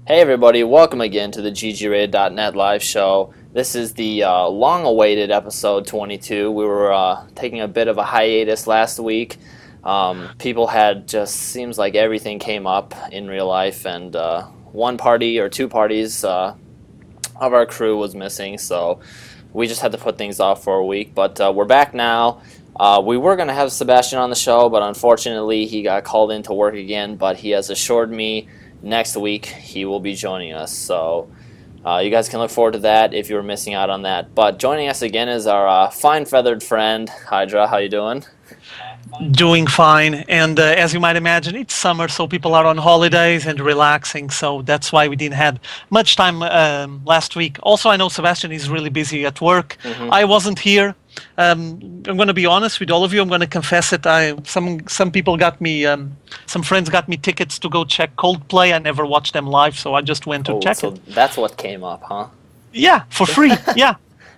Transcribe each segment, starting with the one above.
Hey everybody, welcome again to the GGRated.net live show. This is the long-awaited episode 22. We were taking a bit of a hiatus last week. People had seems like everything came up in real life, and one party or two parties of our crew was missing, so we just had to put things off for a week. But we're back now. We were going to have Sebastian on the show, but unfortunately he got called in to work again, but he has assured me next week he will be joining us, so you guys can look forward to that if you were missing out on that. But joining us again is our fine feathered friend Hydra. How you doing? Doing fine, and as you might imagine, it's summer, so people are on holidays and relaxing, so that's why we didn't have much time last week. Also, I know Sebastian is really busy at work. I wasn't here. I'm going to be honest with all of you. I'm going to confess it. Some people got me, some friends got me tickets to go check Coldplay. I never watched them live, so I just went to check it. That's what came up, huh? Yeah, for free. Yeah.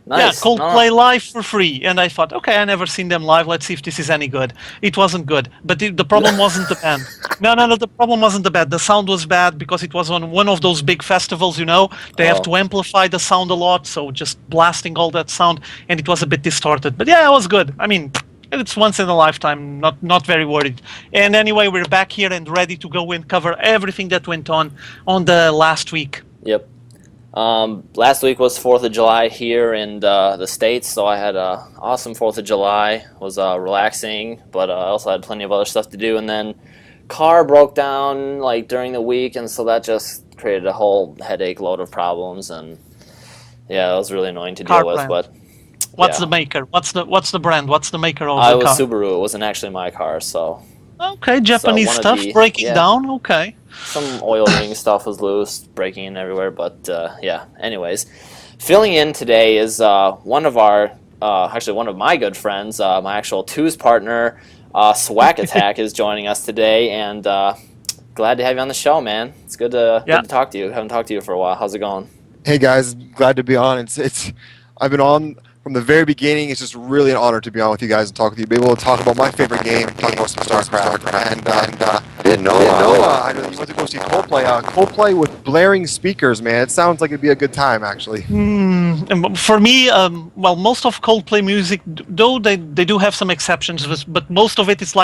Nice. Yeah, Coldplay live for free. And I thought, okay, I never seen them live. Let's see if this is any good. It wasn't good. But the problem wasn't the band. No, the problem wasn't the band. The sound was bad because it was on one of those big festivals, They have to amplify the sound a lot, so just blasting all that sound, and it was a bit distorted. But yeah, it was good. I mean, it's once in a lifetime, not very worried. And anyway, we're back here and ready to go and cover everything that went on the last week. Yep. Last week was 4th of July here in the States, so I had an awesome 4th of July. It was relaxing, but I also had plenty of other stuff to do. And then car broke down during the week, and so that just created a whole headache load of problems. And yeah, it was really annoying to deal with. But what's the maker? What's the brand? What's the maker of the car? It was Subaru. It wasn't actually my car, so. Okay, Japanese stuff breaking down. Okay. Some oil ring stuff was loose, breaking in everywhere, but yeah. Anyways, filling in today is one of my good friends, my actual twos partner, Swack Attack, is joining us today, and glad to have you on the show, man. It's good to talk to you. Haven't talked to you for a while. How's it going? Hey guys, glad to be on. It's I've been on from the very beginning. It's just really an honor to be on with you guys and talk with you. Be able to talk about my favorite game, talk about some Starcraft, and I know you went to go see Coldplay. Coldplay with blaring speakers, man. It sounds like it'd be a good time, actually. For me, most of Coldplay music, though they do have some exceptions, but most of it is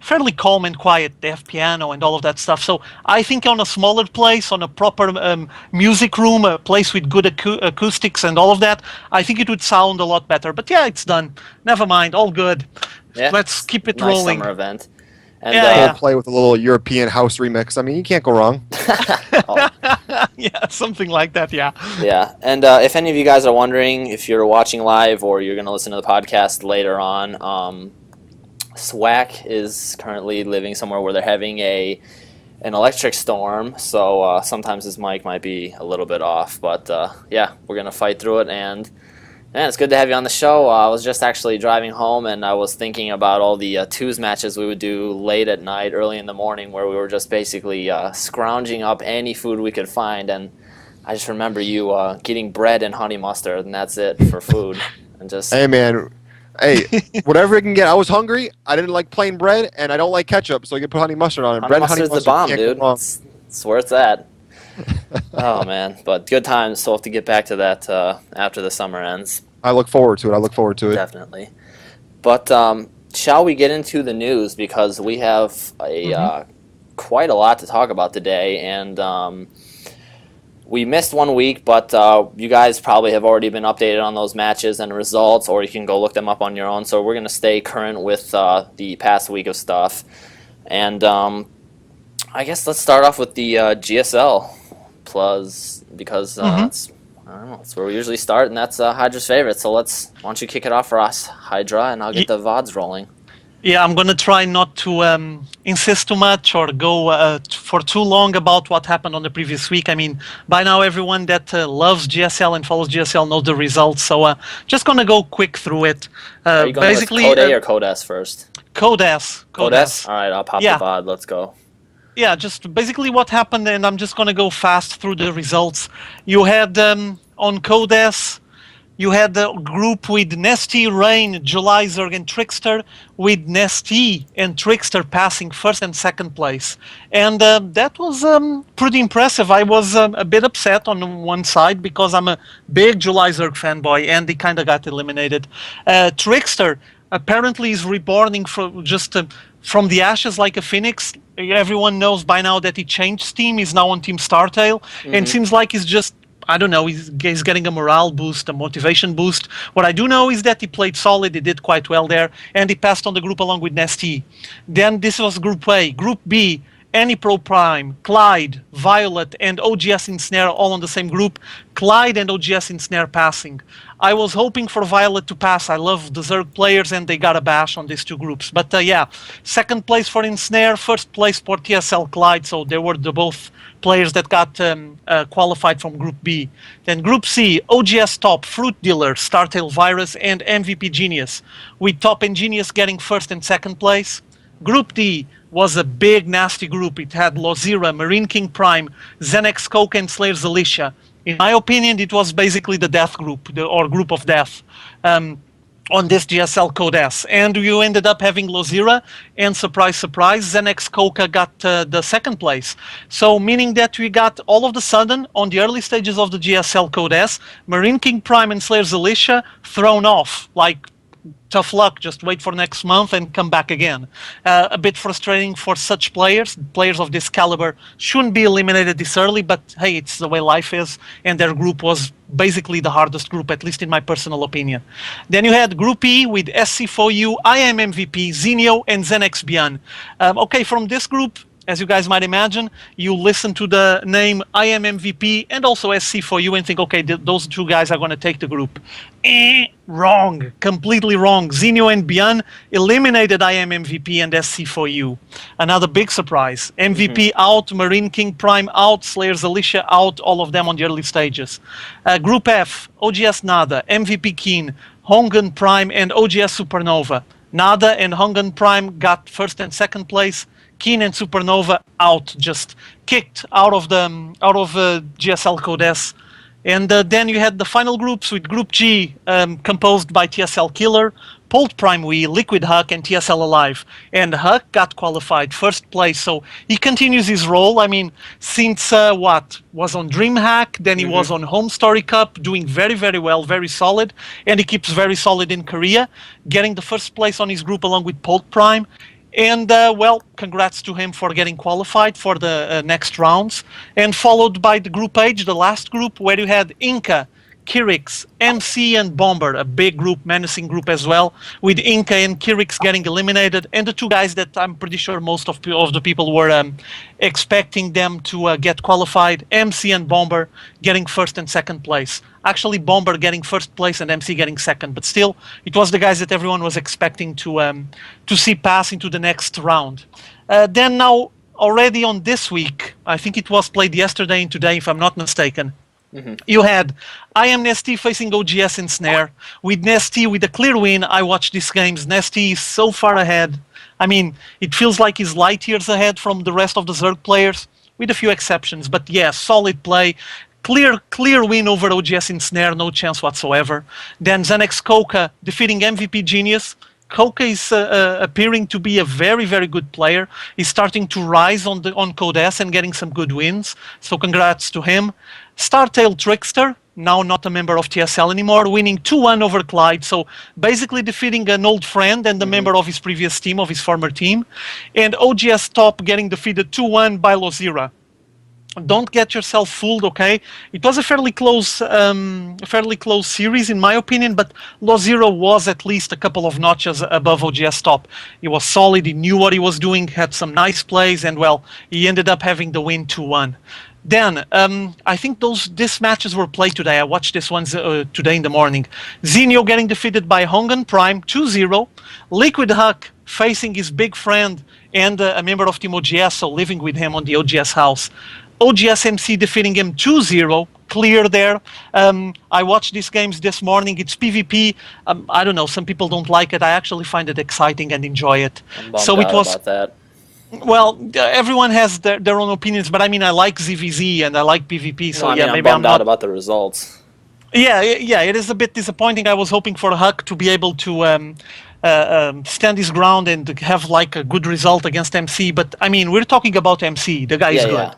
fairly calm and quiet. They have piano and all of that stuff. So I think on a smaller place, on a proper music room, a place with good acoustics and all of that, I think it would sound a lot better. But yeah, it's done. Never mind. All good. Yeah, let's keep it nice rolling. Summer event. And Coldplay with a little European house remix. I mean, you can't go wrong. Yeah, something like that, yeah. Yeah, and if any of you guys are wondering, if you're watching live or you're going to listen to the podcast later on, Swack is currently living somewhere where they're having an electric storm, so sometimes his mic might be a little bit off, but yeah, we're going to fight through it, and man, it's good to have you on the show. I was just actually driving home, and I was thinking about all the twos matches we would do late at night, early in the morning, where we were just basically scrounging up any food we could find. And I just remember you getting bread and honey mustard, and that's it for food. And just hey, man. Hey, whatever I can get. I was hungry. I didn't like plain bread, and I don't like ketchup, so I can put honey mustard on it. Honey mustard's the bomb, dude. It's where it's at. Oh man, but good times. So we'll have to get back to that after the summer ends. I look forward to it. Definitely. But shall we get into the news, because we have quite a lot to talk about today, and we missed 1 week, but you guys probably have already been updated on those matches and results, or you can go look them up on your own. So we're going to stay current with the past week of stuff, and I guess let's start off with the GSL Plus, because that's where we usually start, and that's Hydra's favorite. So why don't you kick it off for us, Hydra, and I'll get the VODs rolling. Yeah, I'm going to try not to insist too much or go for too long about what happened on the previous week. I mean, by now everyone that loves GSL and follows GSL knows the results, so just going to go quick through it. Are you going with Code A or Code S first? Code S. Code S? All right, I'll pop the VOD. Let's go. Yeah, just basically what happened, and I'm just going to go fast through the results. You had on Code S, You had the group with Nesty, Rain, Julizerg, and Trickster, with Nesty and Trickster passing first and second place. And that was pretty impressive. I was a bit upset on one side because I'm a big Julizerg fanboy, and he kind of got eliminated. Trickster apparently is reborning from the ashes like a phoenix. Everyone knows by now that he changed team. He's now on Team Startail, and seems like he's just, I don't know, he's getting a morale boost, a motivation boost. What I do know is that he played solid, he did quite well there, and he passed on the group along with Nesty. Then this was Group A. Group B, Pro Prime, Clyde, Violet, and OGS Ensnare all on the same group. Clyde and OGS Ensnare passing. I was hoping for Violet to pass. I love the Zerg players, and they got a bash on these two groups. But yeah, second place for Ensnare, first place for TSL Clyde, so they were the both players that got qualified from Group B. Then Group C, OGS Top, Fruit Dealer, Startail Virus, and MVP Genius, with Top and Genius getting first and second place. Group D was a big, nasty group. It had Lozira, Marine King Prime, Xenex Coke, and Slayer Zalicia. In my opinion, it was basically the death group, or group of death, on this GSL Code S. And you ended up having Lozira, and surprise, surprise, Xenex Coca got the second place. So meaning that we got all of the sudden, on the early stages of the GSL Code S, Marine King Prime and Slayer Zalicia thrown off, like, tough luck, just wait for next month and come back again. A bit frustrating for such players. Players of this caliber shouldn't be eliminated this early, but hey, it's the way life is, and their group was basically the hardest group, at least in my personal opinion. Then you had Group E with SC4U, IM MVP, Zinio, and Xenex Bian. Okay, from this group, as you guys might imagine, you listen to the name IM MVP and also SC4U and think, okay, those two guys are going to take the group. Wrong. Completely wrong. Zinio and Bian eliminated IM MVP and SC4U. Another big surprise. MVP out, Marine King Prime out, Slayer Zalicia out, all of them on the early stages. Group F, OGS Nada, MVP Keen, Hongan Prime, and OGS Supernova. Nada and Hongan Prime got first and second place. Keen and Supernova out, just kicked out of GSL Code S. And then you had the final groups with Group G, composed by TSL Killer, Polt Prime Wii, Liquid Huck, and TSL Alive. And Huck got qualified first place, so he continues his role. I mean, since was on DreamHack, then he was on Home Story Cup, doing very, very well, very solid, and he keeps very solid in Korea, getting the first place on his group along with Polt Prime. And, well, congrats to him for getting qualified for the next rounds. And followed by the Group H, the last group, where you had Inca, Kirix, MC, and Bomber, a big group, menacing group as well, with Inca and Kirix getting eliminated, and the two guys that I'm pretty sure most of the people were expecting them to get qualified, MC and Bomber getting first and second place. Actually, Bomber getting first place and MC getting second, but still, it was the guys that everyone was expecting to see pass into the next round. Then now, already on this week, I think it was played yesterday and today, if I'm not mistaken, you had I Am Nesty facing OGS Ensnare. With Nesty, with a clear win, I watched these games. Nesty is so far ahead. I mean, it feels like he's light years ahead from the rest of the Zerg players, with a few exceptions. But yeah, solid play. Clear win over OGS Ensnare, no chance whatsoever. Then Xenex Coca defeating MVP Genius. Coca is appearing to be a very, very good player. He's starting to rise on Code S and getting some good wins. So congrats to him. Startail Trickster, now not a member of TSL anymore, winning 2-1 over Clyde. So basically defeating an old friend and a member of his previous team, of his former team. And OGS Top getting defeated 2-1 by Lozira. Don't get yourself fooled, okay? It was a fairly close series, in my opinion, but Lozira was at least a couple of notches above OGS Top. He was solid, he knew what he was doing, had some nice plays, and, well, he ended up having the win 2-1. Then, I think these matches were played today. I watched this one today in the morning. Zinio getting defeated by Hongan Prime 2-0. Liquid Huck facing his big friend and a member of Team OGS, so living with him on the OGS house. OGS MC defeating him 2-0, clear there. I watched these games this morning. It's PvP. I don't know, some people don't like it. I actually find it exciting and enjoy it. I'm bummed out about that. Well, everyone has their own opinions, but I mean, I like ZVZ and I like PvP, so well, yeah, I'm maybe I'm bummed out about the results. Yeah, it is a bit disappointing. I was hoping for Huck to be able to stand his ground and have like a good result against MC. But I mean, we're talking about MC. The guy is Yeah, good. yeah.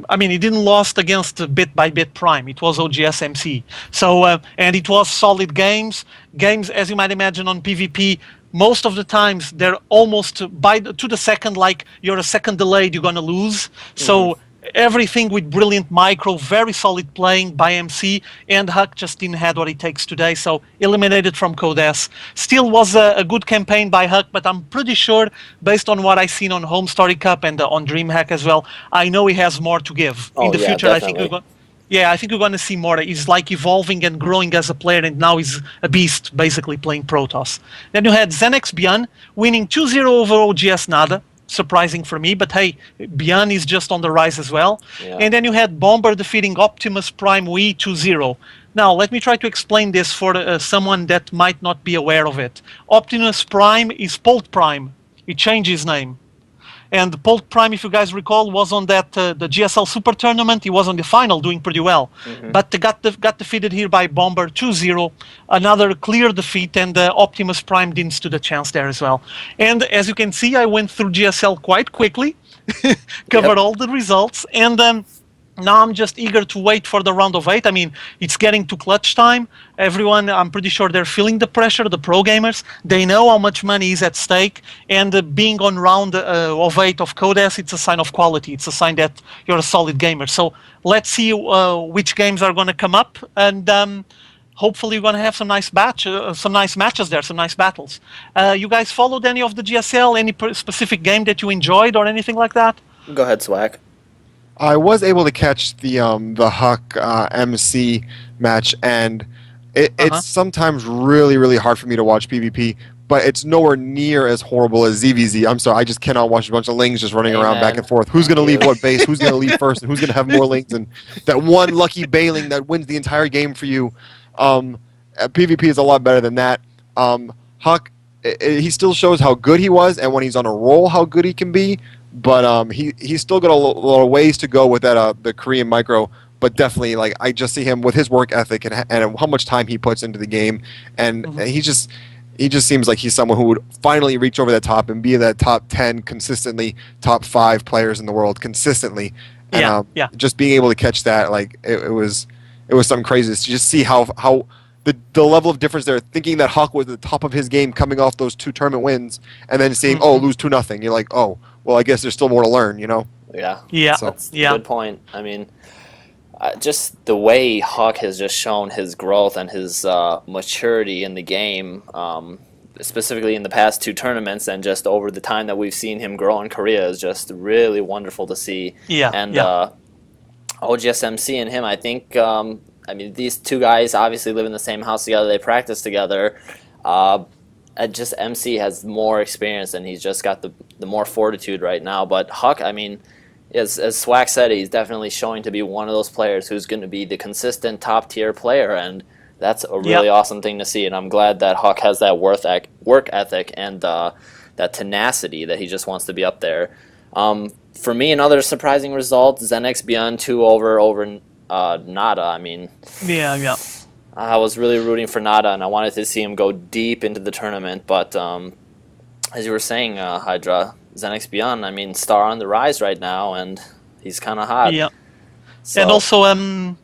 I mean, he didn't lost against Bit by Bit Prime. It was OGS MC. So and it was solid games. Games, as you might imagine, on PvP. Most of the times they're almost to the second. Like you're a second delayed, you're gonna lose. So everything with brilliant micro, very solid playing by MC, and Huck just didn't have what it takes today, so eliminated from Code S. Still was a good campaign by Huck, but I'm pretty sure, based on what I've seen on Home Story Cup and on DreamHack as well, I know he has more to give. Oh, In the yeah, future, definitely. I think we're going to see more. He's like evolving and growing as a player, and now he's a beast, basically playing Protoss. Then you had Xenex Bian winning 2-0 over OGS Nada. Surprising for me, but hey, Bian is just on the rise as well. Yeah. And then you had Bomber defeating Optimus Prime Wii 2-0. Now, let me try to explain this for someone that might not be aware of it. Optimus Prime is Polt Prime. He changed his name. And Polt Prime, if you guys recall, was on that the GSL Super Tournament. He was on the final, doing pretty well. But got defeated here by Bomber 2-0. Another clear defeat, and Optimus Prime didn't stood a chance there as well. And as you can see, I went through GSL quite quickly, covered all the results, and now I'm just eager to wait for the round of 8. I mean, it's getting to clutch time. Everyone, I'm pretty sure they're feeling the pressure, the pro gamers. They know how much money is at stake. And being on round of 8 of Code S, it's a sign of quality. It's a sign that you're a solid gamer. So let's see which games are going to come up. And hopefully we're going to have some nice matches there, some nice battles. You guys followed any of the GSL? Any specific game that you enjoyed or anything like that? Go ahead, Swag. I was able to catch the Huck MC match, and it's sometimes really hard for me to watch PvP, but it's nowhere near as horrible as ZVZ. I'm sorry, I just cannot watch a bunch of lings just running around back and forth. Who's going to leave what base? Who's going to leave first? And who's going to have more lings? And that one lucky bailing that wins the entire game for you. PvP is a lot better than that. Huck, he still shows how good he was, and when he's on a roll, how good he can be. But he's still got a lot of ways to go with that the Korean micro. But definitely, like, I just see him with his work ethic and how much time he puts into the game, and he just seems like he's someone who would finally reach over that top and be that top 10 consistently, top 5 players in the world consistently. And just being able to catch that, like, it was something crazy to just see how the level of difference there. Thinking that Huck was at the top of his game coming off those 2 tournament wins, and then seeing lose 2-0. You're like, oh. Well, I guess there's still more to learn, you know? Yeah. So, that's a good point. I mean, just the way Huck has just shown his growth and his maturity in the game, specifically in the past 2 tournaments and just over the time that we've seen him grow in Korea is just really wonderful to see. And OGS MC and him, I think, I mean, these 2 guys obviously live in the same house together. They practice together. Just MC has more experience, and he's just got the more fortitude right now. But Huck, I mean, as Swag said, he's definitely showing to be one of those players who's going to be the consistent top-tier player, and that's a really awesome thing to see. And I'm glad that Huck has that work ethic and that tenacity that he just wants to be up there. For me, another surprising result, Xenex Beyond 2 over Nada. I mean... Yeah. I was really rooting for Nada, and I wanted to see him go deep into the tournament. But as you were saying, Hydra, Xenex Beyond, I mean, star on the rise right now, and he's kind of hot. Yeah. So. And also,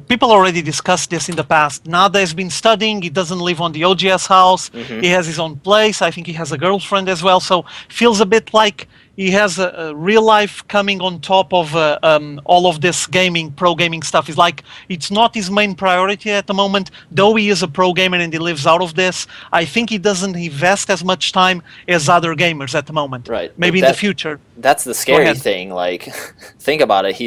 people already discussed this in the past. Nada has been studying. He doesn't live on the OGS house. He has his own place. I think he has a girlfriend as well. So feels a bit like he has a real life coming on top of all of this pro gaming stuff. It's like it's not his main priority at the moment, though he is a pro gamer and he lives out of this. I think he doesn't invest as much time as other gamers at the moment. Right. Maybe in the future. That's the scary thing. Like, think about it.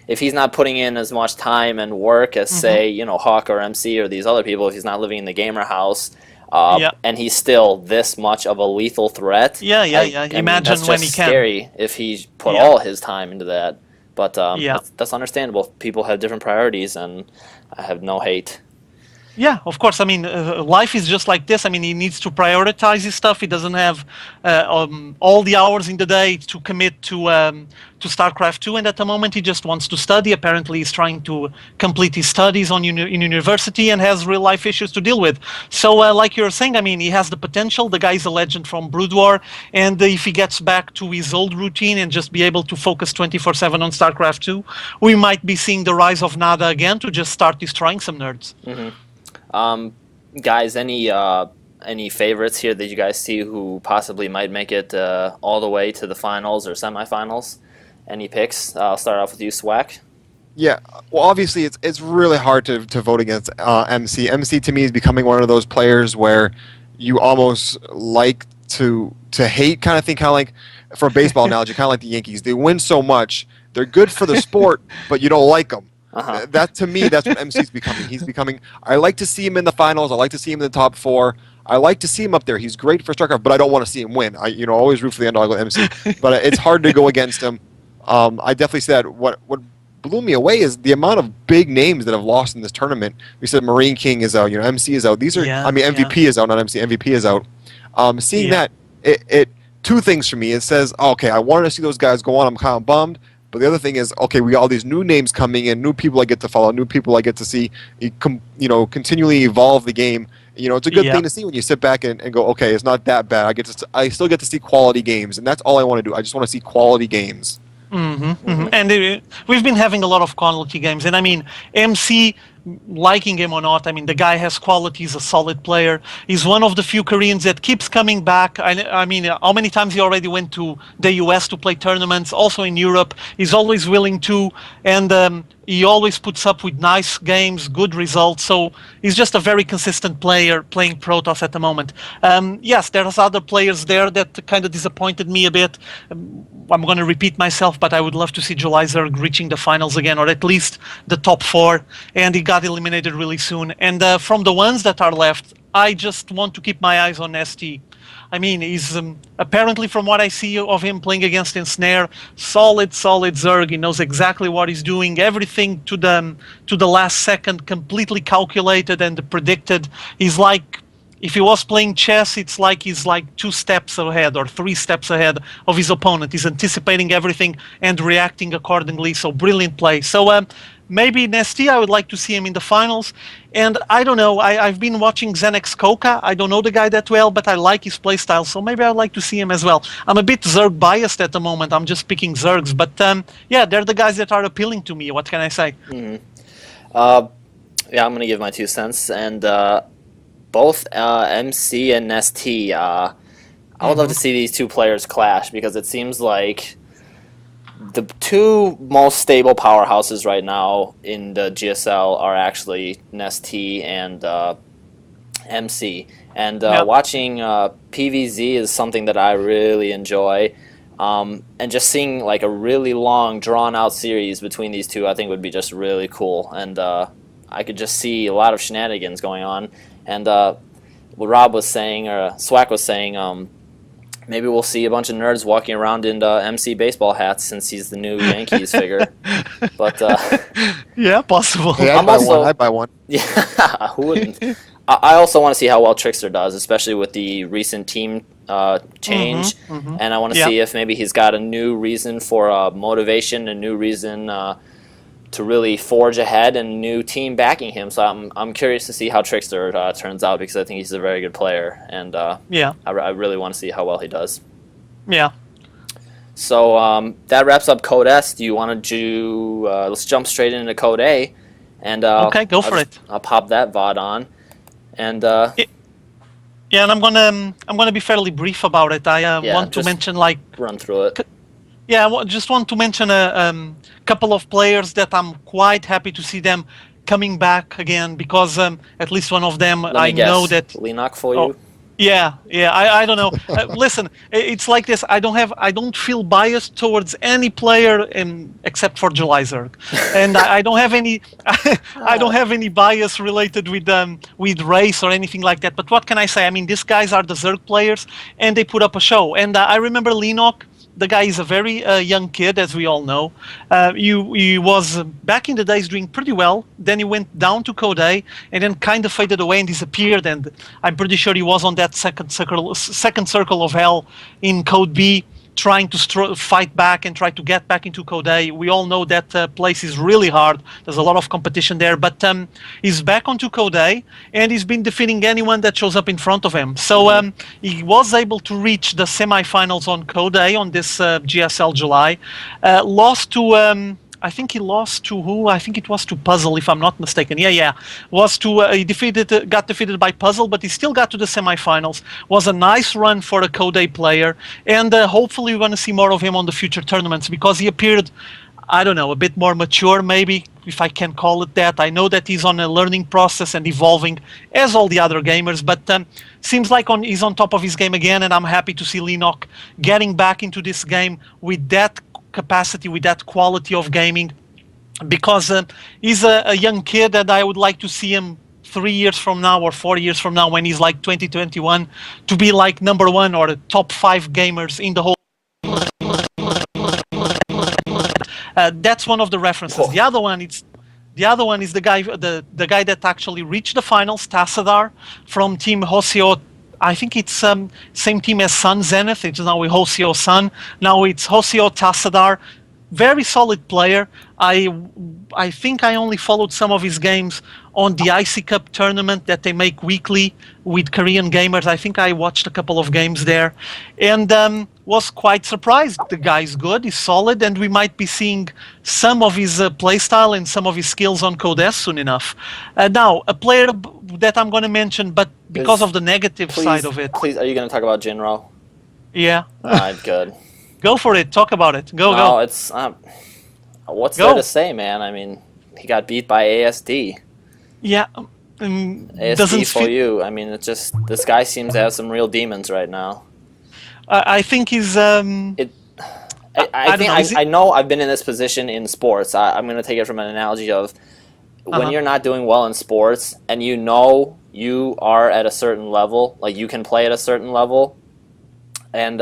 If he's not putting in as much time and work as, say, you know, Hawk or MC or these other people, if he's not living in the gamer house, and he's still this much of a lethal threat. Imagine that's when just he can. Scary if he put all his time into that. But that's understandable. People have different priorities, and I have no hate. Yeah, of course. I mean, life is just like this. I mean, he needs to prioritize his stuff. He doesn't have all the hours in the day to commit to StarCraft 2, and at the moment he just wants to study. Apparently, he's trying to complete his studies in university and has real life issues to deal with. So, like you were saying, I mean, he has the potential. The guy is a legend from Brood War, and if he gets back to his old routine and just be able to focus 24/7 on StarCraft 2, we might be seeing the rise of Nada again to just start destroying some nerds. Guys, any favorites here that you guys see who possibly might make it all the way to the finals or semifinals? Any picks? I'll start off with you, Swack. Yeah, well, obviously it's really hard to vote against MC. MC to me is becoming one of those players where you almost like to hate kind of thing, kind of like, for a baseball analogy, kind of like the Yankees. They win so much, they're good for the sport, but you don't like them. That to me, that's what MC's becoming. He's becoming. I like to see him in the finals. I like to see him in the top 4. I like to see him up there. He's great for StarCraft, but I don't want to see him win. I always root for the underdog with MC, but it's hard to go against him. I definitely see that. What blew me away is the amount of big names that have lost in this tournament. We said Marine King is out. MC is out. These are. I mean, MVP is out, not MC. MVP is out. Seeing that, it two things for me. It says, okay, I wanted to see those guys go on. I'm kind of bummed. But the other thing is, okay, we got all these new names coming in, new people I get to follow, new people I get to see, continually evolve the game. It's a good thing to see when you sit back and go, okay, it's not that bad. I still get to see quality games, and that's all I want to do. I just want to see quality games. And we've been having a lot of quality games, and I mean, MC, liking him or not, I mean, the guy has quality. He's a solid player. He's one of the few Koreans that keeps coming back. I mean, how many times he already went to the US to play tournaments, also in Europe. He's always willing to, and he always puts up with nice games, good results. So he's just a very consistent player playing Protoss at the moment. Yes, there's other players there that kind of disappointed me a bit. I'm going to repeat myself, but I would love to see July Zerg reaching the finals again, or at least the top 4. And he got eliminated really soon. And from the ones that are left, I just want to keep my eyes on ST. I mean, he's apparently, from what I see of him playing against Ensnare, solid Zerg. He knows exactly what he's doing. Everything to the last second, completely calculated and predicted. He's like, if he was playing chess, it's like he's like 2 steps ahead or 3 steps ahead of his opponent. He's anticipating everything and reacting accordingly. So brilliant play. So maybe in ST, I would like to see him in the finals. And I don't know, I've been watching Xenex Koka. I don't know the guy that well, but I like his playstyle, so maybe I'd like to see him as well. I'm a bit Zerg biased at the moment. I'm just picking Zergs. But yeah, they're the guys that are appealing to me. What can I say? Yeah, I'm going to give my 2 cents. And both MC and ST, I would love to see these 2 players clash, because it seems like the 2 most stable powerhouses right now in the GSL are actually ST and MC. And watching PVZ is something that I really enjoy. And just seeing like a really long, drawn-out series between these 2, I think would be just really cool. And I could just see a lot of shenanigans going on. And what Rob was saying, or Swack was saying, maybe we'll see a bunch of nerds walking around in MC baseball hats since he's the new Yankees figure. But yeah, possible. Hey, I'd buy one. Yeah, who wouldn't? I also want to see how well Trickster does, especially with the recent team change. And I want to see if maybe he's got a new reason for motivation, a new reason to really forge ahead, and a new team backing him. So I'm curious to see how Trickster turns out, because I think he's a very good player, and I really want to see how well he does. Yeah. So that wraps up Code S. Do you want to do? Let's jump straight into Code A, and okay, go for it. I'll pop that VOD on, and yeah, and I'm gonna be fairly brief about it. I want to mention, like, run through it. Yeah, I just want to mention a couple of players that I'm quite happy to see them coming back again, because at least one of them, I know that Linux for you. Yeah, I don't know. Listen, it's like this. I don't feel biased towards any player except for July Zerg, and I don't have any. I don't have any bias related with race or anything like that. But what can I say? I mean, these guys are the Zerg players, and they put up a show. And I remember Linux the guy is a very young kid, as we all know. He was back in the days doing pretty well. Then he went down to Code A, and then kind of faded away and disappeared. And I'm pretty sure he was on that second circle of hell in Code B, trying to fight back and try to get back into Code A. We all know that place is really hard. There's a lot of competition there, but he's back onto Code A, and he's been defeating anyone that shows up in front of him. So he was able to reach the semifinals on Code A on this GSL July. Lost to... I think he lost to who? I think it was to Puzzle, if I'm not mistaken. Yeah. Was to he got defeated by Puzzle, but he still got to the semifinals. Was a nice run for a Code A player, and hopefully we're going to see more of him on the future tournaments, because he appeared, I don't know, a bit more mature, maybe, if I can call it that. I know that he's on a learning process and evolving, as all the other gamers, but seems like he's on top of his game again, and I'm happy to see Lenok getting back into this game with that capacity, with that quality of gaming, because he's a young kid, and I would like to see him 3 years from now or 4 years from now, when he's like 2021, to be like #1 or the top 5 gamers in the whole. That's one of the references. The other one is the guy that actually reached the finals, Tassadar, from Team Hoseo. I think it's same team as Sun Zenith. It's now with Hoseo Sun. Now it's Hoseo Tassadar. Very solid player. I think I only followed some of his games on the IC Cup tournament that they make weekly with Korean gamers. I think I watched a couple of games there, and was quite surprised. The guy's good, he's solid, and we might be seeing some of his playstyle and some of his skills on Code S soon enough. Now, a player that I'm going to mention, but because of the negative side of it. Please, are you going to talk about Jinro? Yeah. All right, good. Go for it. Talk about it. Go. It's what's there to say, man? I mean, he got beat by ASD. Yeah. ASD for you. I mean, it's just, this guy seems to have some real demons right now. I think he's. I know I've been in this position in sports. I'm going to take it from an analogy of when you're not doing well in sports, and you know you are at a certain level, like you can play at a certain level, and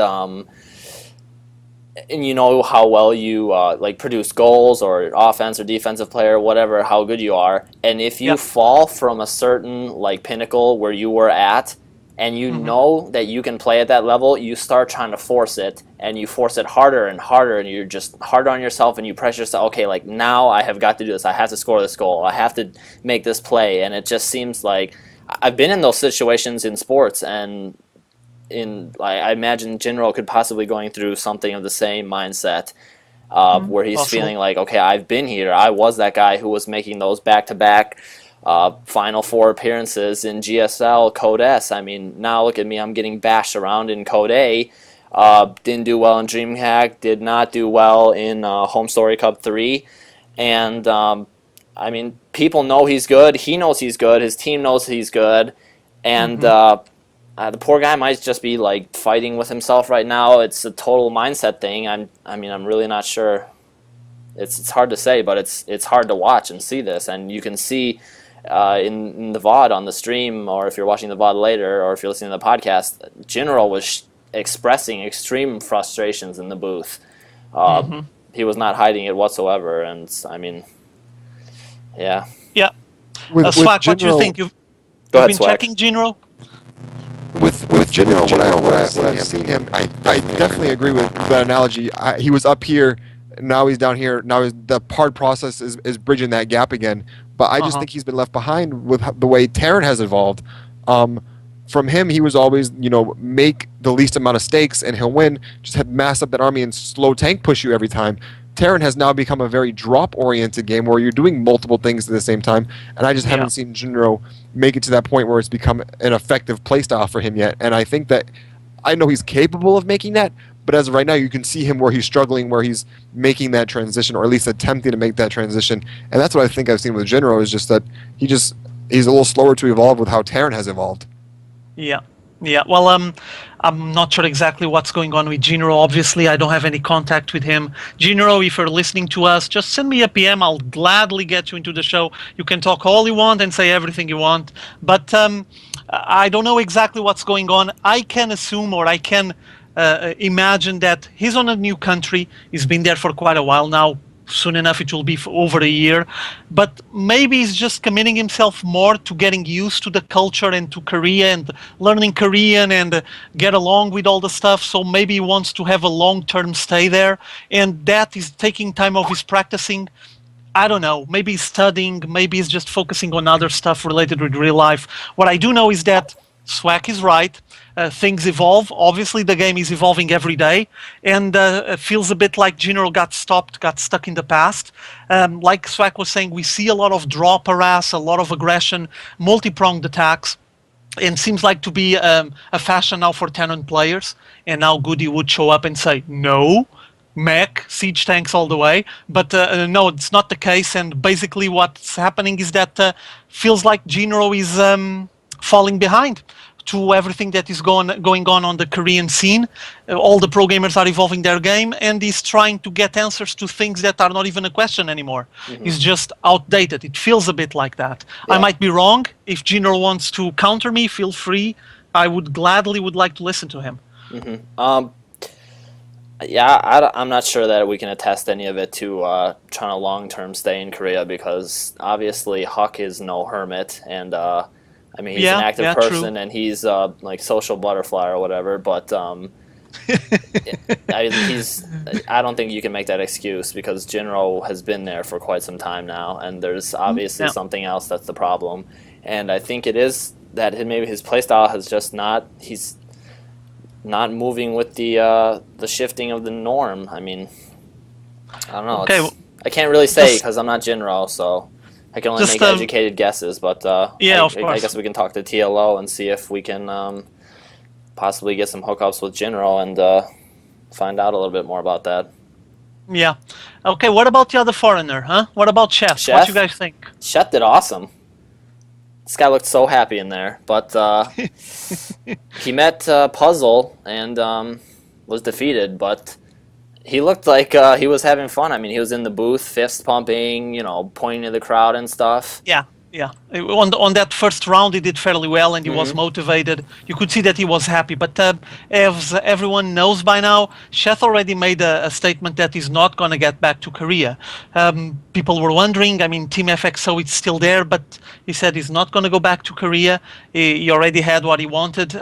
you know how well you like produce goals, or offense or defensive player, whatever, how good you are, and if you fall from a certain like pinnacle where you were at, and you know that you can play at that level, you start trying to force it, and you force it harder and harder, and you're just harder on yourself, and you pressure yourself, okay, like now I have got to do this, I have to score this goal, I have to make this play, and it just seems like I've been in those situations in sports, and I imagine Jinro could possibly going through something of the same mindset, where he's feeling like, okay, I've been here, I was that guy who was making those back-to-back Final Four appearances in GSL Code S. I mean, now look at me, I'm getting bashed around in Code A. Didn't do well in DreamHack, did not do well in Home Story Cup 3. And, I mean, people know he's good, he knows he's good, his team knows he's good. And the poor guy might just be, like, fighting with himself right now. It's a total mindset thing. I'm really not sure. It's hard to say, but it's hard to watch and see this. And you can see in the VOD on the stream, or if you're watching the VOD later, or if you're listening to the podcast, Jinro was expressing extreme frustrations in the booth. He was not hiding it whatsoever, and I mean, yeah. Yeah. Swag, what do you think? You've been checking Jinro? With Jinro, what I've seen him, I definitely agree with that analogy. He was up here, now he's down here. Now the hard process is bridging that gap again. But I just think he's been left behind with the way Terran has evolved. From him, he was always, make the least amount of stakes and he'll win. Just have mass up that army and slow tank push you every time. Terran has now become a very drop-oriented game where you're doing multiple things at the same time. And I just haven't seen Jinro make it to that point where it's become an effective playstyle for him yet. And I think that I know he's capable of making that, but as of right now, you can see him where he's struggling, where he's making that transition, or at least attempting to make that transition. And that's what I think I've seen with Jinro, is just that he's a little slower to evolve with how Terran has evolved. Yeah. Well, I'm not sure exactly what's going on with Jinro. Obviously, I don't have any contact with him. Jinro, if you're listening to us, just send me a PM. I'll gladly get you into the show. You can talk all you want and say everything you want. But I don't know exactly what's going on. I can assume, or I can imagine that he's on a new country. He's been there for quite a while now. Soon enough, it will be for over a year. But maybe he's just committing himself more to getting used to the culture and to Korea and learning Korean and get along with all the stuff. So maybe he wants to have a long-term stay there. And that is taking time off his practicing. I don't know. Maybe he's studying. Maybe he's just focusing on other stuff related with real life. What I do know is that Swag is right. Things evolve. Obviously, the game is evolving every day, and it feels a bit like General got stuck in the past. Like Swag was saying, we see a lot of drop harass, a lot of aggression, multi-pronged attacks, and seems like to be a fashion now for Tenon players. And now Goody would show up and say, no, mech, siege tanks all the way. But no, it's not the case, and basically what's happening is that feels like General is falling behind to everything that is going on the Korean scene. All the pro gamers are evolving their game, and he's trying to get answers to things that are not even a question anymore. Mm-hmm. It's just outdated. It feels a bit like that. Yeah. I might be wrong. If General wants to counter me, feel free. I would gladly like to listen to him. Mm-hmm. Yeah, I'm not sure that we can attest any of it to trying to long-term stay in Korea, because obviously Huck is no hermit, and I mean, he's an active person, true. And he's like social butterfly or whatever. But I don't think you can make that excuse, because General has been there for quite some time now, and there's obviously something else that's the problem. And I think it is that maybe his playstyle has just he's not moving with the shifting of the norm. I mean, I don't know. Okay, I can't really say because I'm not General, so I can only make educated guesses, but of course. I guess we can talk to TLO and see if we can possibly get some hookups with General and find out a little bit more about that. Yeah. Okay, what about the other foreigner, huh? What about Chef? What do you guys think? Chef did awesome. This guy looked so happy in there, but he met Puzzle and was defeated, but he looked like he was having fun. I mean, he was in the booth, fist pumping, pointing to the crowd and stuff. Yeah. On that first round, he did fairly well, and he was motivated. You could see that he was happy. But as everyone knows by now, Sheth already made a statement that he's not going to get back to Korea. People were wondering. I mean, Team FXO is still there, but he said he's not going to go back to Korea. He already had what he wanted.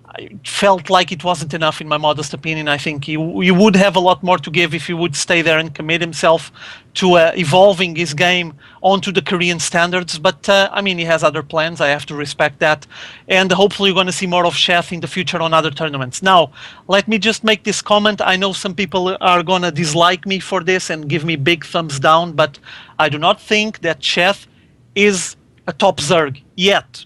I felt like it wasn't enough, in my modest opinion. I think he would have a lot more to give if he would stay there and commit himself to evolving his game onto the Korean standards. But, I mean, he has other plans. I have to respect that. And hopefully you're going to see more of Chef in the future on other tournaments. Now, let me just make this comment. I know some people are going to dislike me for this and give me big thumbs down, but I do not think that Chef is a top Zerg yet.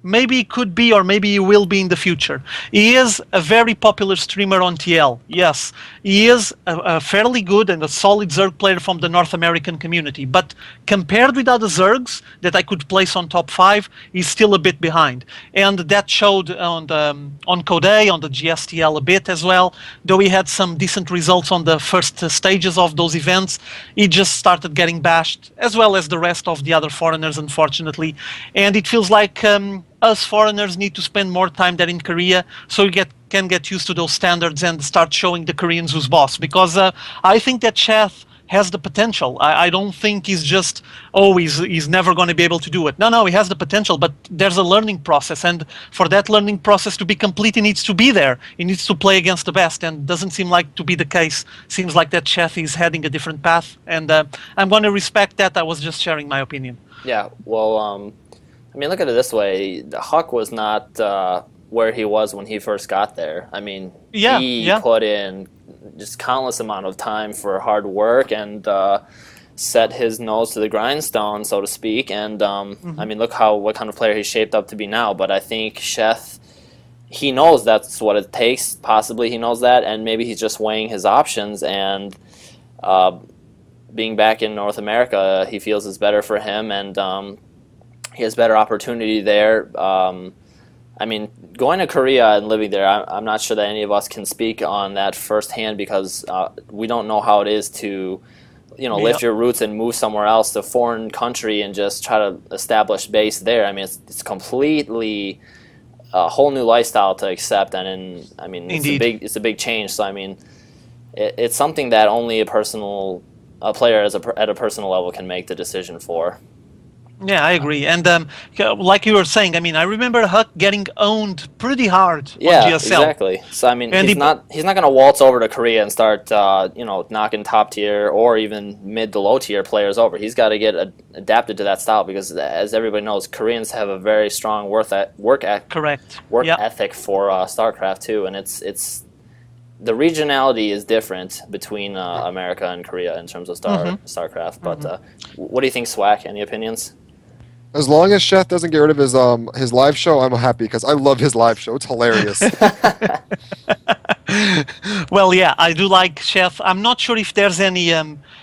Maybe he could be, or maybe he will be in the future. He is a very popular streamer on TL, yes. He is a fairly good and a solid Zerg player from the North American community. But compared with other Zergs that I could place on top 5, he's still a bit behind. And that showed on Code A, on the GSTL a bit as well. Though he had some decent results on the first stages of those events, he just started getting bashed, as well as the rest of the other foreigners, unfortunately. And it feels like us foreigners need to spend more time there in Korea so we can get used to those standards and start showing the Koreans who's boss. Because I think that Cheth has the potential. I don't think he's just, he's never going to be able to do it. No, he has the potential, but there's a learning process. And for that learning process to be complete, he needs to be there. He needs to play against the best, and doesn't seem like to be the case. Seems like that Cheth is heading a different path. And I'm going to respect that. I was just sharing my opinion. Yeah, well, I mean, look at it this way. Huck was not where he was when he first got there. I mean, he put in just countless amount of time for hard work and set his nose to the grindstone, so to speak. And, I mean, look what kind of player he's shaped up to be now. But I think Cheth, he knows that's what it takes. Possibly he knows that, and maybe he's just weighing his options. And being back in North America, he feels is better for him, and he has better opportunity there. I mean, going to Korea and living there, I'm not sure that any of us can speak on that firsthand, because we don't know how it is to, lift your roots and move somewhere else, to a foreign country, and just try to establish base there. I mean, it's completely a whole new lifestyle to accept, and I mean, Indeed. it's a big change. So I mean, it's something that only a player at a personal level can make the decision for. Yeah, I agree. And like you were saying, I mean, I remember Huck getting owned pretty hard on Yeah, GSL. exactly. So I mean, And he's not going to waltz over to Korea and start knocking top tier or even mid to low tier players over. He's got to get adapted to that style because, as everybody knows, Koreans have a very strong work ethic for Starcraft too, and it's the regionality is different between America and Korea in terms of Starcraft. But what do you think, Swack? Any opinions? As long as Chef doesn't get rid of his live show, I'm happy because I love his live show. It's hilarious. Well, yeah, I do like Chef. I'm not sure if there's any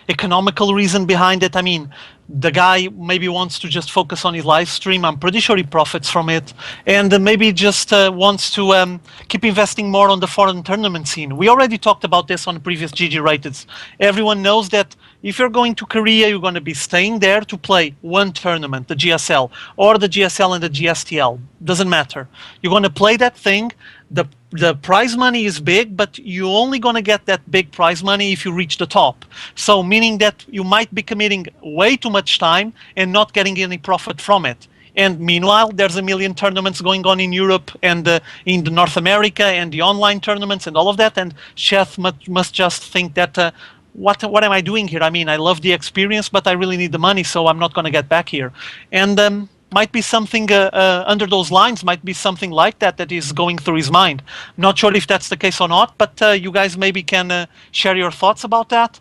economical reason behind it. I mean, the guy maybe wants to just focus on his live stream. I'm pretty sure he profits from it. And maybe just wants to keep investing more on the foreign tournament scene. We already talked about this on previous GG-Rateds. Everyone knows that if you're going to Korea, you're going to be staying there to play one tournament, the GSL, or the GSL and the GSTL. Doesn't matter. You're going to play that thing. The prize money is big, but you're only going to get that big prize money if you reach the top. So meaning that you might be committing way too much time and not getting any profit from it. And meanwhile, there's a million tournaments going on in Europe and in North America and the online tournaments and all of that. And Chef must just think that, what am I doing here? I mean, I love the experience, but I really need the money, so I'm not going to get back here. And might be something under those lines, might be something like that is going through his mind. Not sure if that's the case or not, but you guys maybe can share your thoughts about that.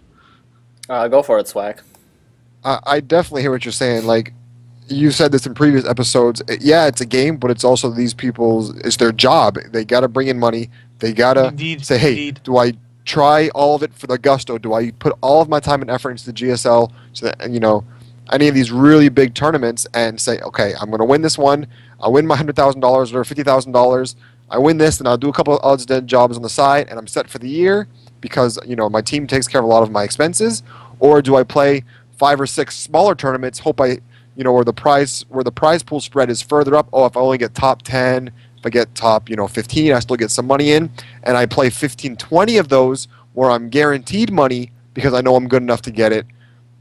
Go for it, Swack. I definitely hear what you're saying. Like, you said this in previous episodes. Yeah, it's a game, but it's also it's their job. They got to bring in money. They got to say, hey, do I try all of it for the gusto? Do I put all of my time and effort into the GSL so that, any of these really big tournaments and say, okay, I'm going to win this one. I'll win my $100,000 or $50,000. I win this, and I'll do a couple of odds and jobs on the side, and I'm set for the year because my team takes care of a lot of my expenses. Or do I play 5 or 6 smaller tournaments? Hope where the prize pool spread is further up. Oh, if I only get top 10, if I get top 15, I still get some money in, and I play 15, 20 of those where I'm guaranteed money because I know I'm good enough to get it.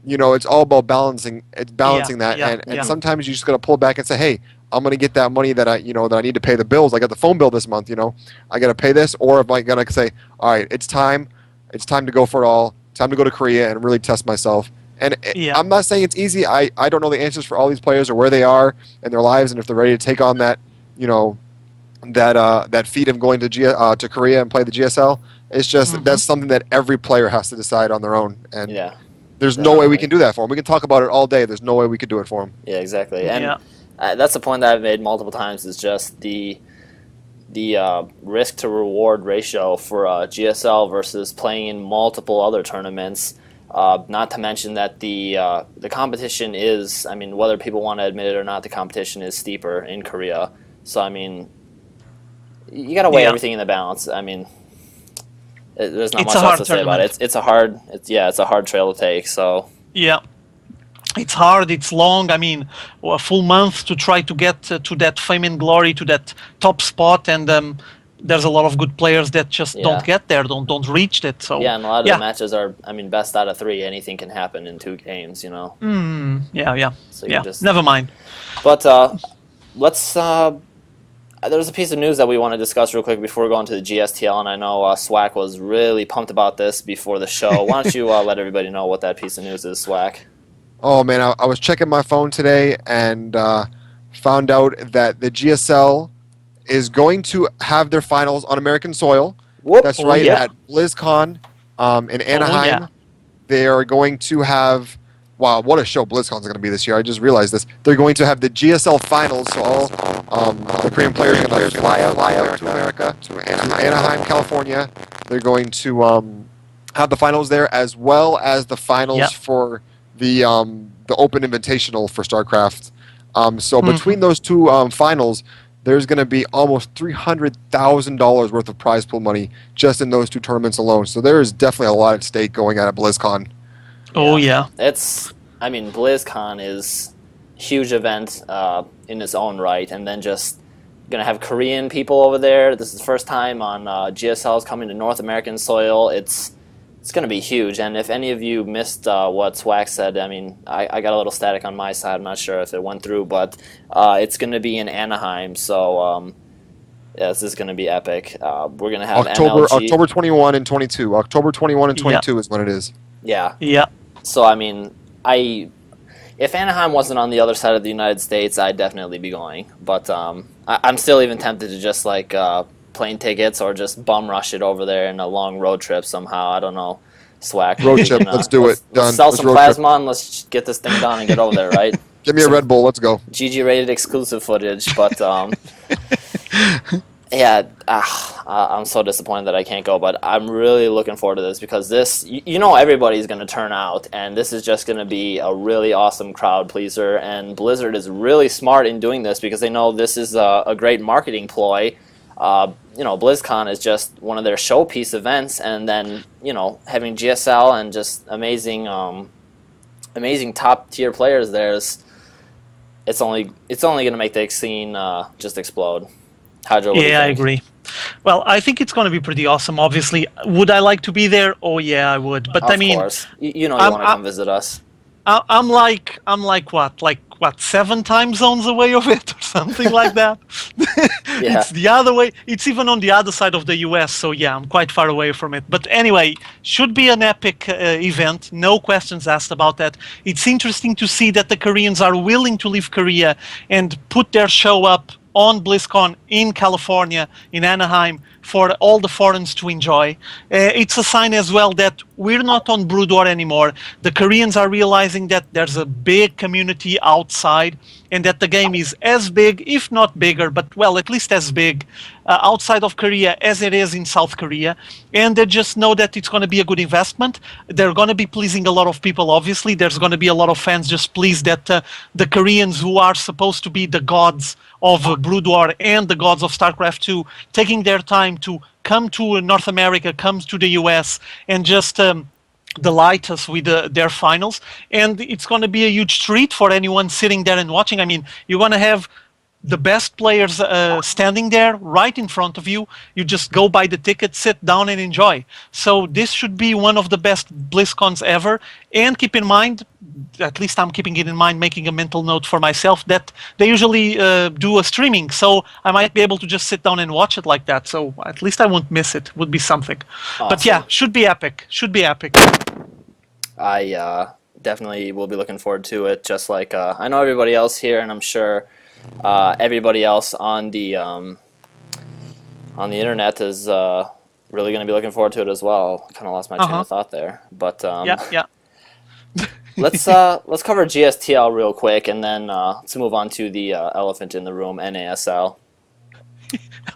It's all about balancing. It's balancing that, and sometimes you just got to pull back and say, "Hey, I'm going to get that money that I need to pay the bills. I got the phone bill this month. I got to pay this." Or am I going to say, "All right, it's time to go for it all. Time to go to Korea and really test myself." And I'm not saying it's easy. I don't know the answers for all these players or where they are in their lives and if they're ready to take on that that feat of going to Korea and play the GSL. It's just that's something that every player has to decide on their own. And there's no way we can do that for them. We can talk about it all day. There's no way we could do it for them. Yeah, exactly. And that's the point that I've made multiple times is just the risk to reward ratio for GSL versus playing in multiple other tournaments. Not to mention that the competition is, I mean, whether people want to admit it or not, the competition is steeper in Korea. So, I mean, you got to weigh everything in the balance. I mean, there's not much else to say about it. It's a hard trail to take. So it's hard. It's long. I mean, a full month to try to get to that fame and glory, to that top spot, and there's a lot of good players that just don't get there, don't reach it. So and a lot of the matches are, I mean, best out of 3. Anything can happen in 2 games. So never mind. But let's. There's a piece of news that we want to discuss real quick before we go into the GSTL, and I know Swack was really pumped about this before the show. Why don't you let everybody know what that piece of news is, Swack? Oh, man, I was checking my phone today and found out that the GSL is going to have their finals on American soil. That's right, at BlizzCon in Anaheim. They are going to have... Wow, what a show BlizzCon's going to be this year. I just realized this. They're going to have the GSL Finals, so all the Korean players are going to fly out to America, to Anaheim, California. They're going to have the finals there, as well as the finals for the Open Invitational for StarCraft. So between those 2 finals, there's going to be almost $300,000 worth of prize pool money just in those 2 tournaments alone. So there is definitely a lot at stake going on at BlizzCon. I mean, BlizzCon is a huge event in its own right, and then just Gonna have Korean people over there. This is the first time on GSL is coming to North American soil. It's going to be huge. And if any of you missed what Swack said, I mean, I got a little static on my side. I'm not sure if it went through, but it's going to be in Anaheim. So yeah, this is going to be epic. We're going to have October 21 and 22. October 21 and 22 is when it is. Yeah. Yeah. So I mean, if Anaheim wasn't on the other side of the United States, I'd definitely be going. But I'm still even tempted to just like plane tickets or just bum rush it over there in a long road trip somehow. I don't know. Swack. Road trip. Let's do it. Done. Let's sell some plasma and let's get this thing done and get over there, right? Give me a Red Bull. Let's go. GG-rated exclusive footage, but yeah, I'm so disappointed that I can't go, but I'm really looking forward to this because this, you know, everybody's going to turn out, and this is just going to be a really awesome crowd pleaser, and Blizzard is really smart in doing this because they know this is a great marketing ploy. You know, BlizzCon is just one of their showpiece events, and then, you know, having GSL and just amazing top-tier players there it's only going to make the scene just explode. Hydro, yeah, I agree. Well, I think it's going to be pretty awesome. Obviously, would I like to be there? Oh yeah, I would. But of I mean, course. You know, you want to come visit us. I'm like what 7 time zones away of it or something like that. Yeah. It's the other way. It's even on the other side of the US. So yeah, I'm quite far away from it. But anyway, should be an epic event. No questions asked about that. It's interesting to see that the Koreans are willing to leave Korea and put their show up on BlizzCon in California, in Anaheim, for all the foreigners to enjoy. It's a sign as well that we're not on Brood War anymore. The Koreans are realizing that there's a big community outside and that the game is as big, if not bigger, but well, at least as big outside of Korea as it is in South Korea. And they just know that it's going to be a good investment. They're going to be pleasing a lot of people, obviously. There's going to be a lot of fans just pleased that the Koreans, who are supposed to be the gods of Brood War and the gods of Starcraft 2, taking their time to come to North America, come to the US, and just delight us with their finals. And it's going to be a huge treat for anyone sitting there and watching. I mean, you're going to have the best players standing there right in front of you. You just go buy the ticket, sit down and enjoy. So this should be one of the best BlizzCons ever. And keep in mind, at least I'm keeping it in mind, making a mental note for myself, that they usually do a streaming. So I might be able to just sit down and watch it like that. So at least I won't miss it. Would be something. Awesome. But yeah, should be epic. Should be epic. I definitely will be looking forward to it. Just like I know everybody else here, and I'm sure everybody else on the internet is really going to be looking forward to it as well. Kind of lost my train of thought there, but yeah. let's cover GSTL real quick, and then let's move on to the elephant in the room, NASL.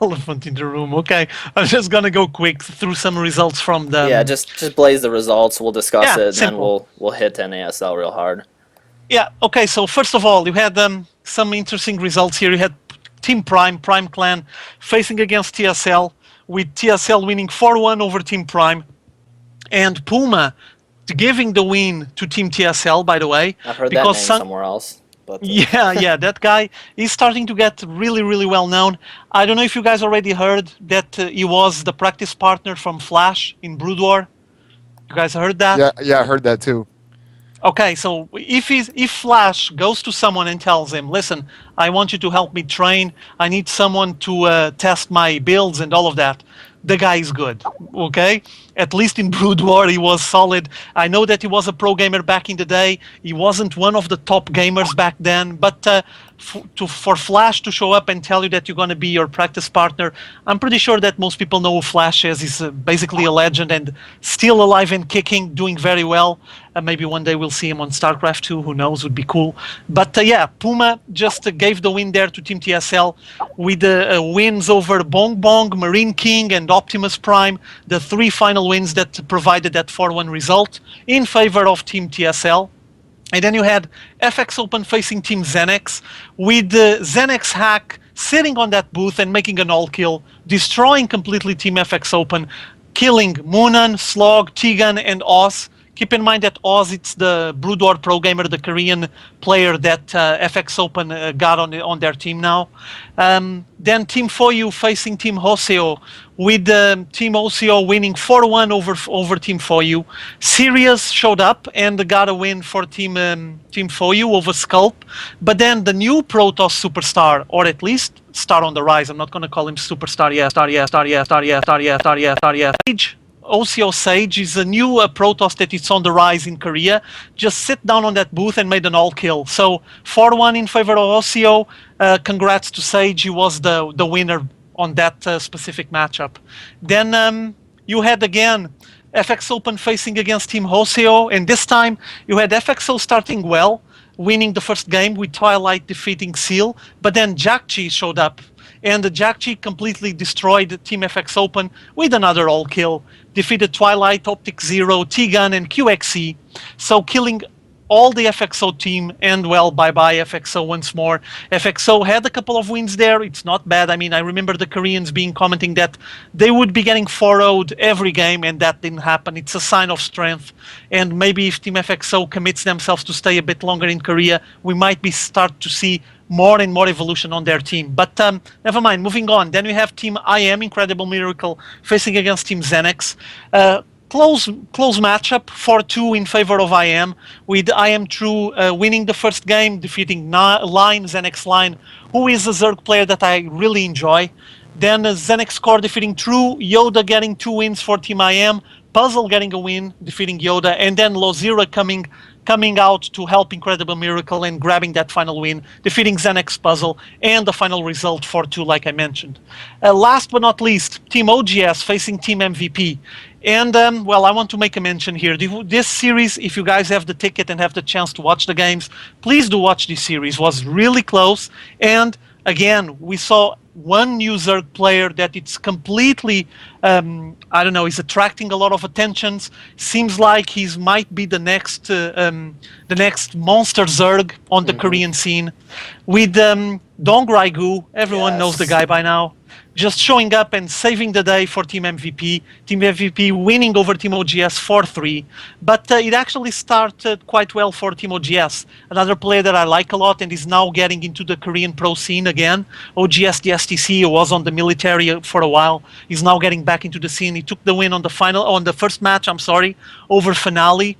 Elephant in the room. Okay, I'm just gonna go quick through some results from the. Yeah, just blaze the results. We'll discuss it, and simple. then we'll hit NASL real hard. Yeah. Okay. So first of all, you had some interesting results here. You had Team Prime Clan facing against TSL, with TSL winning 4-1 over Team Prime, and Puma giving the win to Team TSL. By the way, I've heard that name somewhere else. But, yeah, that guy is starting to get really, really well known. I don't know if you guys already heard that he was the practice partner from Flash in Brood War. You guys heard that? Yeah, I heard that too. Okay, so if Flash goes to someone and tells him, listen, I want you to help me train, I need someone to test my builds and all of that, the guy is good, okay? At least in Brood War, he was solid. I know that he was a pro gamer back in the day. He wasn't one of the top gamers back then, but for Flash to show up and tell you that you're going to be your practice partner, I'm pretty sure that most people know who Flash is. He's basically a legend and still alive and kicking, doing very well. Maybe one day we'll see him on StarCraft 2, who knows, would be cool. But yeah, Puma just gave the win there to Team TSL with wins over Bong Bong, Marine King, and Optimus Prime, the 3 final wins that provided that 4-1 result in favor of Team TSL. And then you had FX Open facing Team Xenex, with Xenex Hack sitting on that booth and making an all-kill, destroying completely Team FX Open, killing Moonan, Slog, Tegan, and Oz, Keep in mind that Oz, it's the Brewdor Pro Gamer, the Korean player that FX Open got on their team now. Then Team Foyu facing Team Hoseo, with Team Hoseo winning 4-1 over Team Foyu. Sirius showed up and got a win for Team Foyu over Sculp. But then the new Protoss superstar, or at least star on the rise, I'm not going to call him superstar yet, Sage. OCO Sage is a new Protoss that is on the rise in Korea. Just sit down on that booth and made an all-kill. So 4-1 in favor of OCO. Congrats to Sage. He was the winner on that specific matchup. Then you had again FX Open facing against Team Hoseo, and this time you had FXO starting well, winning the first game with Twilight defeating Seal, but then Jakchi showed up, and the Jakchi completely destroyed Team FX Open with another all-kill, defeated Twilight, Optic Zero, T-Gun, and QXE, so killing all the FXO team, and well, bye-bye FXO once more. FXO had a couple of wins there, it's not bad. I mean, I remember the Koreans commenting that they would be getting 4-0'd every game, and that didn't happen. It's a sign of strength, and maybe if Team FXO commits themselves to stay a bit longer in Korea, we might start to see more and more evolution on their team. But never mind, moving on. Then we have Team IM, Incredible Miracle, facing against Team Xenex. Close matchup, 4-2 in favor of IM, with IM True winning the first game, defeating Line, Xenex Line, who is a Zerg player that I really enjoy. Then Xenex Core defeating True, Yoda getting 2 wins for Team IM, Puzzle getting a win, defeating Yoda, and then Lozira coming out to help Incredible Miracle and grabbing that final win, defeating Xenex Puzzle, and the final result 4-2, like I mentioned. Last but not least, Team OGS facing Team MVP. And, well, I want to make a mention here. This series, if you guys have the ticket and have the chance to watch the games, please do watch this series. It was really close. And, again, we saw one new Zerg player that it's completely, I don't know, he's attracting a lot of attentions. Seems like he might be the next monster Zerg on the Korean scene. With Dong Raigu, everyone knows the guy by now. Just showing up and saving the day for Team MVP. Team MVP winning over Team OGS 4-3. But it actually started quite well for Team OGS. Another player that I like a lot and is now getting into the Korean pro scene again. OGS the STC was on the military for a while. He's now getting back into the scene. He took the win on the first match, over Finale.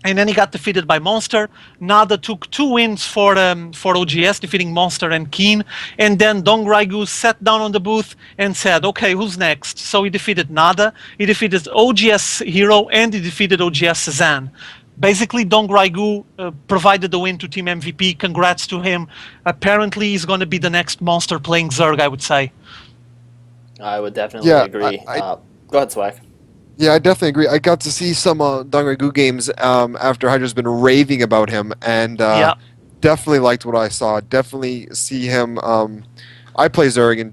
And then he got defeated by Monster. Nada took 2 wins for OGS, defeating Monster and Keen. And then Dong Raigu sat down on the booth and said, okay, who's next? So he defeated Nada, he defeated OGS Hero, and he defeated OGS Cezanne. Basically, Dong Raigu provided the win to Team MVP. Congrats to him. Apparently, he's going to be the next monster playing Zerg, I would say. I would definitely agree. Go ahead, Swag. Yeah, I definitely agree. I got to see some Dong Raigu games after Hydra's been raving about him, and definitely liked what I saw. Definitely see him. I play Zerg, and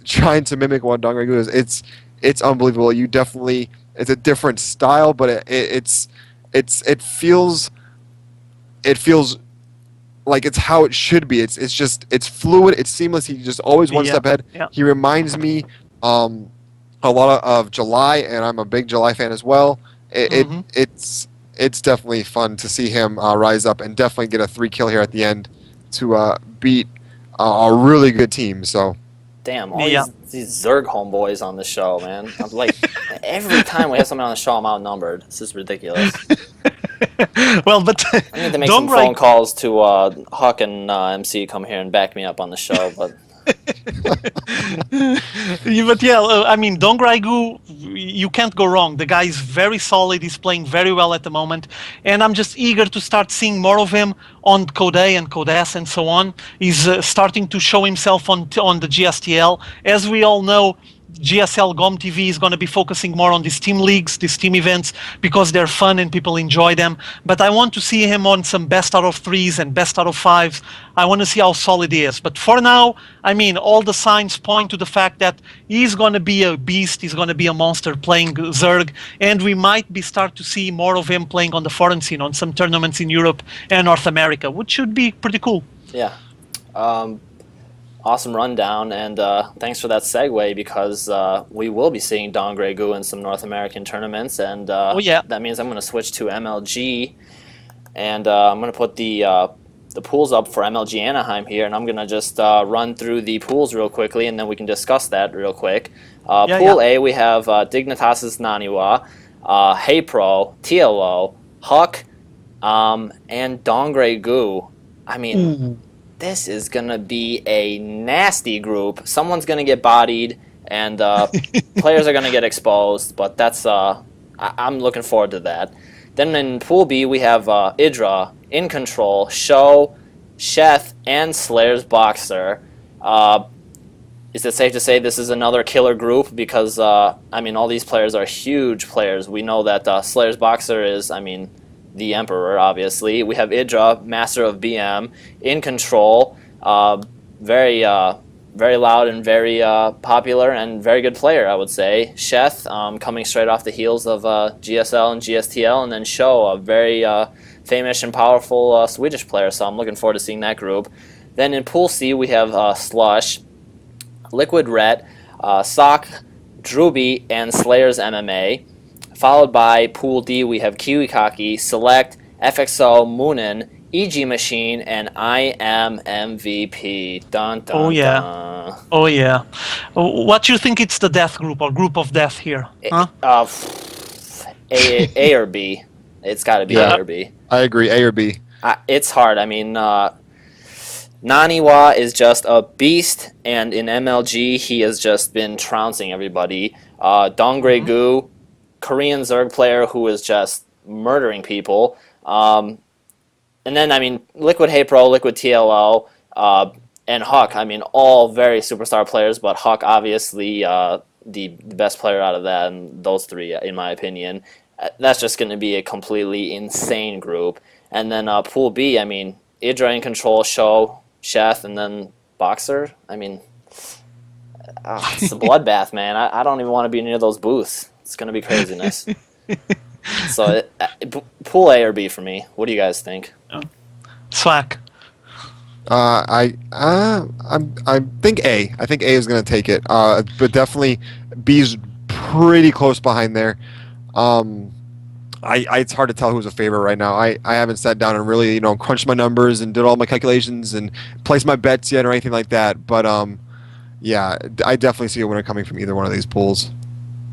trying to mimic what Dong Raigu is. It's unbelievable. It's a different style, but it feels like it's how it should be. It's fluid. It's seamless. He's just always one step ahead. Yeah. He reminds me a lot of July, and I'm a big July fan as well. It's definitely fun to see him rise up and definitely get a 3-kill here at the end to beat a really good team. So, damn, all these Zerg homeboys on the show, man. I'm like, every time we have someone on the show, I'm outnumbered. This is ridiculous. Well, but I need to make some phone calls to Huck and MC come here and back me up on the show, but. But yeah, I mean, Dong Raigu, you can't go wrong. The guy is very solid. He's playing very well at the moment, and I'm just eager to start seeing more of him on Code A and Code S and so on. He's starting to show himself on the GSTL. As we all know, GSL GOM TV is going to be focusing more on these team leagues, these team events, because they're fun and people enjoy them. But I want to see him on some best out of 3s and best out of 5s. I want to see how solid he is. But for now, I mean, all the signs point to the fact that he's going to be a beast, he's going to be a monster playing Zerg, and we might start to see more of him playing on the foreign scene, on some tournaments in Europe and North America, which should be pretty cool. Yeah. awesome rundown, and thanks for that segue, because we will be seeing Dongre Gu in some North American tournaments, and that means I'm going to switch to MLG, and I'm going to put the pools up for MLG Anaheim here, and I'm going to just run through the pools real quickly, and then we can discuss that real quick. Pool A, we have Dignitas' Naniwa, Hey Pro, TLO, Huck, and Dongre Gu. I mean, this is going to be a nasty group. Someone's going to get bodied, and players are going to get exposed, but that's I'm looking forward to that. Then in Pool B, we have Idra, In Control, Show, Sheth, and Slayer's Boxer. Is it safe to say this is another killer group? Because, I mean, all these players are huge players. We know that Slayer's Boxer is, I mean, the Emperor, obviously. We have Idra, Master of BM, In Control, very loud and very popular and very good player, I would say. Sheth, coming straight off the heels of GSL and GSTL, and then Show, a very famous and powerful Swedish player, so I'm looking forward to seeing that group. Then in Pool C, we have Slush, Liquid Ret, Sock, Druby, and Slayer's MMA. Followed by Pool D, we have Kiwikaki, Select, FXO, Moonin, EG Machine, and I Am MVP. Dun, dun, Oh yeah. dun. Oh yeah. What do you think it's the death group or group of death here? Huh? A or B. It's got to be A or B. I agree, A or B. It's hard. I mean, Naniwa is just a beast, and in MLG, he has just been trouncing everybody. Dongre Gu, Korean Zerg player who is just murdering people. And then, I mean, Liquid Hey Pro, Liquid TLO, and Huck, I mean, all very superstar players, but Huck obviously the best player out of that, and those three, in my opinion. That's just going to be a completely insane group. And then Pool B, I mean, Idra, In Control, Show, Sheth, and then Boxer. I mean, it's a bloodbath, man. I don't even want to be near those booths. It's going to be craziness. So, Pool A or B for me. What do you guys think? Swag. I think A. I think A is going to take it. But definitely B's pretty close behind there. It's hard to tell who's a favorite right now. I haven't sat down and really, crunched my numbers and did all my calculations and placed my bets yet or anything like that. But yeah, I definitely see a winner coming from either one of these pools.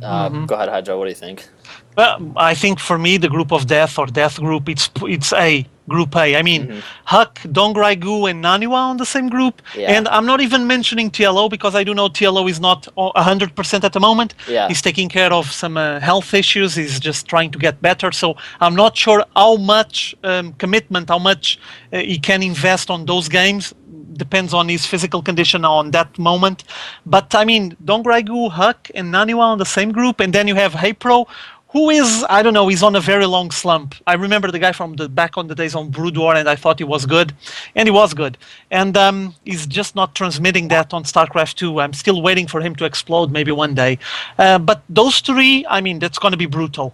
Go ahead, Hydra. What do you think? Well, I think for me, the group of death or death group, it's A, Group A. I mean, Huck, Dongrai Gu, and Naniwa on the same group. Yeah. And I'm not even mentioning TLO because I do know TLO is not 100% at the moment. Yeah. He's taking care of some health issues. He's just trying to get better. So I'm not sure how much commitment, how much he can invest on those games. Depends on his physical condition on that moment. But I mean, Dongrai Gu, Huck, and Naniwa on the same group. And then you have Hey Pro, who is, I don't know, he's on a very long slump. I remember the guy from back on the days on Brood War, and I thought he was good. And he was good. And he's just not transmitting that on Starcraft 2. I'm still waiting for him to explode maybe one day. But those three, I mean, that's going to be brutal.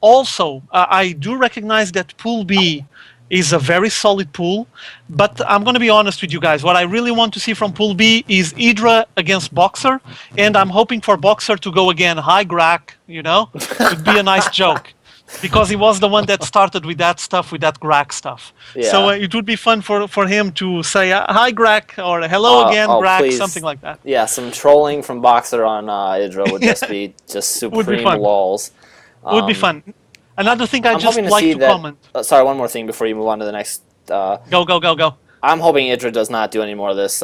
Also, I do recognize that Pool B is a very solid pool, but I'm going to be honest with you guys. What I really want to see from Pool B is Idra against Boxer, and I'm hoping for Boxer to go again high Grak, It would be a nice joke, because he was the one that started with that stuff, with that Grak stuff. Yeah. So it would be fun for him to say hi Grak, or hello again Grak, please. something like that. Yeah, some trolling from Boxer on Idra would just be just supreme lols. Would be fun. Another thing I I'm just hoping like to that, comment. Sorry, one more thing before you move on to the next. Go. I'm hoping Idra does not do any more of this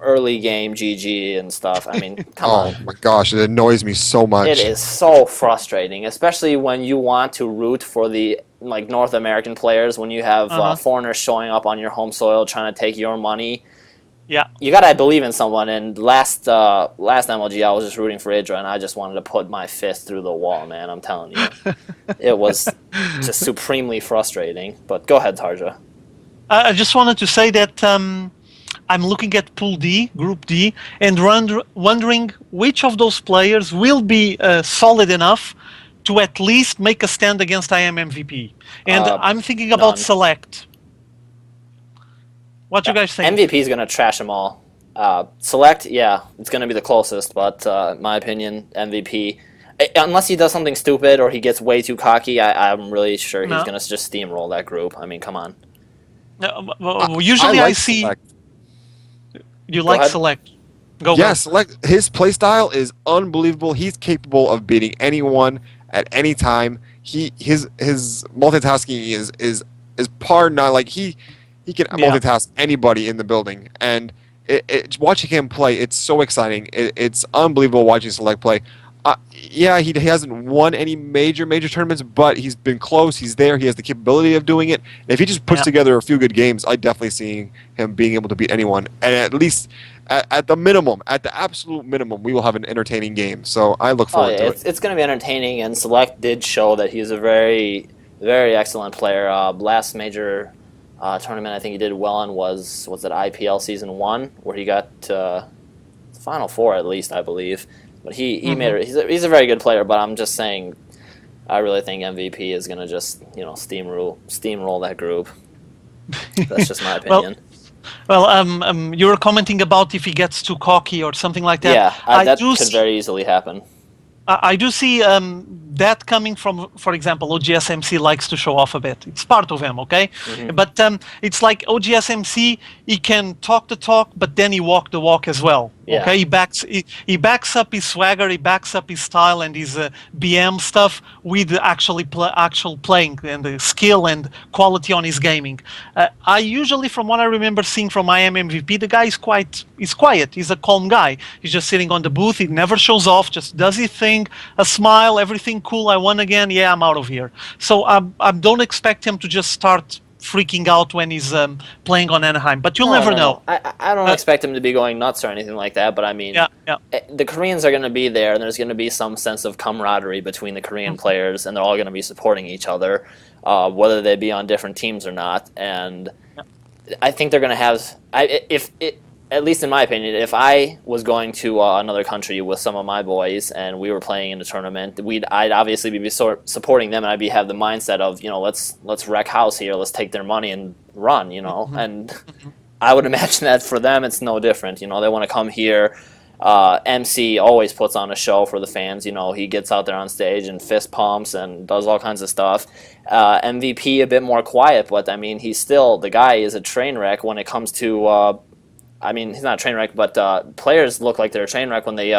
early game GG and stuff. I mean, come on. Oh my gosh, it annoys me so much. It is so frustrating, especially when you want to root for the North American players, when you have foreigners showing up on your home soil trying to take your money. Yeah. You gotta believe in someone, and last MLG I was just rooting for Idra, and I just wanted to put my fist through the wall, man. I'm telling you. It was just supremely frustrating. But go ahead, Tarja. I just wanted to say that I'm looking at Pool D, Group D, and wondering which of those players will be solid enough to at least make a stand against I Am MVP. And I'm thinking about Select. What do you guys think? MVP is going to trash them all. Select, yeah, it's going to be the closest, but in my opinion, MVP. Unless he does something stupid or he gets way too cocky, I'm really sure he's No. going to just steamroll that group. I mean, come on. Usually I I like see Select. you Go like ahead. Select. Go. Yeah, Select. His playstyle is unbelievable. He's capable of beating anyone at any time. His multitasking is par none. Like he can Yeah. multitask anybody in the building, and watching him play, it's so exciting. It's unbelievable watching Select play. Yeah, he hasn't won any major tournaments, but he's been close. He's there. He has the capability of doing it. And if he just puts Yeah. together a few good games, I definitely see him being able to beat anyone. And at least at the minimum, at the absolute minimum, we will have an entertaining game. So I look Oh, forward yeah, to it. it's going to be entertaining, and Select did show that he's a very, very excellent player. Last major tournament I think he did well on was it IPL Season 1, where he got to Final Four at least, I believe. But he made it. He's a very good player, but I'm just saying, I really think MVP is going to just steamroll that group. That's just my opinion. Well, you were commenting about if he gets too cocky or something like that. Yeah, that could very easily happen. I do see that coming from, for example, OGSMC likes to show off a bit. It's part of him, okay? Mm-hmm. But it's like OGSMC, he can talk the talk, but then he walk the walk as well. Yeah. Okay, he backs up his swagger, he backs up his style and his BM stuff with the actual playing and the skill and quality on his gaming. I usually, from what I remember seeing from IM MVP, the guy is quiet. He's a calm guy. He's just sitting on the booth. He never shows off. Just does his thing, a smile, everything cool. I won again. Yeah, I'm out of here. So I don't expect him to just start freaking out when he's playing on Anaheim, but you'll never know. I don't expect him to be going nuts or anything like that, but I mean, the Koreans are going to be there, and there's going to be some sense of camaraderie between the Korean players, and they're all going to be supporting each other, whether they be on different teams or not. And I think they're going to have, at least in my opinion, if I was going to another country with some of my boys and we were playing in a tournament, I'd obviously be supporting them, and I'd have the mindset of, let's wreck house here, let's take their money and run, And I would imagine that for them it's no different. They want to come here. MC always puts on a show for the fans. He gets out there on stage and fist pumps and does all kinds of stuff. MVP a bit more quiet, but I mean, the guy is a train wreck when it comes to. He's not a train wreck, but players look like they're a train wreck when they,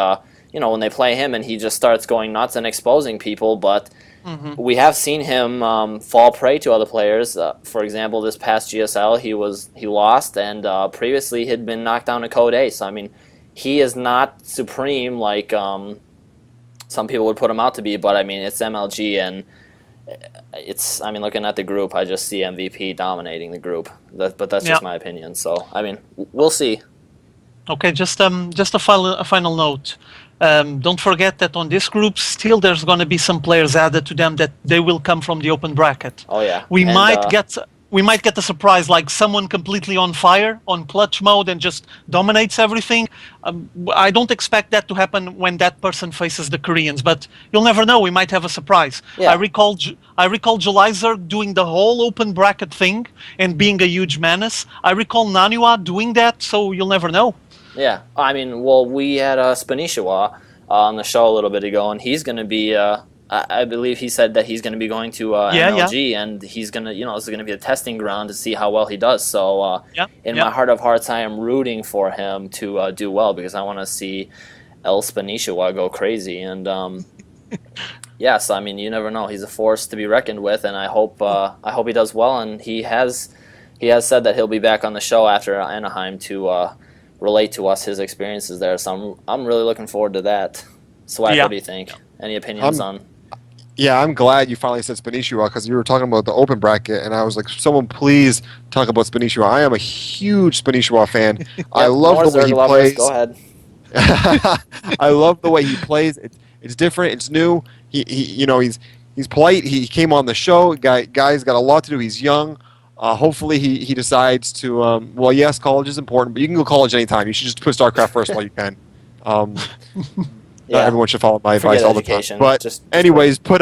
when they play him, and he just starts going nuts and exposing people. But we have seen him fall prey to other players. For example, this past GSL, he lost, and previously he'd been knocked down to Code A. So I mean, he is not supreme like some people would put him out to be. But I mean, it's MLG, and looking at the group, I just see MVP dominating the group. But that's just my opinion. So, I mean, we'll see. Okay, just a final note. Don't forget that on this group, still there's going to be some players added to them that they will come from the open bracket. Oh yeah. We might get a surprise, like someone completely on fire, on clutch mode, and just dominates everything. I don't expect that to happen when that person faces the Koreans, but you'll never know. We might have a surprise. Yeah. I recall Julizer doing the whole open bracket thing and being a huge menace. I recall Naniwa doing that, so you'll never know. Yeah, I mean, well, we had Spanishiwa on the show a little bit ago, and he's going to be. I believe he said that he's going to be going to MLG, and he's going to, this is going to be a testing ground to see how well he does. So, in my heart of hearts, I am rooting for him to do well, because I want to see El Spanishiwa go crazy. And yes, I mean, you never know. He's a force to be reckoned with, and I hope he does well. And he has said that he'll be back on the show after Anaheim to relate to us his experiences there. So I'm really looking forward to that. Swag, what do you think? Any opinions on? Yeah, I'm glad you finally said Spanishiwa, because you were talking about the open bracket, and I was like, someone please talk about Spanishiwa. I am a huge Spanishiwa fan. I love the way he plays. Go ahead. I love the way he plays. It's different. It's new. He's polite. He came on the show. Guy's got a lot to do. He's young. Hopefully he decides to. Well, yes, college is important, but you can go to college anytime. You should just put Starcraft first while you can. Not everyone should follow my advice all the time. But anyways, put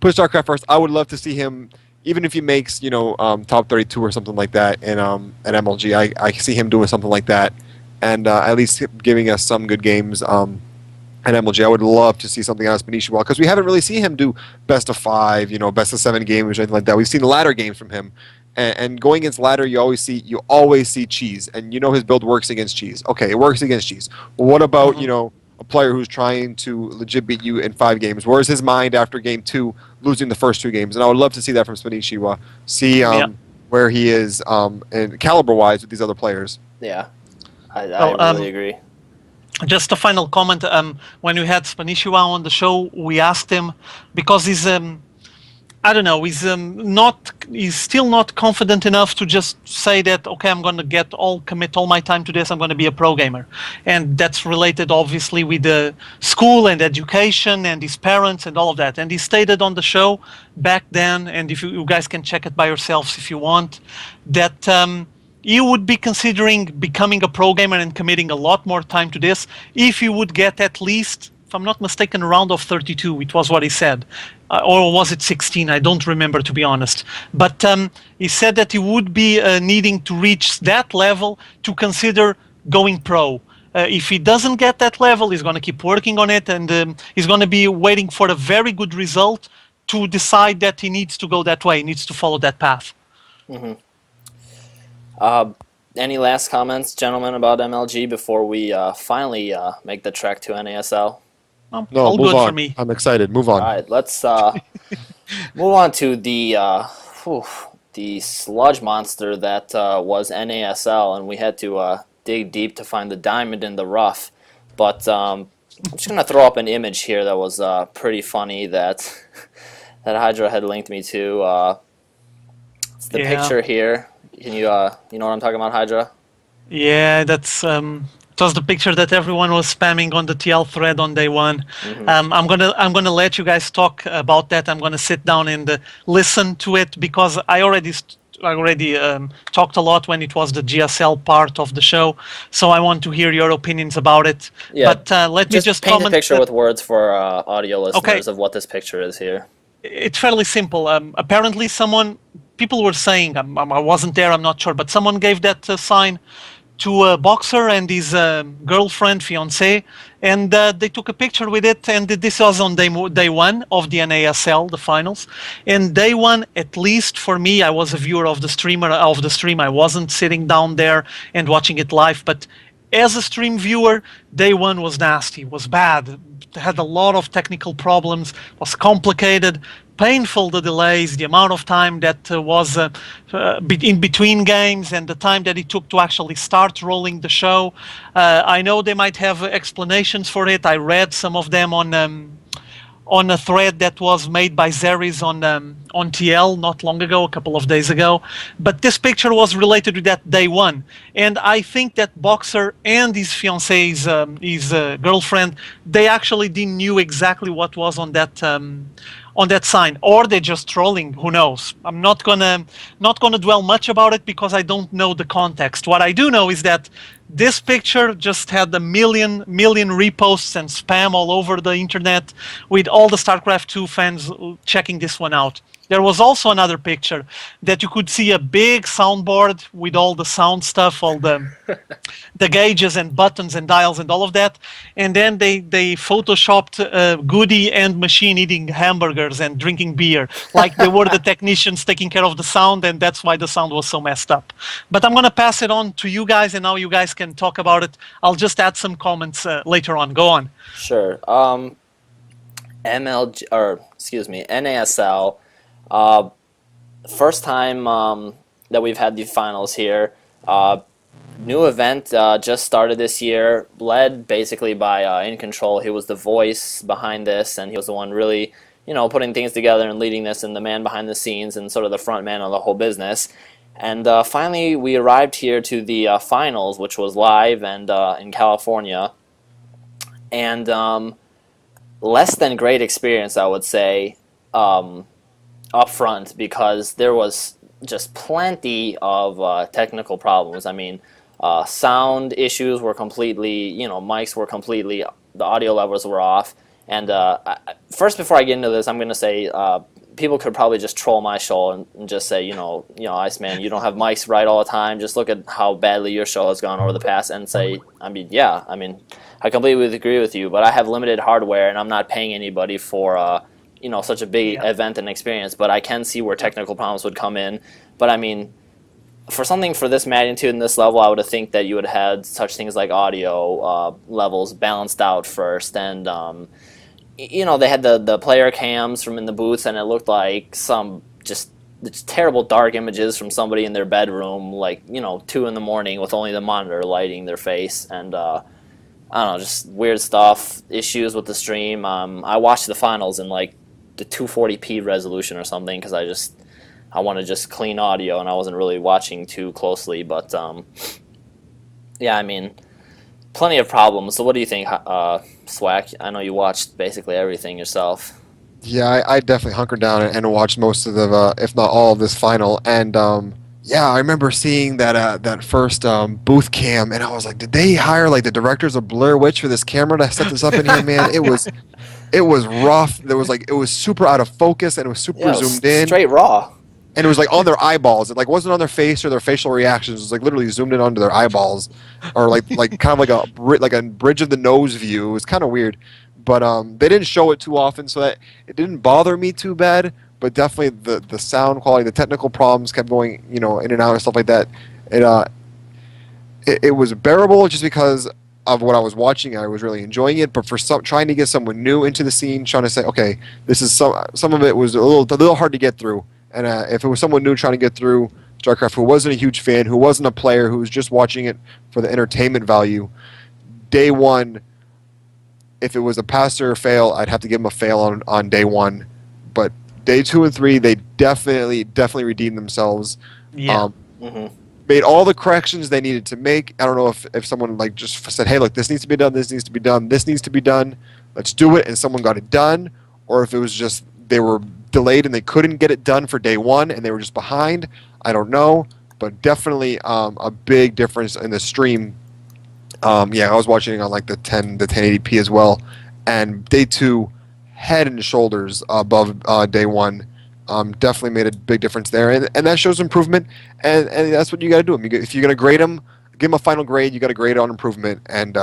Starcraft first. I would love to see him, even if he makes top 32 or something like that in at MLG. I see him doing something like that, and at least giving us some good games. And MLG, I would love to see something out of Spanishi because we haven't really seen him do best of 5, best of 7 games or anything like that. We've seen ladder games from him, and going against ladder, you always see cheese, and his build works against cheese. Okay, it works against cheese. Well, what about a player who's trying to legit beat you in 5 games? Where's his mind after game 2, losing the first 2 games? And I would love to see that from Spanishi. See where he is and caliber wise with these other players. Yeah, I really agree. Just a final comment. When we had Spanishiwa on the show, we asked him because he's I don't know, he's still not confident enough to just say that, okay, I'm going to commit all my time to this, I'm going to be a pro gamer. And that's related obviously with the school and education and his parents and all of that. And he stated on the show back then, and if you guys can check it by yourselves if you want, that you would be considering becoming a pro gamer and committing a lot more time to this if you would get at least, if I'm not mistaken, a round of 32, it was what he said. Or was it 16? I don't remember, to be honest. But he said that he would be needing to reach that level to consider going pro. If he doesn't get that level, he's going to keep working on it, and he's going to be waiting for a very good result to decide that he needs to go that way, he needs to follow that path. Mm-hmm. Any last comments, gentlemen, about MLG before we finally make the trek to NASL? No, move good on. for me. I'm excited. Move on. All right, let's move on to the sludge monster that was NASL, and we had to dig deep to find the diamond in the rough. But I'm just going to throw up an image here that was pretty funny that Hydra had linked me to. It's the picture here. Can you you know what I'm talking about, Hydra? Yeah, that's it was the picture that everyone was spamming on the TL thread on day one. Mm-hmm. I'm gonna let you guys talk about that. I'm gonna sit down and listen to it because I already talked a lot when it was the GSL part of the show. So I want to hear your opinions about it. Yeah, but let me just paint comment a picture with words for audio listeners of what this picture is here. It's fairly simple. Apparently, people were saying, I wasn't there, I'm not sure, but someone gave that sign to a boxer and his girlfriend, fiance, and they took a picture with it, and this was on day 1 of the NASL, the finals. And day 1, at least for me, I was a viewer of the stream. I wasn't sitting down there and watching it live, but as a stream viewer, day 1 was nasty, was bad, had a lot of technical problems, was complicated, painful, the delays, the amount of time that was in between games, and the time that it took to actually start rolling the show. I know they might have explanations for it. I read some of them on a thread that was made by Zeris on TL not long ago, a couple of days ago. But this picture was related to that day 1. And I think that Boxer and his fiancée's his girlfriend, they actually didn't knew exactly what was on that sign, or they're just trolling. Who knows? I'm not gonna dwell much about it because I don't know the context. What I do know is that this picture just had a million reposts and spam all over the internet, with all the StarCraft 2 fans checking this one out. There was also another picture that you could see a big soundboard with all the sound stuff, all the gauges and buttons and dials and all of that. And then they photoshopped Goody and Machine eating hamburgers and drinking beer, like they were the technicians taking care of the sound, and that's why the sound was so messed up. But I'm going to pass it on to you guys, and now you guys can talk about it. I'll just add some comments later on. Go on. Sure. NASL. First time that we've had the finals here. New event just started this year, led basically by In Control. He was the voice behind this, and he was the one really, putting things together and leading this, and the man behind the scenes and sort of the front man of the whole business. And finally, we arrived here to the finals, which was live and in California. And less than great experience, I would say, up front, because there was just plenty of technical problems. I mean, sound issues were completely, mics were completely, the audio levels were off. And first, before I get into this, I'm going to say people could probably just troll my show and just say, Iceman, you don't have mics right all the time. Just look at how badly your show has gone over the past, and say, I completely agree with you, but I have limited hardware, and I'm not paying anybody for, such a big event and experience. But I can see where technical problems would come in. But I mean, for something for this magnitude and this level, I would have think that you would have had such things like audio levels balanced out first, and they had the player cams from in the booths, and it looked like some just terrible dark images from somebody in their bedroom, 2 in the morning with only the monitor lighting their face, and I don't know, just weird stuff, issues with the stream. I watched the finals in the 240p resolution or something because I wanted just clean audio, and I wasn't really watching too closely, but plenty of problems. So what do you think, Swack? I know you watched basically everything yourself. Yeah, I definitely hunkered down and watched most of the, if not all of this final. And I remember seeing that first booth cam, and I was like, did they hire the directors of Blair Witch for this camera to set this up in here, man? It was rough. It was super out of focus, and it was super zoomed in. Straight raw. And it was on their eyeballs. It wasn't on their face or their facial reactions. It was literally zoomed in onto their eyeballs, or kind of like a bridge of the nose view. It was kind of weird, but they didn't show it too often, so that it didn't bother me too bad. But definitely the sound quality, the technical problems kept going, in and out and stuff like that. It was bearable just because of what I was watching. I was really enjoying it, but for trying to get someone new into the scene, trying to say, okay, this is some of it was a little hard to get through. And if it was someone new trying to get through StarCraft who wasn't a huge fan, who wasn't a player, who was just watching it for the entertainment value, day one, if it was a pass or a fail, I'd have to give them a fail on day one. But day 2 and 3, they definitely redeemed themselves. Yeah. Made all the corrections they needed to make. I don't know if someone just said, hey, look, this needs to be done, this needs to be done, this needs to be done, let's do it, and someone got it done, or if it was just they were delayed and they couldn't get it done for day one and they were just behind. I don't know, but definitely a big difference in the stream. I was watching it on the 1080p as well, and day 2 head and shoulders above day 1. Definitely made a big difference there, and that shows improvement, and that's what you got to do. If you're going to grade them, give them a final grade. You got to grade on improvement, and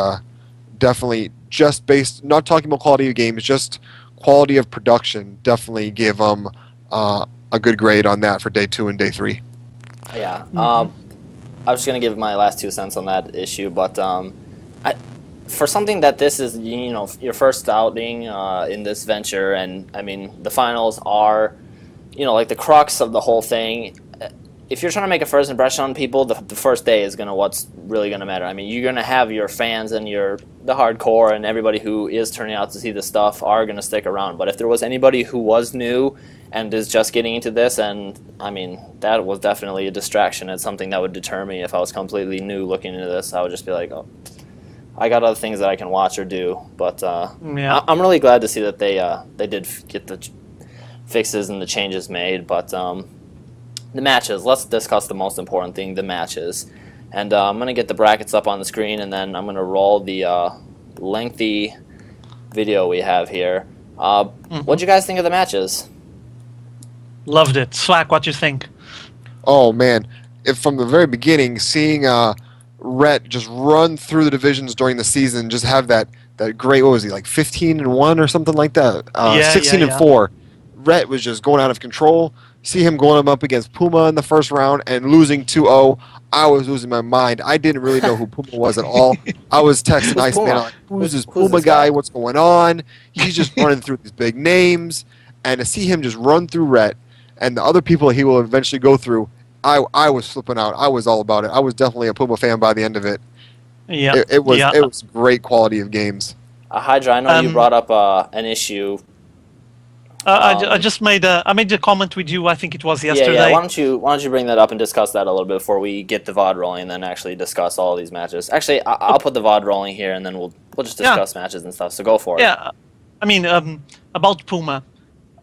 definitely just based, not talking about quality of games, just quality of production, definitely give them a good grade on that for day 2 and day 3. Yeah. I was just going to give my last 2 cents on that issue, but for something that this is, your first outing in this venture, and the finals are, the crux of the whole thing. If you're trying to make a first impression on people, the first day is what's really going to matter. You're going to have your fans and the hardcore and everybody who is turning out to see the stuff are going to stick around. But if there was anybody who was new and is just getting into this, and that was definitely a distraction. It's something that would deter me if I was completely new looking into this. I would just be like, oh, I got other things that I can watch or do. But I'm really glad to see that they did get the fixes and the changes made. But the matches, let's discuss the most important thing, the matches. And I'm going to get the brackets up on the screen, and then I'm going to roll the lengthy video we have here. What'd you guys think of the matches? Loved it. Slack, what you think? Oh, man. From the very beginning, seeing Rhett just run through the divisions during the season, just have that great, what was he, 15-1 or something like that? 16-4. Rhett was just going out of control. See him going up against Puma in the first round and losing 2-0. I was losing my mind. I didn't really know who Puma was at all. I was texting Iceman, who's this Puma guy? What's going on? He's just running through these big names. And to see him just run through Rhett and the other people he will eventually go through, I was flipping out. I was all about it. I was definitely a Puma fan by the end of it. Yeah, it was great quality of games. Hydra, I know you brought up an issue. I just made a comment with you. I think it was yesterday. Yeah. Why don't you bring that up and discuss that a little bit before we get the VOD rolling, and then actually discuss all these matches. Actually, I'll put the VOD rolling here, and then we'll just discuss matches and stuff. So go for it. Yeah, about Puma,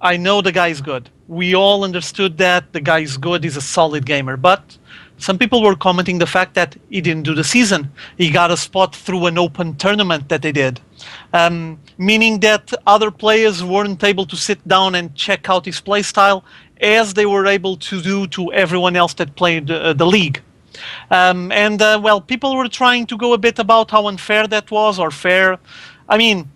I know the guy is good. We all understood that the guy is good. He's a solid gamer, but some people were commenting the fact that he didn't do the season. He got a spot through an open tournament that they did, meaning that other players weren't able to sit down and check out his play style as they were able to do to everyone else that played the league. Well, people were trying to go a bit about how unfair that was, or fair. I mean,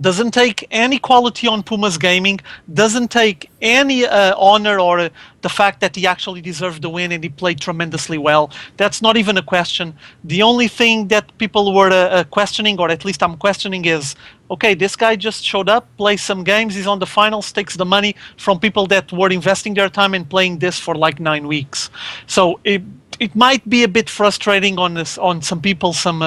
doesn't take any quality on Puma's gaming, doesn't take any honor or the fact that he actually deserved the win and he played tremendously well. That's not even a question. The only thing that people were questioning, or at least I'm questioning, is, okay, this guy just showed up, plays some games, he's on the finals, takes the money from people that were investing their time and playing this for like 9 weeks. So it might be a bit frustrating on this, on some people, some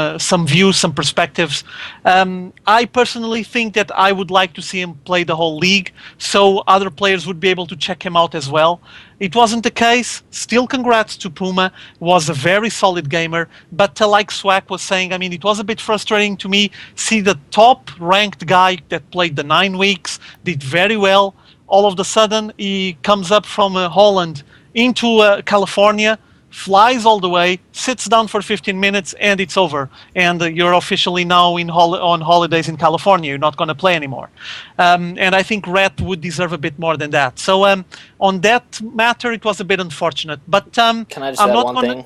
views, some perspectives. I personally think that I would like to see him play the whole league, so other players would be able to check him out as well. It wasn't the case. Still, congrats to Puma. Was a very solid gamer, but like Swag was saying, I mean, it was a bit frustrating to me. See the top-ranked guy that played the 9 weeks, did very well. All of a sudden, he comes up from Holland into California, flies all the way, sits down for 15 minutes, and it's over. And you're officially now on holidays in California. You're not going to play anymore. And I think Ret would deserve a bit more than that. So on that matter, it was a bit unfortunate. But can I just add one thing?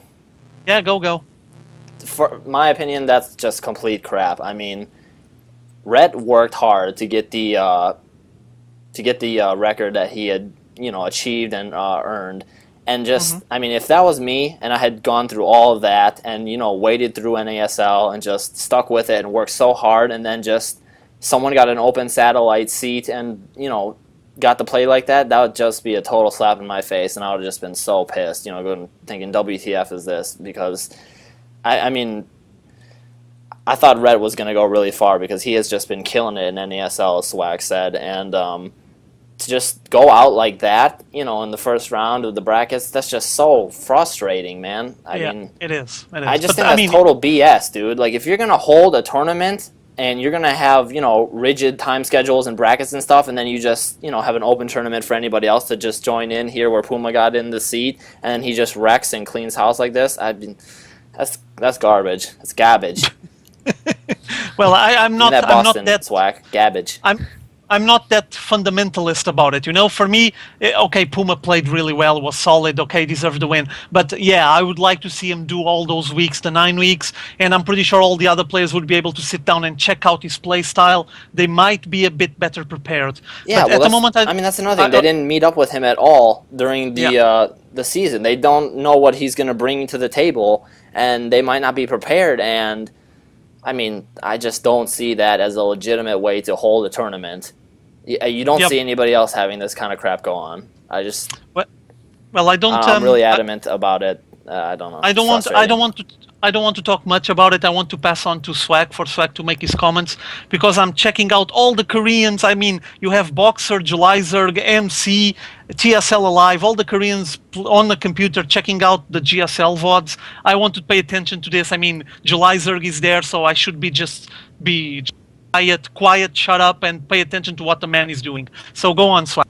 Yeah, go. For my opinion, that's just complete crap. I mean, Ret worked hard to get the record that he had, achieved and earned. And just, I mean, if that was me and I had gone through all of that and, waded through NASL and just stuck with it and worked so hard, and then just someone got an open satellite seat and, got to play like that, that would just be a total slap in my face, and I would have just been so pissed, going thinking, WTF is this? Because, I mean, I thought Red was going to go really far because he has just been killing it in NASL, as Swag said, and to just go out like that, in the first round of the brackets, that's just so frustrating, man. I mean, it is. I just think that's total BS, dude. Like, if you're going to hold a tournament and you're going to have, rigid time schedules and brackets and stuff, and then you just, have an open tournament for anybody else to just join in here where Puma got in the seat, and then he just wrecks and cleans house like this, I mean, that's garbage. That's garbage. Well, I'm not that Swag. Garbage. I'm not that fundamentalist about it, For me, okay, Puma played really well, was solid, okay, deserved the win. But yeah, I would like to see him do all those weeks, the 9 weeks, and I'm pretty sure all the other players would be able to sit down and check out his play style. They might be a bit better prepared. Yeah, but well, at the moment, I mean, that's another thing. They didn't meet up with him at all during the season. They don't know what he's going to bring to the table, and they might not be prepared. And I mean, I just don't see that as a legitimate way to hold a tournament. You don't see anybody else having this kind of crap go on. Well, I don't. I'm really adamant about it. I don't know. I don't want to talk much about it. I want to pass on to Swag for Swag to make his comments, because I'm checking out all the Koreans. I mean, you have Boxer, Julizerg, MC, TSL Alive, all the Koreans on the computer checking out the GSL VODs. I want to pay attention to this. I mean, Julizerg is there, so I should be quiet, shut up, and pay attention to what the man is doing. So go on, Swag.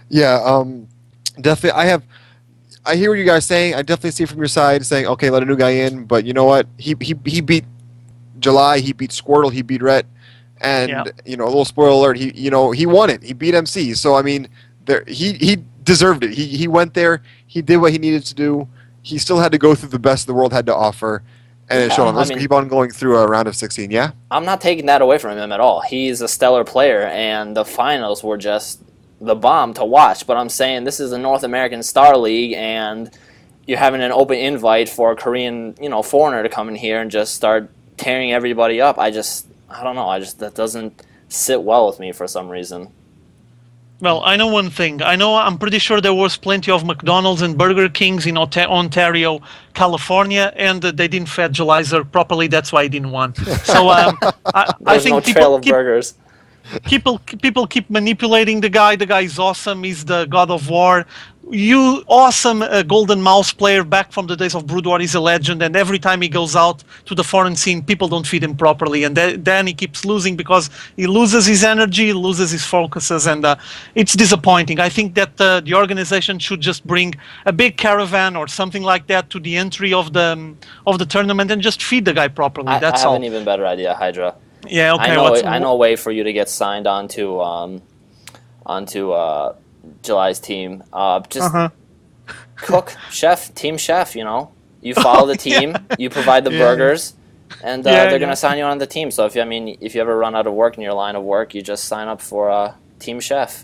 Yeah, definitely. I hear what you guys saying. I definitely see from your side saying, okay, let a new guy in. But you know what? He beat July. He beat Squirtle. He beat Rhett. And a little spoiler alert. He won it. He beat MC. So I mean, he deserved it. He went there. He did what he needed to do. He still had to go through the best the world had to offer. And it showed him. Let's keep on going through a round of 16, yeah? I'm not taking that away from him at all. He's a stellar player, and the finals were just the bomb to watch. But I'm saying this is a North American Star League, and you're having an open invite for a Korean, foreigner to come in here and just start tearing everybody up. I don't know. That doesn't sit well with me for some reason. Well, I know one thing. I'm pretty sure there was plenty of McDonald's and Burger Kings in Ontario, California, and they didn't fed Julizer properly. That's why he didn't win. So I think no trail of burgers. People keep manipulating the guy. The guy is awesome. He's the god of war. you awesome golden mouse player back from the days of Brood War is a legend, and every time he goes out to the foreign scene, people don't feed him properly, and then he keeps losing because he loses his energy, loses his focuses, and it's disappointing. I think that the organization should just bring a big caravan or something like that to the entry of the tournament and just feed the guy properly. I That's have all. an even better idea, Hydra. Yeah, okay. I know a way for you to get signed onto July's team. Just cook, team chef. You follow the team, you provide the burgers, and they're gonna sign you on the team. So if you ever run out of work in your line of work, you just sign up for team chef.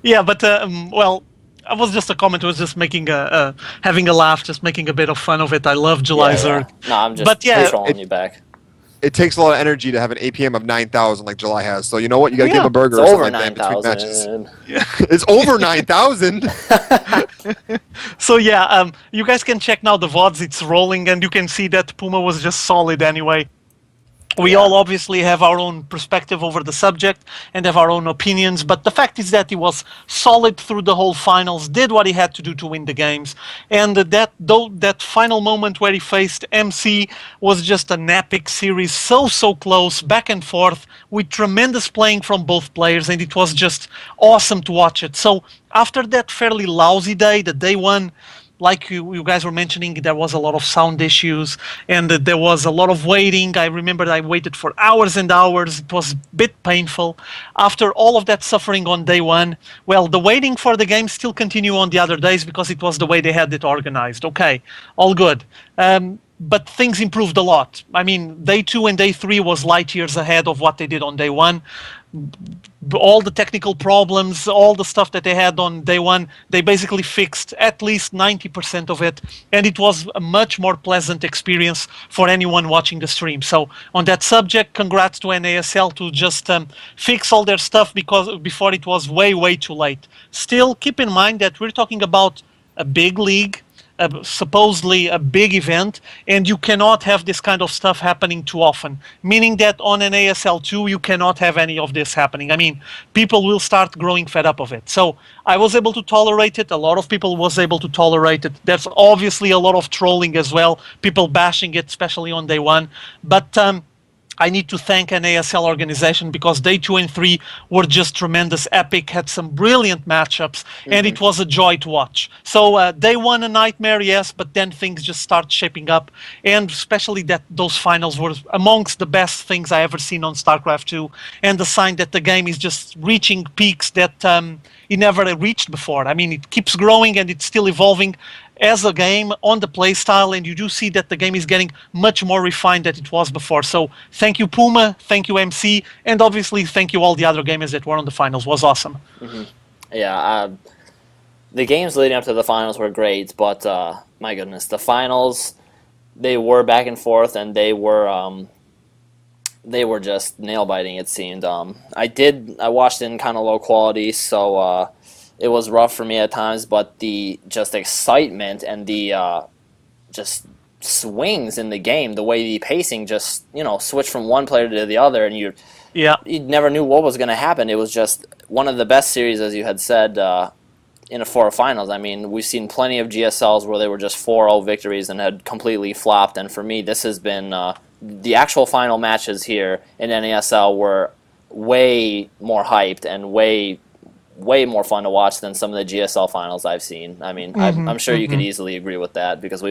Yeah, but well, I was just a comment. I was just making having a laugh, just making a bit of fun of it. I love July's Zerg. No, I'm just trolling you back. It takes a lot of energy to have an APM of 9,000 like July has. So you know what? You got to give him a burger It's or over something like that in between 9,000. matches. Yeah. It's over 9,000. So yeah, you guys can check now the VODs. It's rolling, and you can see that Puma was just solid anyway. We all obviously have our own perspective over the subject and have our own opinions, but the fact is that he was solid through the whole finals, did what he had to do to win the games, and that final moment where he faced MC was just an epic series, so close, back and forth, with tremendous playing from both players, and it was just awesome to watch it. So after that fairly lousy day, the day one, like you guys were mentioning, there was a lot of sound issues and there was a lot of waiting. I remember I waited for hours and hours. It was a bit painful. After all of that suffering on day one, well, the waiting for the game still continued on the other days because it was the way they had it organized. Okay, all good. But things improved a lot. I mean, day 2 and day 3 was light years ahead of what they did on day 1. All the technical problems, all the stuff that they had on day 1, they basically fixed at least 90% of it, and it was a much more pleasant experience for anyone watching the stream. So on that subject, congrats to NASL to just fix all their stuff before it was way too late. Still, keep in mind that we're talking about a big league, supposedly a big event, and you cannot have this kind of stuff happening too often, meaning that on an ASL2 you cannot have any of this happening. I mean, people will start growing fed up of it. So I was able to tolerate it. A lot of people was able to tolerate it. There's obviously a lot of trolling as well, people bashing it, especially on day 1, but I need to thank an ASL organization because day 2 and 3 were just tremendous, epic, had some brilliant matchups, and it was a joy to watch. So day 1 a nightmare, yes, but then things just start shaping up, and especially that those finals were amongst the best things I ever seen on Starcraft 2, and the sign that the game is just reaching peaks that it never reached before. I mean, it keeps growing and it's still evolving as a game on the playstyle, and you do see that the game is getting much more refined than it was before. So thank you, Puma, thank you, MC, and obviously thank you all the other gamers that were on the finals. It was awesome. Yeah, the games leading up to the finals were great, but my goodness, the finals, they were back and forth, and they were just nail-biting, it seemed. I watched it in kind of low quality, so it was rough for me at times, but the just excitement and the just swings in the game, the way the pacing just switched from one player to the other, and you never knew what was going to happen. It was just one of the best series, as you had said, in for a finals. I mean, we've seen plenty of GSLs where they were just 4-0 victories and had completely flopped, and for me, this has been the actual final matches here in NASL were way more hyped and way more fun to watch than some of the GSL finals I've seen. I mean, I'm sure you could easily agree with that because we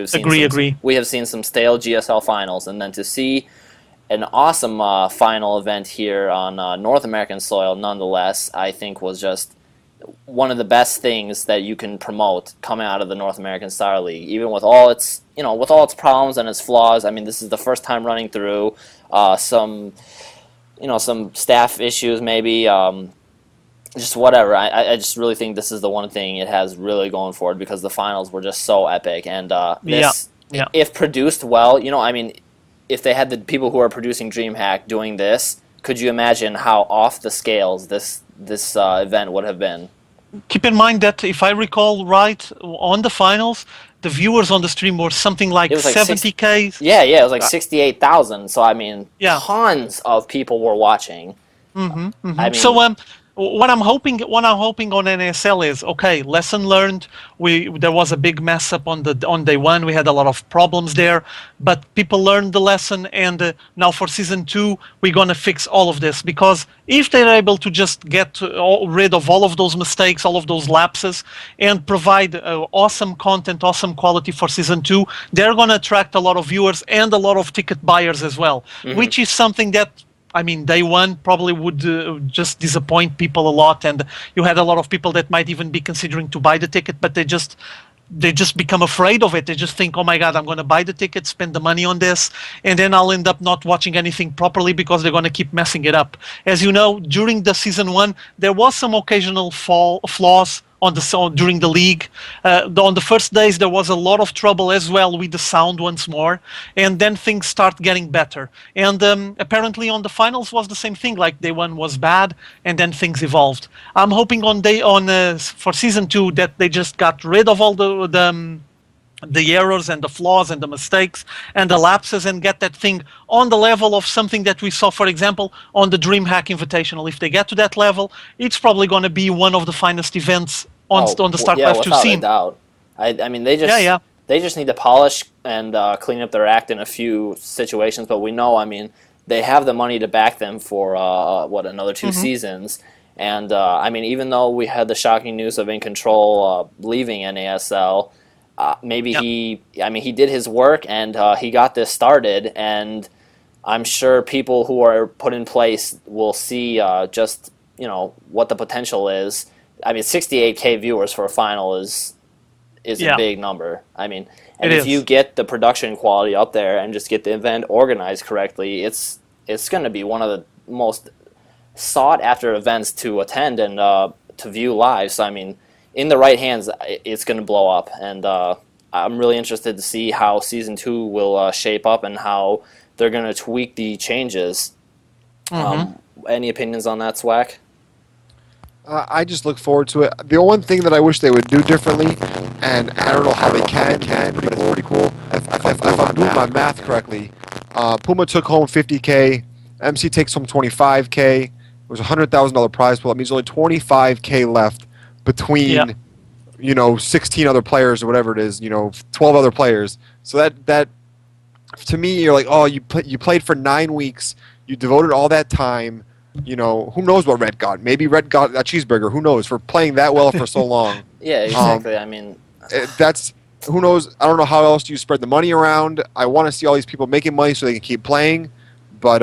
have seen some stale GSL finals, and then to see an awesome final event here on North American soil, nonetheless, I think was just one of the best things that you can promote coming out of the North American Star League, even with all its problems and its flaws. I mean, this is the first time running through some staff issues, maybe. Just whatever. I just really think this is the one thing it has really going for it because the finals were just so epic. And if produced well, I mean, if they had the people who are producing DreamHack doing this, could you imagine how off the scales this event would have been? Keep in mind that, if I recall right, on the finals, the viewers on the stream were something like 70K. It was like 68,000. So, I mean, tons of people were watching. I mean, so, what I'm hoping on NASL is, okay, lesson learned. There was a big mess up on day one. We had a lot of problems there, but people learned the lesson, and now for season 2 we're gonna fix all of this, because if they're able to just get rid of all of those mistakes, all of those lapses, and provide awesome content, awesome quality for season 2, they're gonna attract a lot of viewers and a lot of ticket buyers as well, which is something that, I mean, day one probably would just disappoint people a lot, and you had a lot of people that might even be considering to buy the ticket, but they just become afraid of it. They just think, oh my God, I'm going to buy the ticket, spend the money on this, and then I'll end up not watching anything properly because they're going to keep messing it up. As you know, during the season 1, there was some occasional flaws during the league. On the first days, there was a lot of trouble as well with the sound once more, and then things start getting better. And apparently on the finals was the same thing. Like day 1 was bad, and then things evolved. I'm hoping for season 2 that they just got rid of all the errors and the flaws and the mistakes and the lapses, and get that thing on the level of something that we saw, for example, on the DreamHack Invitational. If they get to that level, it's probably going to be one of the finest events on the Starcraft 2 scene. Without a doubt. I mean, they just need to polish and clean up their act in a few situations, but we know, I mean, they have the money to back them for, another 2 seasons. And, I mean, even though we had the shocking news of In Control leaving NASL, maybe he did his work, and he got this started, and I'm sure people who are put in place will see just, what the potential is. I mean, 68K viewers for a final is a big number. I mean, and if you get the production quality up there and just get the event organized correctly, it's going to be one of the most sought after events to attend and to view live. So I mean, in the right hands, it's going to blow up, and I'm really interested to see how season 2 will shape up and how they're going to tweak the changes. Any opinions on that, Swack? I just look forward to it. The one thing that I wish they would do differently, and I don't know how they can, but it's pretty cool. If I'm doing my math correctly, Puma took home 50K, MC takes home 25K. It was a $100,000 prize pool. That means only 25K left between 16 other players or whatever it is, 12 other players. So that to me, you're like, oh, you played for 9 weeks, you devoted all that time. Who knows what Red got? Maybe Red got a cheeseburger. Who knows, for playing that well for so long? Yeah, exactly. I mean, that's, who knows. I don't know how else you spread the money around. I want to see all these people making money so they can keep playing, but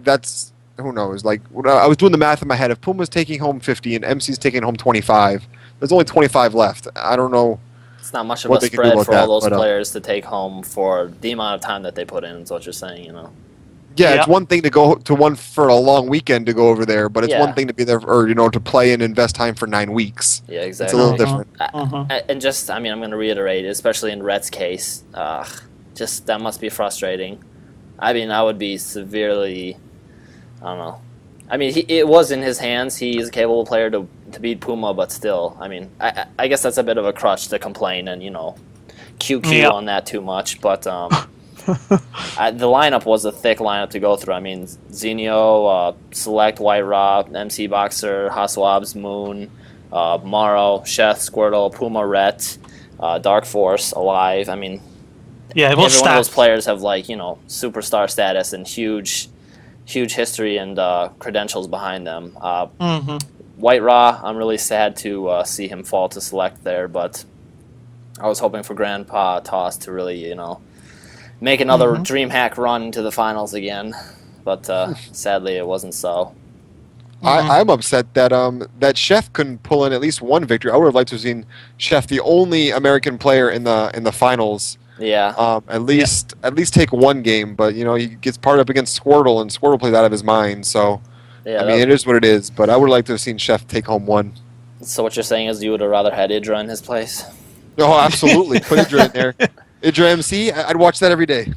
that's, who knows. Like, I was doing the math in my head. If Puma's taking home 50 and MC's taking home 25, there's only 25 left. I don't know. It's not much of a spread for all those players to take home for the amount of time that they put in, is what you're saying, Yeah, it's one thing to go to one for a long weekend to go over there, but it's one thing to be there, or to play and invest time for 9 weeks. Yeah, exactly. It's a little different. And just, I mean, I'm going to reiterate, especially in Rhett's case, just that must be frustrating. I mean, I would be severely, I don't know. I mean, it was in his hands. He is a capable player to beat Puma, but still, I mean, I guess that's a bit of a crutch to complain and QQ on that too much, but. The lineup was a thick lineup to go through. I mean, Zinio, Select, White Ra, MC Boxer, Haswabs, Moon, Morrow, Sheth, Squirtle, Puma, Rhett, Dark Force, Alive. I mean, every one of those players have superstar status and huge history and credentials behind them. White Ra, I'm really sad to see him fall to Select there, but I was hoping for Grandpa Toss to really, make another DreamHack run to the finals again, but sadly it wasn't so. I'm upset that Chef couldn't pull in at least one victory. I would have liked to have seen Chef, the only American player in the finals. Yeah. At least take one game, but he gets parted up against Squirtle, and Squirtle plays out of his mind. So I mean, it is what it is. But I would like to have seen Chef take home one. So what you're saying is you would have rather had Idra in his place? Oh, absolutely. Put Idra in there. Idra MC, I'd watch that every day.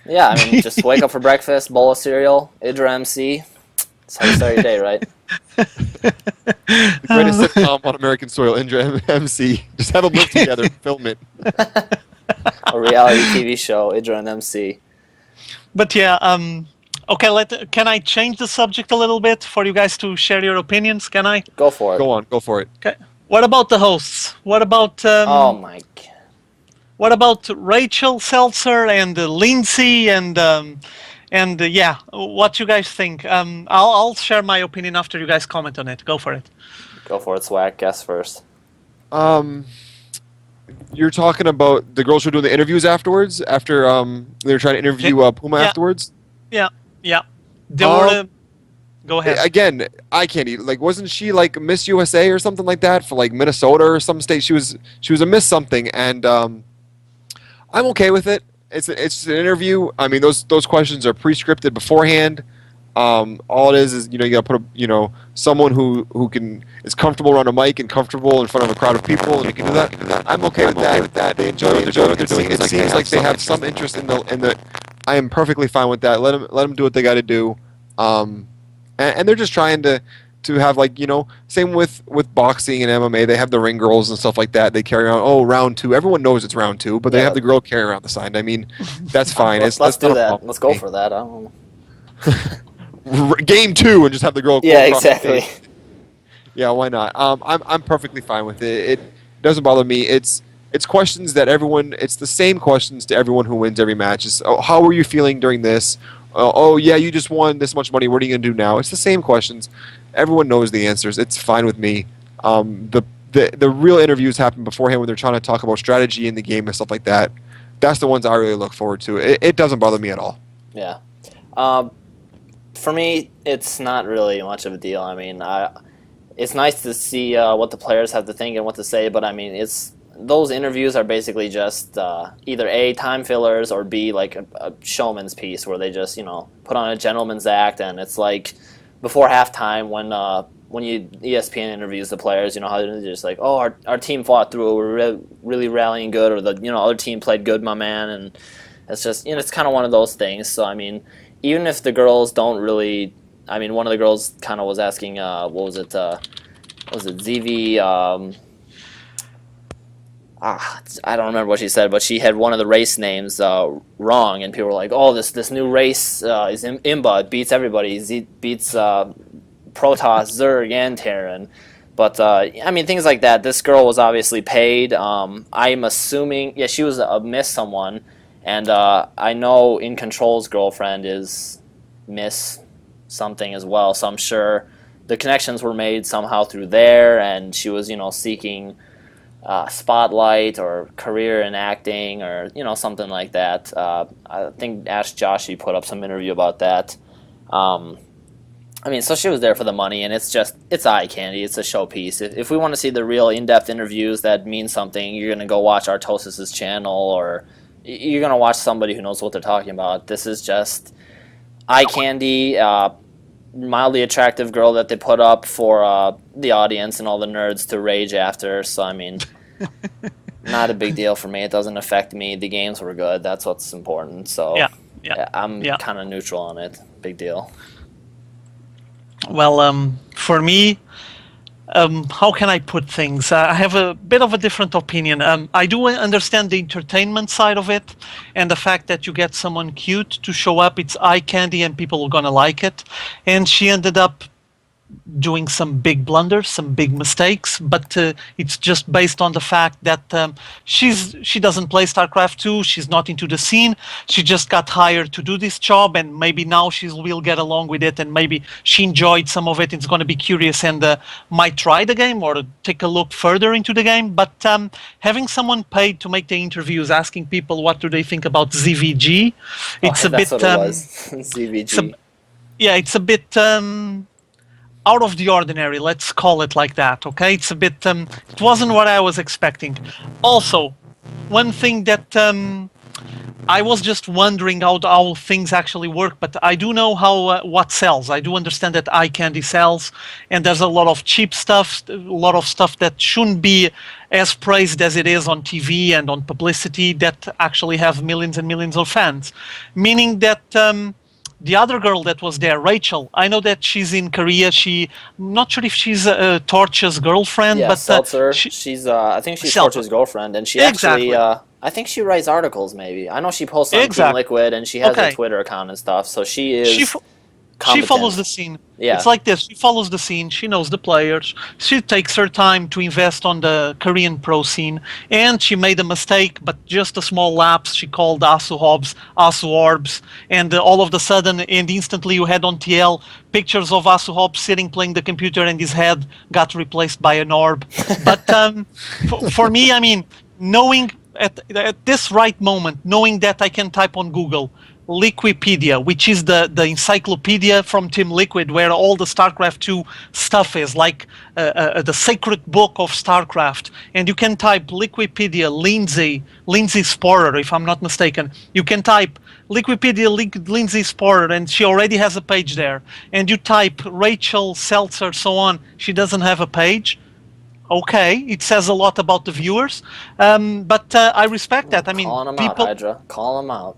Yeah, I mean, just wake up for breakfast, bowl of cereal, Idra MC. That's how you start your day, right? The greatest sitcom on American soil, Idra MC. Just have them live together and film it. A reality TV show, Idra and MC. But yeah, Okay, can I change the subject a little bit for you guys to share your opinions? Can I? Go for it. Go for it. Okay. What about the hosts? What about Oh my. what about Rachel Seltzer and Lindsay and yeah, what you guys think? I'll share my opinion after you guys comment on it. Go for it. Go for it, Swag. Guess first. You're talking about the girls who are doing the interviews afterwards, after they were trying to interview Puma afterwards? Yeah. They were, go ahead. Again, eye candy. Like, wasn't she like Miss USA or something like that for like Minnesota or some state? She was a Miss something, and I'm okay with it. It's an interview. I mean, those questions are pre-scripted beforehand. All it is you gotta put someone who is comfortable around a mic and comfortable in front of a crowd of people, and you can do that. I'm okay with that. They enjoy what they're doing. It seems like they have some interest in the. I am perfectly fine with that. Let them do what they got to do. And they're just trying to have same with boxing and MMA. They have the ring girls and stuff like that. They carry around round 2. Everyone knows it's round 2, but they have the girl carry around the sign. I mean, that's fine. Let's do that. Let's go for that. I don't know. Game 2 and just have the girl. Yeah, exactly. Yeah, why not? I'm perfectly fine with it. It doesn't bother me. It's questions that everyone. It's the same questions to everyone who wins every match. It's, how were you feeling during this? Yeah, you just won this much money. What are you gonna do now? It's the same questions. Everyone knows the answers. It's fine with me. The real interviews happen beforehand when they're trying to talk about strategy in the game and stuff like that. That's the ones I really look forward to. It doesn't bother me at all. Yeah. For me, it's not really much of a deal. I mean, it's nice to see what the players have to think and what to say, but I mean, those interviews are basically just either A, time fillers, or B, like a showman's piece where they just put on a gentleman's act, and it's like before halftime when ESPN interviews the players, how they're just like, oh, our team fought through, we're really rallying good, or the other team played good, my man, and it's just it's kind of one of those things. So I mean, even if the girls don't really, I mean, one of the girls kind of was asking, what was it ZV? I don't remember what she said, but she had one of the race names wrong, and people were like, "Oh, this new race is Imba. It beats everybody. It beats Protoss, Zerg, and Terran." But I mean, things like that. This girl was obviously paid. I'm assuming, yeah, she was a Miss someone, and I know In Control's girlfriend is Miss something as well. So I'm sure the connections were made somehow through there, and she was seeking spotlight or career in acting or something like that. I think Ask Joshi put up some interview about that. I mean, so she was there for the money, and it's eye candy. It's a showpiece. If we want to see the real in-depth interviews that mean something, you're gonna go watch Artosis's channel, or you're gonna watch somebody who knows what they're talking about. This is just eye candy. Mildly attractive girl that they put up for the audience and all the nerds to rage after. So I mean, not a big deal for me. It doesn't affect me. The games were good. That's what's important. So yeah, I'm kind of neutral on it. Big deal. Well, for me, how can I put things? I have a bit of a different opinion. I do understand the entertainment side of it, and the fact that you get someone cute to show up, it's eye candy and people are gonna like it. And she ended up doing some big blunders, some big mistakes, but it's just based on the fact that she doesn't play StarCraft 2, she's not into the scene, she just got hired to do this job, and maybe now she will get along with it, and maybe she enjoyed some of it, it's going to be curious and might try the game or take a look further into the game. But having someone paid to make the interviews, asking people what do they think about ZVG, it's a bit... ZVG. It's a bit... out of the ordinary, let's call it like that, okay? It's a bit, it wasn't what I was expecting. Also, one thing that I was just wondering how things actually work, but I do know how what sells. I do understand that eye candy sells, and there's a lot of cheap stuff, a lot of stuff that shouldn't be as praised as it is on TV and on publicity that actually have millions and millions of fans. Meaning that... the other girl that was there, Rachel, I know that she's in Korea. Not sure if she's Torch's girlfriend, but Seltzer. She's I think she's Torch's girlfriend, and she actually I think she writes articles, maybe. I know she posts on Team Exactly. Liquid, and she has a Okay. Twitter account and stuff, so she She is fo- she competent. follows the scene. Yeah. It's like this. She follows the scene. She knows the players. She takes her time to invest on the Korean pro scene. And she made a mistake, but just a small lapse. She called Asu Hobbs, Asu Orbs. And all of a sudden, and instantly you had on TL pictures of Asu Hobbs sitting playing the computer, and his head got replaced by an orb. But for me, I mean, knowing at this right moment, knowing that I can type on Google Liquipedia, which is the encyclopedia from Team Liquid, where all the StarCraft 2 stuff is, like the sacred book of StarCraft. And you can type Liquipedia Lindsay Sporer, if I'm not mistaken. You can type Liquipedia Lindsay Sporer, and she already has a page there. And you type Rachel Seltzer, so on. She doesn't have a page. Okay, it says a lot about the viewers, but I respect that. I mean, Calling them people. out, Hydra. Call them out.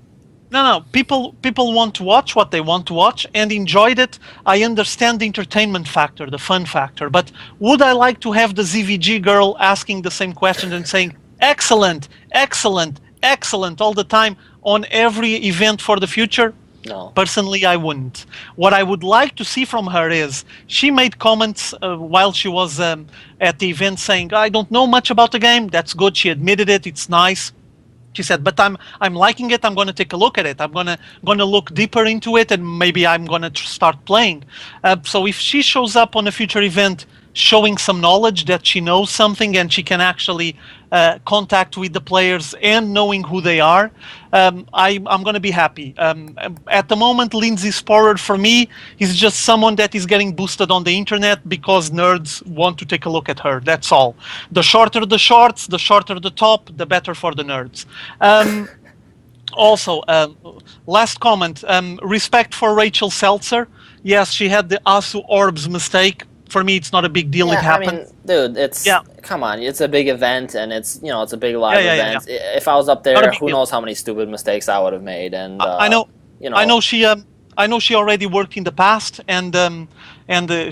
No. People want to watch what they want to watch and enjoyed it. I understand the entertainment factor, the fun factor, but would I like to have the ZVG girl asking the same question and saying excellent, excellent, excellent all the time on every event for the future? No. Personally, I wouldn't. What I would like to see from her is she made comments while she was at the event saying, I don't know much about the game. That's good. She admitted it. It's nice. She said, but I'm liking it. I'm going to take a look at it. I'm going to look deeper into it, and maybe I'm going to start playing. So if she shows up on a future event showing some knowledge that she knows something and she can actually contact with the players and knowing who they are, I'm going to be happy. At the moment, Lindsay Sporer, for me, is just someone that is getting boosted on the internet because nerds want to take a look at her. That's all. The shorter the shorts, the shorter the top, the better for the nerds. Also, last comment, respect for Rachel Seltzer. Yes, she had the Asu Orbs mistake. For me, it's not a big deal. Yeah, it happened. I mean, dude, it's come on. It's a big event, and it's a big live event. If I was up there, who knows how many stupid mistakes I would have made? And I know. I know she already worked in the past, and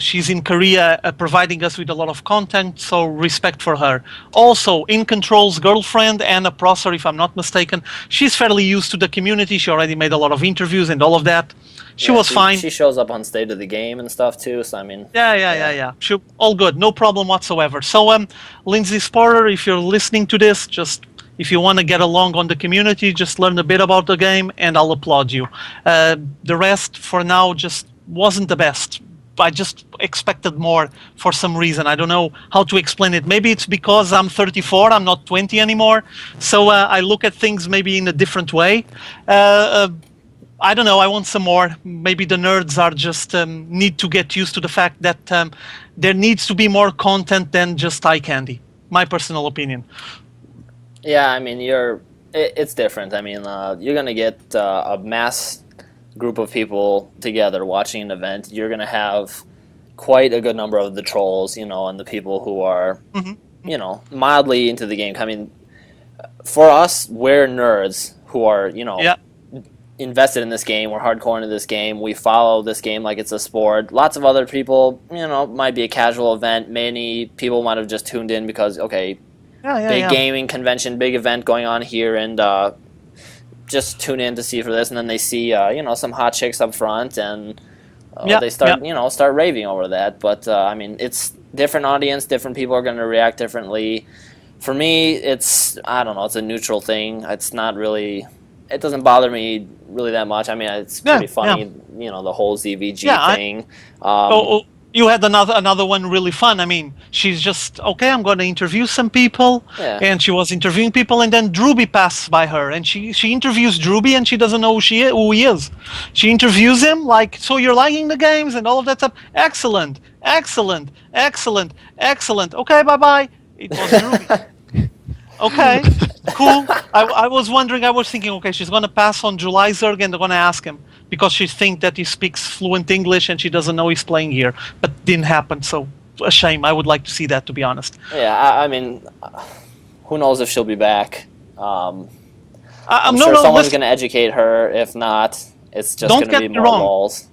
she's in Korea providing us with a lot of content. So respect for her. Also, In Control's girlfriend, Anna Prosser, if I'm not mistaken, she's fairly used to the community. She already made a lot of interviews and all of that. She was fine. She shows up on State of the Game and stuff too. So I mean, yeah. All good, no problem whatsoever. So, Lindsay Sporer, if you're listening to this, just if you want to get along on the community, just learn a bit about the game, and I'll applaud you. The rest, for now, just wasn't the best. I just expected more for some reason. I don't know how to explain it. Maybe it's because I'm 34, I'm not 20 anymore. So I look at things maybe in a different way. I don't know. I want some more. Maybe the nerds are just need to get used to the fact that there needs to be more content than just eye candy. My personal opinion. Yeah, I mean, it's different. I mean, you're gonna get a mass group of people together watching an event. You're gonna have quite a good number of the trolls, and the people who are, mildly into the game. I mean, for us, we're nerds who are, invested in this game. We're hardcore into this game. We follow this game like it's a sport. Lots of other people, might be a casual event. Many people might have just tuned in because, big gaming convention, big event going on here, and just tune in to see for this. And then they see, some hot chicks up front, and they start, start raving over that. But I mean, it's different audience. Different people are going to react differently. For me, it's a neutral thing. It's not really. It doesn't bother me really that much. I mean, it's pretty funny, the whole ZVG thing. You had another one really fun. I mean, she's just, I'm going to interview some people, and she was interviewing people, and then Drewby passes by her, and she interviews Drewby, and she doesn't know who he is. She interviews him, like, so you're liking the games and all of that stuff. Excellent. Okay, bye-bye. It was Drewby. Okay, cool. I was wondering, I was thinking, she's going to pass on July Zerg and they're going to ask him because she thinks that he speaks fluent English and she doesn't know he's playing here. But didn't happen, so a shame. I would like to see that, to be honest. Yeah, I mean, who knows if she'll be back. I'm sure someone's going to educate her. If not, it's just going to be more balls.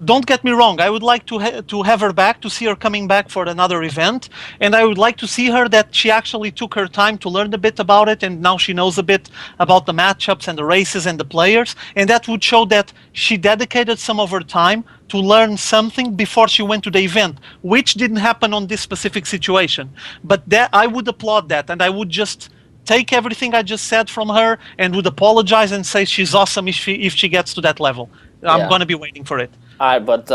don't get me wrong, I would like to have her back, to see her coming back for another event, and I would like to see her that she actually took her time to learn a bit about it, and now she knows a bit about the matchups and the races and the players, and that would show that she dedicated some of her time to learn something before she went to the event, which didn't happen on this specific situation. But that I would applaud that, and I would just take everything I just said from her and would apologize and say she's awesome if she gets to that level. I'm Yeah. going to be waiting for it. All right, but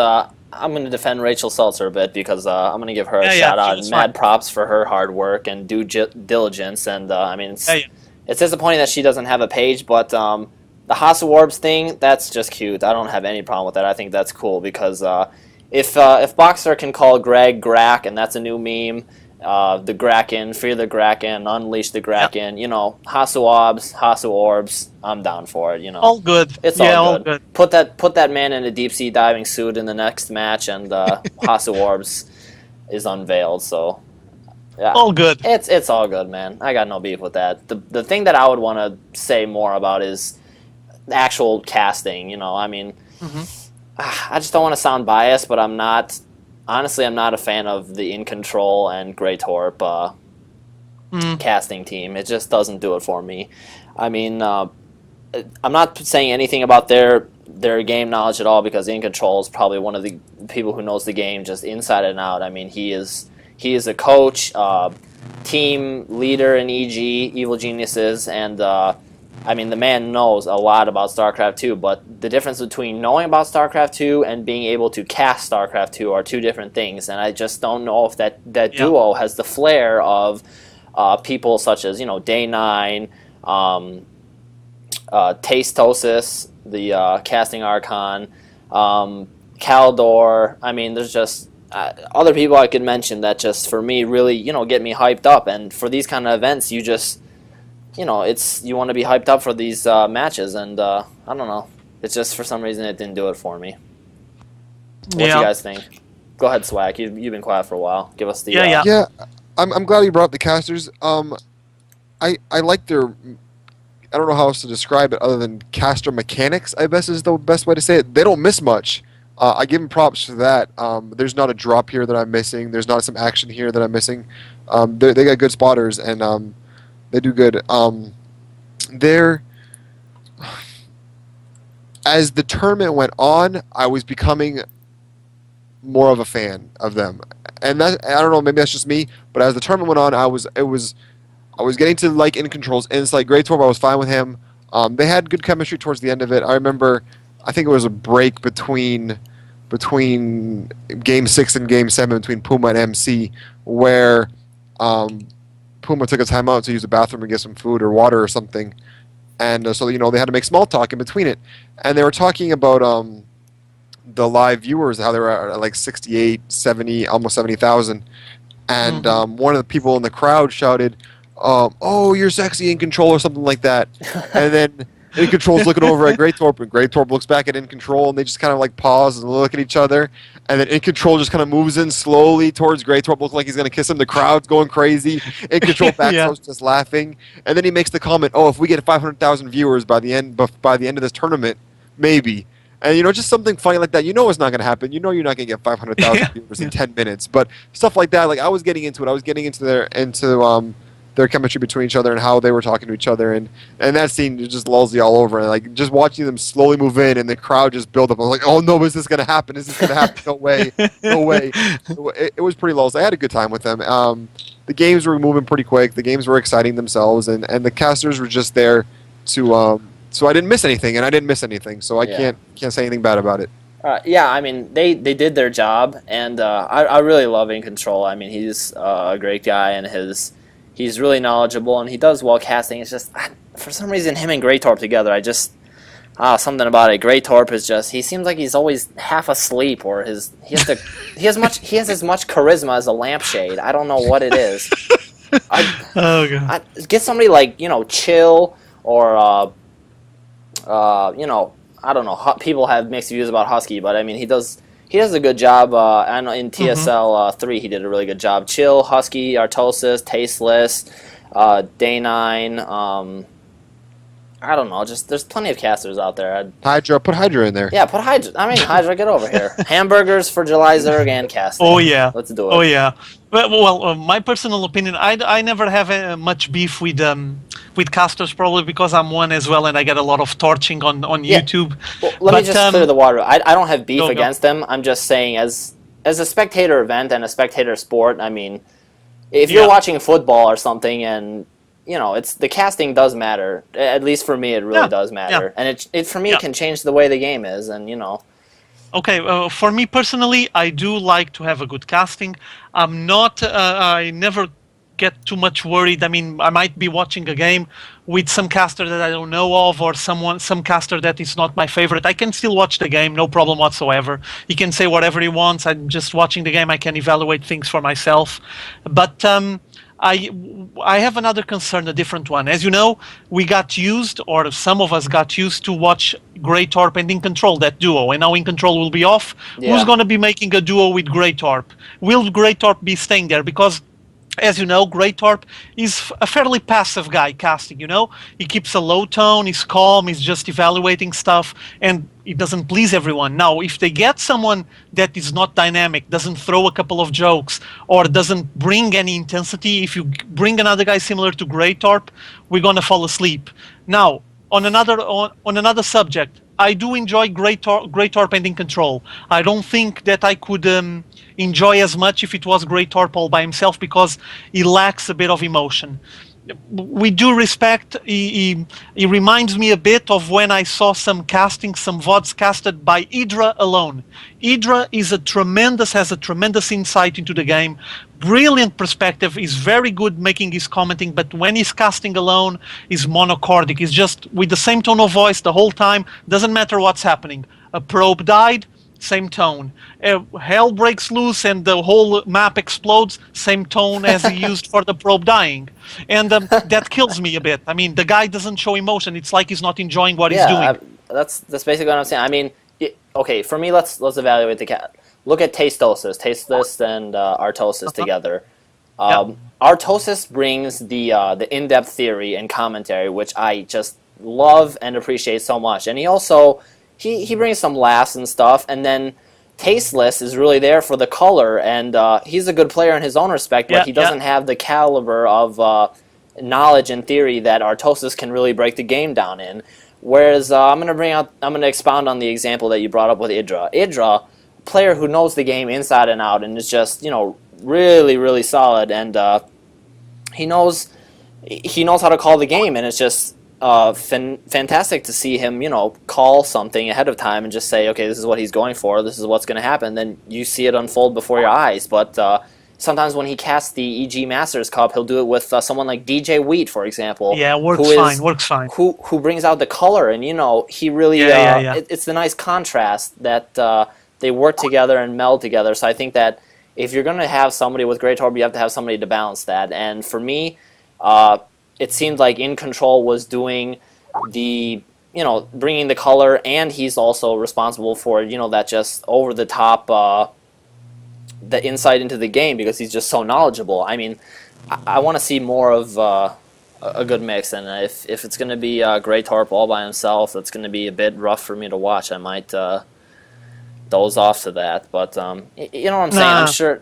I'm going to defend Rachel Seltzer a bit because I'm going to give her a Yeah, shout out she's and mad fine. props for her hard work and due diligence. And I mean, Yeah, yeah. it's disappointing that she doesn't have a page, but the House of Orbs thing, that's just cute. I don't have any problem with that. I think that's cool because if Boxer can call Greg Grack, and that's a new meme, the Gracken, Fear the Gracken, Unleash the Gracken, you know, Hasu Orbs, I'm down for it, you know. All good. It's Yeah, all all good. good. Put that man in a deep sea diving suit in the next match, and Hasu Orbs is unveiled. So yeah, All good. it's all good, man. I got no beef with that. The thing that I would want to say more about is the actual casting. You know, I mean, I just don't want to sound biased, but I'm not. Honestly, I'm not a fan of the In Control and Grey Torp casting team. It just doesn't do it for me. I mean, I'm not saying anything about their game knowledge at all because In Control is probably one of the people who knows the game just inside and out. I mean, he is a coach, team leader in EG, Evil Geniuses, and I mean, the man knows a lot about StarCraft 2, but the difference between knowing about StarCraft 2 and being able to cast StarCraft 2 are two different things, and I just don't know if that duo has the flair of people such as, you know, Day9, Tastosis, the casting Archon, Caldor. I mean, there's just other people I could mention that just, for me, really, you know, get me hyped up, and for these kind of events, you just... You know, you want to be hyped up for these matches, and I don't know. It's just for some reason it didn't do it for me. What do you guys think? Go ahead, Swag. You've been quiet for a while. Give us the Yeah. I'm glad you brought up the casters. I like their. I don't know how else to describe it other than caster mechanics. I guess is the best way to say it. They don't miss much. I give them props for that. There's not a drop here that I'm missing. There's not some action here that I'm missing. They got good spotters and. They do good. As the tournament went on, I was becoming more of a fan of them, and that, I don't know, maybe that's just me. But as the tournament went on, I was getting to like In Control's Insight. Great Torb, I was fine with him. They had good chemistry towards the end of it. I remember, I think it was a break between Game 6 and Game 7 between Puma and MC, where. Puma took a timeout to use the bathroom and get some food or water or something, and so, you know, they had to make small talk in between it, and they were talking about the live viewers, how they were at like 68, 70, almost 70,000, and one of the people in the crowd shouted, "Oh, you're sexy In Control," or something like that, and then In Control's looking over at Great Torp, and Great Torp looks back at In Control, and they just kind of like pause and look at each other, and then In Control just kind of moves in slowly towards Great Torp, looking like he's going to kiss him. The crowd's going crazy. In Control backs out just laughing, and then he makes the comment, "Oh, if we get 500,000 viewers by the end of this tournament, maybe." And, you know, just something funny like that. You know it's not going to happen. You know you're not going to get 500,000 viewers in 10 minutes. But stuff like that, like, I was getting into it. I was getting into their chemistry between each other and how they were talking to each other, and that scene just lulls you all over. And like just watching them slowly move in and the crowd just build up. I was like, "Oh no, is this gonna happen? Is this gonna happen? No way, no way." It was pretty lulls. I had a good time with them. The games were moving pretty quick. The games were exciting themselves, and the casters were just there to. So I didn't miss anything, and I didn't miss anything. So I can't say anything bad about it. Yeah, I mean, they did their job, and I really love In Control. I mean, he's a great guy, and he's really knowledgeable, and he does well casting. It's just, for some reason, him and Grey Torp together, something about it. Grey Torp is just, he seems like he's always half asleep, or he has as much charisma as a lampshade. I don't know what it is. Get somebody like, you know, Chill, or you know, I don't know. People have mixed views about Husky, but I mean, he does a good job. I know in TSL 3 he did a really good job. Chill, Husky, Artosis, Tasteless, Day9. I don't know. Just there's plenty of casters out there. Put Hydra in there. Yeah, put Hydra. I mean, Hydra, get over here. Hamburgers for July Zerg and casting. Oh yeah. Let's do it. Oh yeah. Well, my personal opinion, I never have much beef with casters, probably because I'm one as well, and I get a lot of torching on YouTube. Well, let me just clear the water. I don't have beef against them. I'm just saying, as a spectator event and a spectator sport, I mean, if you're watching football or something, and it's the casting does matter. At least for me, it really does matter, and it for me it can change the way the game is, and Okay, for me personally, I do like to have a good casting. I'm not. I never get too much worried. I mean, I might be watching a game with some caster that I don't know of, or some caster that is not my favorite. I can still watch the game, no problem whatsoever. He can say whatever he wants. I'm just watching the game. I can evaluate things for myself. But I have another concern, a different one. As you know, we got used, or some of us got used to watch Great Torp and In Control, that duo, and now In Control will be off. Yeah. Who's going to be making a duo with Great Torp? Will Great Torp be staying there? Because, as you know, Great Torp is a fairly passive guy casting, He keeps a low tone, he's calm, he's just evaluating stuff, and it doesn't please everyone. Now, if they get someone that is not dynamic, doesn't throw a couple of jokes, or doesn't bring any intensity, if you bring another guy similar to Great Torp, we're going to fall asleep. Now, on another subject, I do enjoy Great Torp and In Control. I don't think that I could enjoy as much if it was Great Torp all by himself, because he lacks a bit of emotion. We do respect. He reminds me a bit of when I saw some VODs casted by Idra alone. Idra has a tremendous insight into the game, brilliant perspective, is very good making his commenting, but when he's casting alone, he's monochordic. He's just with the same tone of voice the whole time, doesn't matter what's happening. A probe died, same tone. Hell breaks loose and the whole map explodes, same tone as he used for the probe dying. And that kills me a bit. I mean, the guy doesn't show emotion. It's like he's not enjoying what he's doing. That's basically what I'm saying. I mean, okay, for me, let's evaluate the cat. Look at Tasteless and Artosis together. Artosis brings the in-depth theory and commentary, which I just love and appreciate so much. And he also he brings some laughs and stuff. And then Tasteless is really there for the color, and he's a good player in his own respect, but he doesn't have the caliber of knowledge and theory that Artosis can really break the game down in. Whereas I'm going to expound on the example that you brought up with Idra. Idra, player who knows the game inside and out and is just really, really solid, and he knows how to call the game, and it's just fantastic to see him call something ahead of time and just say, okay, this is what he's going for, this is what's going to happen. Then you see it unfold before your eyes. But sometimes when he casts the EG Masters Cup, he'll do it with someone like DJ Wheat, for example. Yeah, works fine. Who brings out the color, and he really it's the nice contrast that they work together and meld together. So I think that if you're going to have somebody with Great Torp, you have to have somebody to balance that. And for me, it seemed like In Control was doing the, bringing the color, and he's also responsible for, that just over the top, the insight into the game, because he's just so knowledgeable. I mean, I want to see more of a good mix, and if it's going to be Great Torp all by himself, that's going to be a bit rough for me to watch. I might doze off to that, but you know what I'm saying? I'm sure.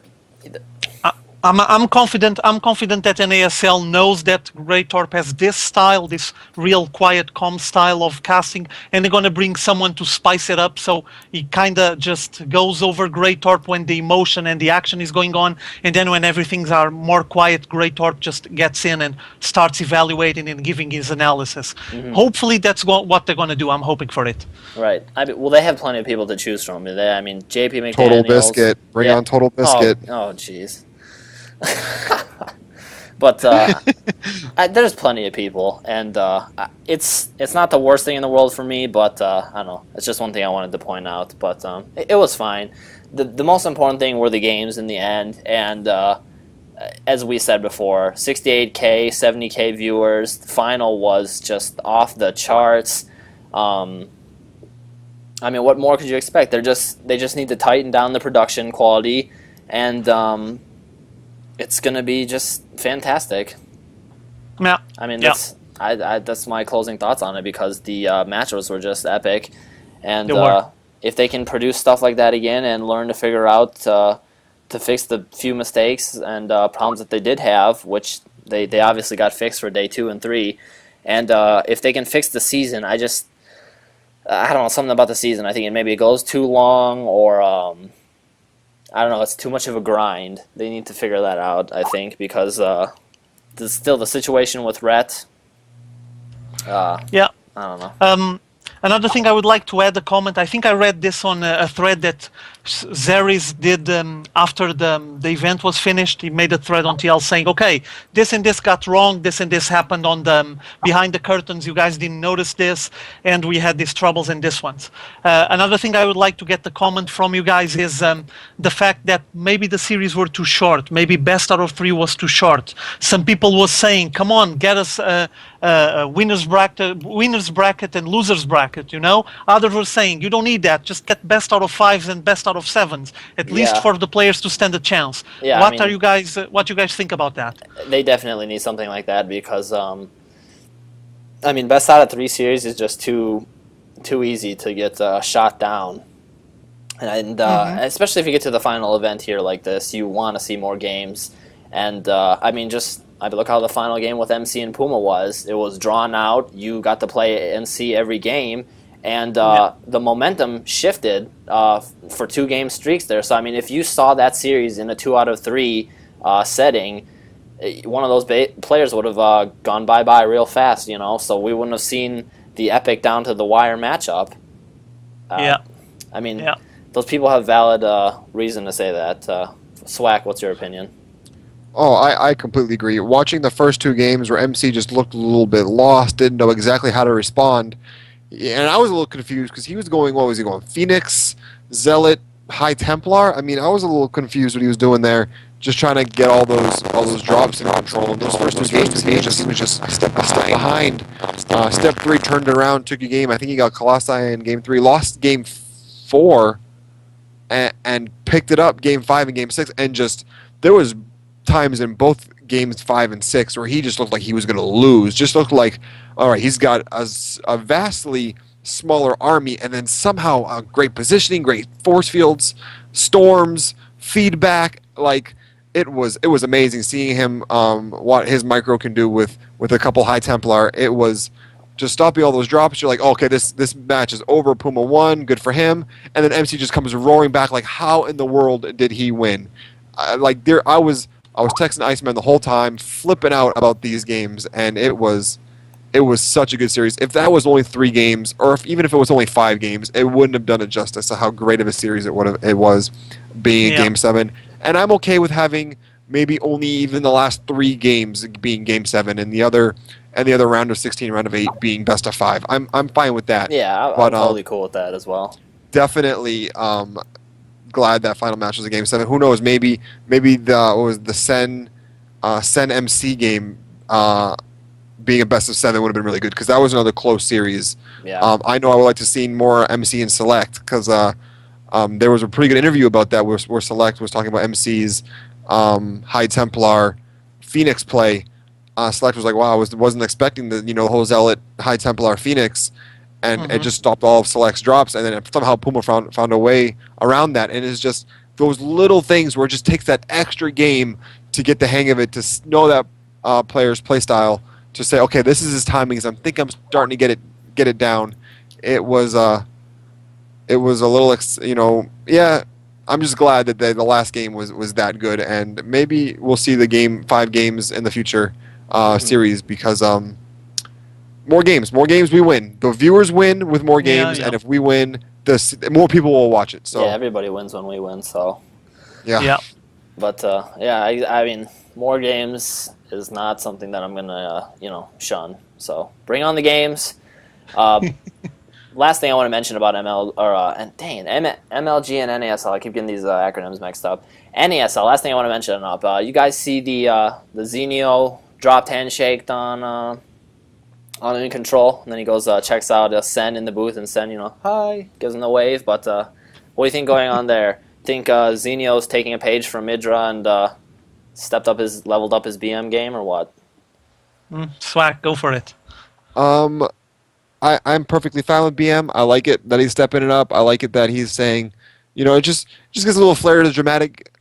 I'm confident that NASL knows that Great Torp has this style, this real quiet, calm style of casting, and they're going to bring someone to spice it up, so he kind of just goes over Great Torp when the emotion and the action is going on, and then when everything's are more quiet, Great Torp just gets in and starts evaluating and giving his analysis. Mm-hmm. Hopefully that's what they're going to do. I'm hoping for it. Right. Well, they have plenty of people to choose from. I mean, JP McDaniels. Total Biscuit. Bring on Total Biscuit. Oh, jeez. But there's plenty of people, and it's not the worst thing in the world for me, but I don't know, it's just one thing I wanted to point out. But it was fine. The most important thing were the games in the end, and as we said before, 68K, 70K viewers. The final was just off the charts. I mean, what more could you expect? They just need to tighten down the production quality, and it's going to be just fantastic. Yeah. I mean, that's my closing thoughts on it, because the matchups were just epic, and They were. if they can produce stuff like that again and learn to figure out to fix the few mistakes and problems that they did have, which they obviously got fixed for day 2 and 3, and if they can fix the season, I don't know, something about the season. I think maybe it goes too long, or I don't know, it's too much of a grind. They need to figure that out, I think, because still the situation with Rhett. Yeah. I don't know. Another thing I would like to add a comment. I think I read this on a thread that Zeris did after the event was finished. He made a thread on TL saying, okay, this and this got wrong, this and this happened on the behind the curtains, you guys didn't notice this, and we had these troubles in this ones. Another thing I would like to get the comment from you guys is the fact that maybe the series were too short, maybe best out of 3 was too short. Some people was saying, come on, get us a winners bracket and losers bracket, you know? Others were saying, you don't need that, just get best out of 5s and best out of 7s, at least for the players to stand a chance. Yeah, what you guys think about that? They definitely need something like that, because best out of 3 series is just too easy to get shot down, and especially if you get to the final event here like this, you want to see more games. And look how the final game with MC and Puma was. It was drawn out. You got to play MC every game, and the momentum shifted for 2-game streaks there. So, if you saw that series in a 2 out of 3 setting, one of those players would have gone bye-bye real fast, so we wouldn't have seen the epic down-to-the-wire matchup. Those people have valid reason to say that. Swack, what's your opinion? Oh, I completely agree. Watching the first 2 games where MC just looked a little bit lost, didn't know exactly how to respond, and I was a little confused because he was going, what was he going, Phoenix, Zealot, High Templar? I was a little confused what he was doing there, just trying to get all those drops in control. And those first 2 games, he was just a step behind. Step 3 turned it around, took a game. I think he got Colossi in Game 3, lost Game 4, and picked it up Game 5 and Game 6, and just, there was times in both games 5 and 6 where he just looked like he was going to lose. Just looked like, all right, he's got a vastly smaller army, and then somehow great positioning, great force fields, storms, feedback. Like, it was amazing seeing him, what his micro can do with a couple High Templar. It was just stopping all those drops. You're like, okay, this match is over. Puma won, good for him. And then MC just comes roaring back. Like, how in the world did he win? I was texting Iceman the whole time, flipping out about these games, and it was such a good series. If that was only 3 games, or even if it was only 5 games, it wouldn't have done it justice to how great of a series it was being Game 7. And I'm okay with having maybe only even the last 3 games being Game 7, and the other round of 16, round of 8 being best of 5. I'm fine with that. Yeah, I'm totally cool with that as well. Definitely. Glad that final match was a Game 7. Who knows? Maybe the Sen MC game being a best of 7 would have been really good, because that was another close series. Yeah. I know I would like to see more MC and Select, because there was a pretty good interview about that where Select was talking about MC's High Templar Phoenix play. Select was like, wow, I wasn't expecting the whole Zealot High Templar Phoenix. And it just stopped all of Select's drops, and then somehow Puma found a way around that. And it's just those little things where it just takes that extra game to get the hang of it, to know that player's play style, to say, okay, this is his timings. I think I'm starting to get it down. It was a little, yeah. I'm just glad that the last game was that good, and maybe we'll see the 5 games in the future series, because more games we win. The viewers win with more games, and if we win, more people will watch it. So yeah, everybody wins when we win. So yeah. But more games is not something that I'm gonna shun. So bring on the games. Last thing I want to mention about MLG and NASL. I keep getting these acronyms mixed up. NASL. Last thing I want to mention up. You guys see the Zenio dropped handshaked on In Control, and then he goes checks out Sen in the booth, and Sen hi, gives him the wave. But what do you think going on there? Think Zenio's taking a page from Midra and leveled up his BM game, or what? Swag, go for it. I'm perfectly fine with BM. I like it that he's stepping it up. I like it that he's saying, it just gives a little flair to the dramatic.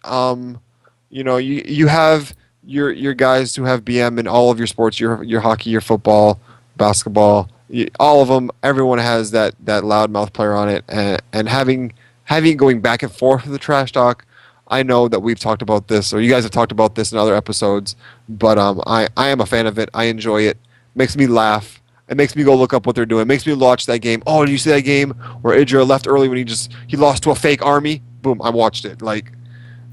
You have your guys who have BM in all of your sports, your hockey, your football, basketball, all of them. Everyone has that loudmouth player on it, and having going back and forth with the trash talk. I know that we've talked about this, or you guys have talked about this in other episodes, but I am a fan of it. I enjoy it. Makes me laugh. It makes me go look up what they're doing. It makes me watch that game. Oh, did you see that game where Idra left early when he lost to a fake army? Boom, I watched it. I'm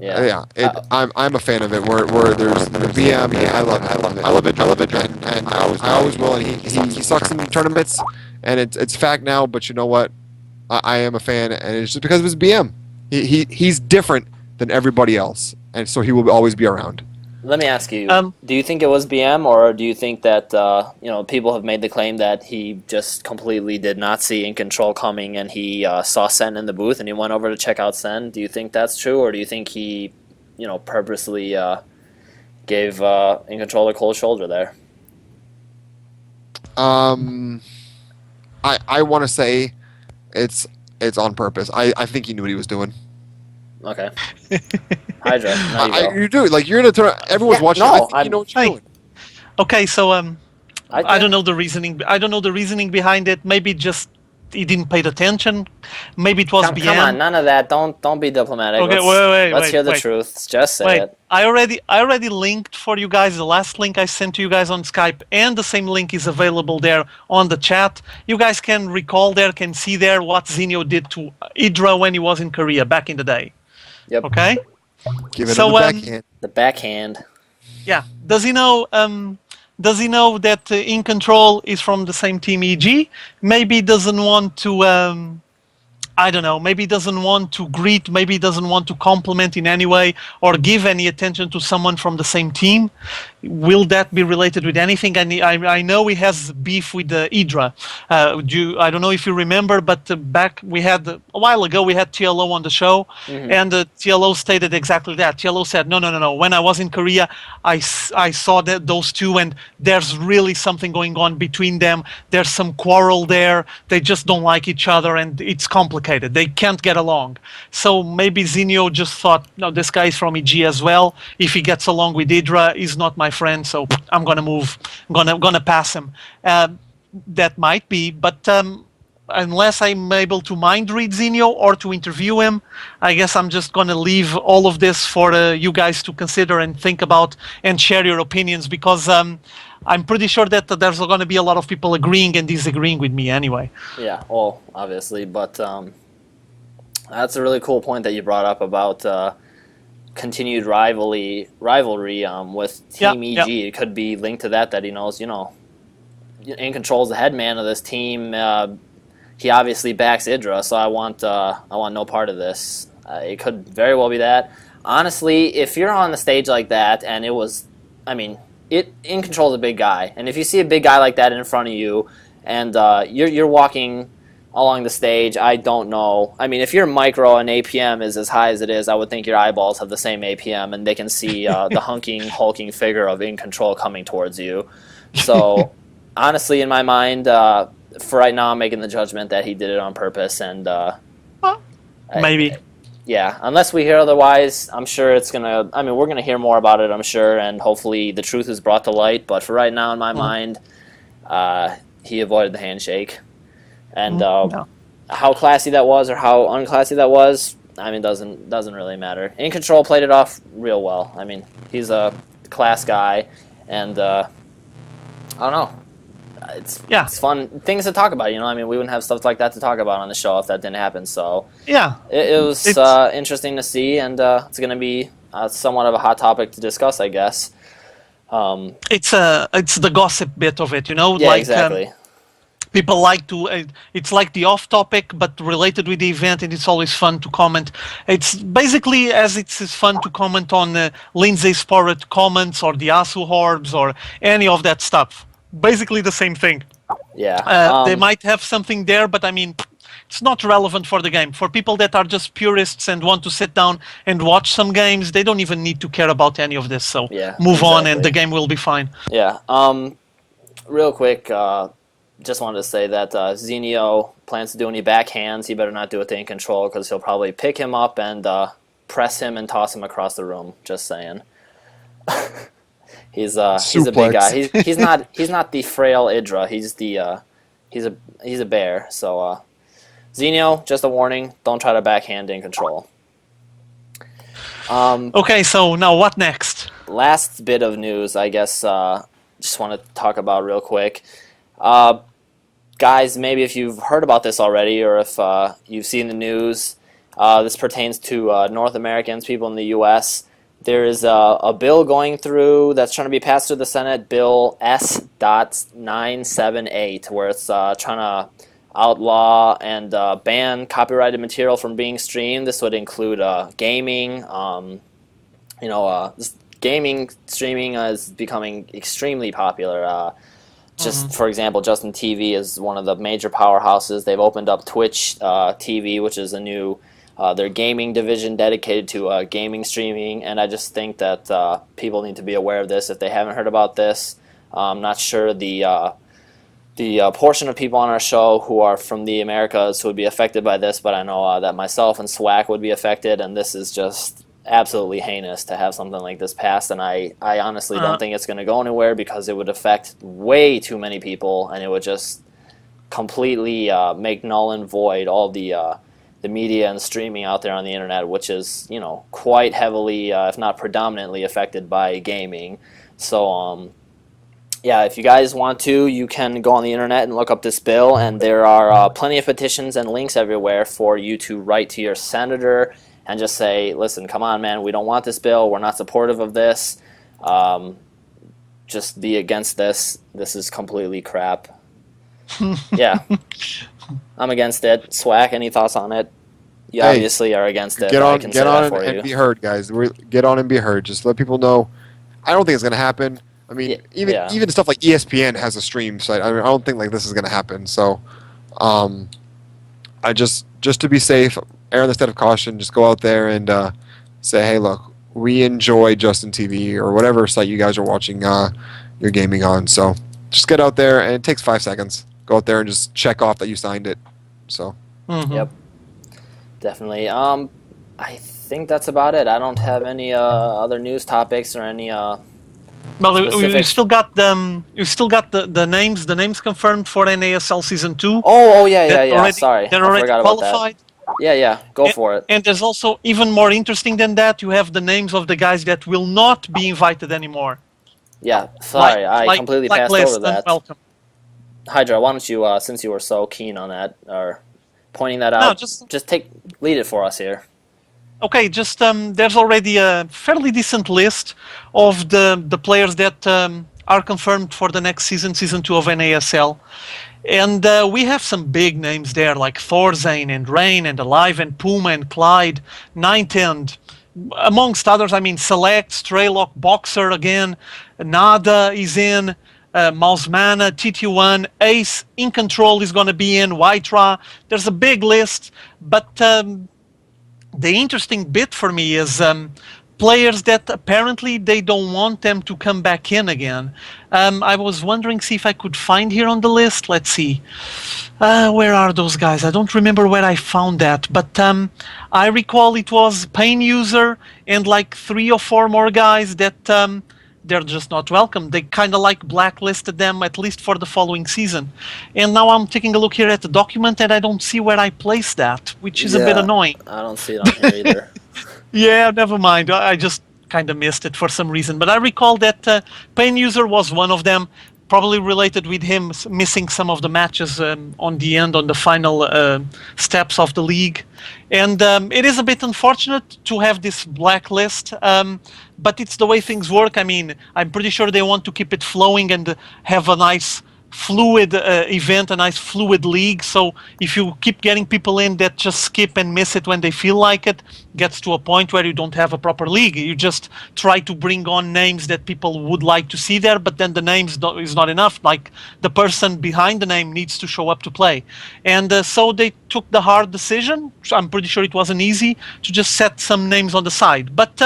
a fan of it. Where there's the BM, I love it. I love it, and I always will. And he sucks in tournaments, and it's fact now. But you know what? I am a fan, and it's just because of his BM. He's different than everybody else, and so he will always be around. Let me ask you, do you think it was BM, or do you think that people have made the claim that he just completely did not see In Control coming and he saw Sen in the booth and he went over to check out Sen? Do you think that's true, or do you think he purposely gave In Control a cold shoulder there? I want to say it's on purpose. I think he knew what he was doing. Okay. Hydra, now you go. You do. You're in a tournament. Everyone's watching. No, I think you know what you're doing. Okay, so I don't know the reasoning. I don't know the reasoning behind it. Maybe just he didn't pay attention. Maybe it was BM. Come on, none of that. Don't be diplomatic. Okay, let's hear the truth. Just say it. I already linked for you guys the last link I sent to you guys on Skype, and the same link is available there on the chat. You guys can recall there, can see there what Zinio did to Idra when he was in Korea back in the day. Yep. Okay. Give it the backhand. The backhand. Yeah. Does he know? Does he know that In Control is from the same team EG? Maybe he doesn't want to. I don't know. Maybe he doesn't want to greet. Maybe he doesn't want to compliment in any way or give any attention to someone from the same team. Will that be related with anything? And I know he has beef with Idra. I don't know if you remember, but back a while ago we had TLO on the show, and TLO stated exactly that. TLO said, no. When I was in Korea, I saw those two, and there's really something going on between them. There's some quarrel there. They just don't like each other, and it's complicated. They can't get along. So maybe Zinio just thought, no, this guy is from EG as well. If he gets along with Idra, he's not my friend, so I'm gonna move. I'm gonna pass him. That might be, but unless I'm able to mind read Zinio or to interview him, I guess I'm just gonna leave all of this for you guys to consider and think about and share your opinions, because I'm pretty sure that there's going to be a lot of people agreeing and disagreeing with me anyway. Yeah, well, obviously, but that's a really cool point that you brought up about continued rivalry with Team EG. It could be linked to that he knows, In Control's the head man of this team. He obviously backs Idra, so I want no part of this. It could very well be that. Honestly, if you're on the stage like that, and it was, In Control's a big guy, and if you see a big guy like that in front of you, and you're walking along the stage, I don't know. If your micro and APM is as high as it is, I would think your eyeballs have the same APM, and they can see the hulking figure of In Control coming towards you. So, honestly, in my mind, for right now, I'm making the judgment that he did it on purpose, and maybe. Yeah, unless we hear otherwise, I'm sure it's gonna. We're gonna hear more about it, I'm sure, and hopefully the truth is brought to light. But for right now, in my mind, he avoided the handshake, and how classy that was or how unclassy that was, doesn't really matter. In Control played it off real well. He's a class guy, and I don't know. It's fun things to talk about, we wouldn't have stuff like that to talk about on the show if that didn't happen. So it was interesting to see, and it's going to be somewhat of a hot topic to discuss, I guess. It's the gossip bit of it, Yeah, exactly. People like to. It's like the off topic, but related with the event, and it's always fun to comment. It's basically as it's fun to comment on Lindsay Sporret comments or the Asu Orbs or any of that stuff. Basically the same thing. Yeah. They might have something there, but it's not relevant for the game. For people that are just purists and want to sit down and watch some games, they don't even need to care about any of this. So move on, and the game will be fine. Yeah. Real quick, just wanted to say that Zenio plans to do any backhands. He better not do it to In Control because he'll probably pick him up and press him and toss him across the room. Just saying. He's a big guy. He's not the frail Idra. He's a bear. So Zenio, just a warning: don't try to backhand In Control. Okay, so now what next? Last bit of news, I guess. Just want to talk about real quick. Guys, maybe if you've heard about this already or if you've seen the news, this pertains to North Americans, people in the U.S. There is a bill going through that's trying to be passed through the Senate, Bill S.978, where it's trying to outlaw and ban copyrighted material from being streamed. This would include gaming. Gaming streaming is becoming extremely popular. For example, Justin TV is one of the major powerhouses. They've opened up Twitch TV, which is a new their gaming division dedicated to gaming streaming. And I just think that people need to be aware of this if they haven't heard about this. I'm not sure the portion of people on our show who are from the Americas who would be affected by this, but I know that myself and Swack would be affected, and this is just absolutely heinous to have something like this passed, and I honestly don't think it's going to go anywhere because it would affect way too many people, and it would just completely make null and void all the media and streaming out there on the internet, which is quite heavily, if not predominantly, affected by gaming. So yeah, if you guys want to, you can go on the internet and look up this bill, and there are plenty of petitions and links everywhere for you to write to your senator and just say, listen, come on, man, we don't want this bill. We're not supportive of this. Just be against this. This is completely crap. Yeah. I'm against it. Swack, any thoughts on it? You obviously are against it. Get on and be heard, guys. Get on and be heard. Just let people know. I don't think it's going to happen. I mean, even stuff like ESPN has a stream site. I don't think like this is going to happen. So, I just to be safe, err on the side of caution. Just go out there and say, hey, look, we enjoy Justin TV or whatever site you guys are watching your gaming on. So, just get out there, and it takes 5 seconds. Go out there and just check off that you signed it. So. Mm-hmm. Yep. Definitely. I think that's about it. I don't have any other news topics or any. Well, you still got the names confirmed for NASL Season 2. Oh yeah. Sorry, they're already qualified. Yeah. Go for it. And there's also, even more interesting than that, you have the names of the guys that will not be invited anymore. Yeah, sorry, I completely passed over that. Welcome. Hydra, why don't you, since you were so keen on that, or pointing that out, just lead it for us here. Okay, just there's already a fairly decent list of the players that are confirmed for the next season, Season 2 of NASL. And we have some big names there, like Thorzane and Rain and Alive and Puma and Clyde, Ninetend, amongst others. I mean, Select, Straylock, Boxer again, Nada is in, Mausmana, TT1, Ace, In Control is going to be in, Wytra. There's a big list, but the interesting bit for me is players that apparently they don't want them to come back in again. I was wondering, see if I could find here on the list. Let's see. Where are those guys? I don't remember where I found that, but I recall it was Pain User and like 3 or 4 more guys that they're just not welcome. They kind of like blacklisted them, at least for the following season. And now I'm taking a look here at the document and I don't see where I placed that, which is a bit annoying. I don't see it on here either. Yeah, never mind. I just kind of missed it for some reason. But I recall that Pain User was one of them, probably related with him missing some of the matches on the end, on the final steps of the league. And it is a bit unfortunate to have this blacklist, but it's the way things work. I mean, I'm pretty sure they want to keep it flowing and have a nice fluid event, a nice fluid league. So if you keep getting people in that just skip and miss it when they feel like it, gets to a point where you don't have a proper league. You just try to bring on names that people would like to see there, but then the names is not enough. Like the person behind the name needs to show up to play. And so they took the hard decision. I'm pretty sure it wasn't easy to just set some names on the side. But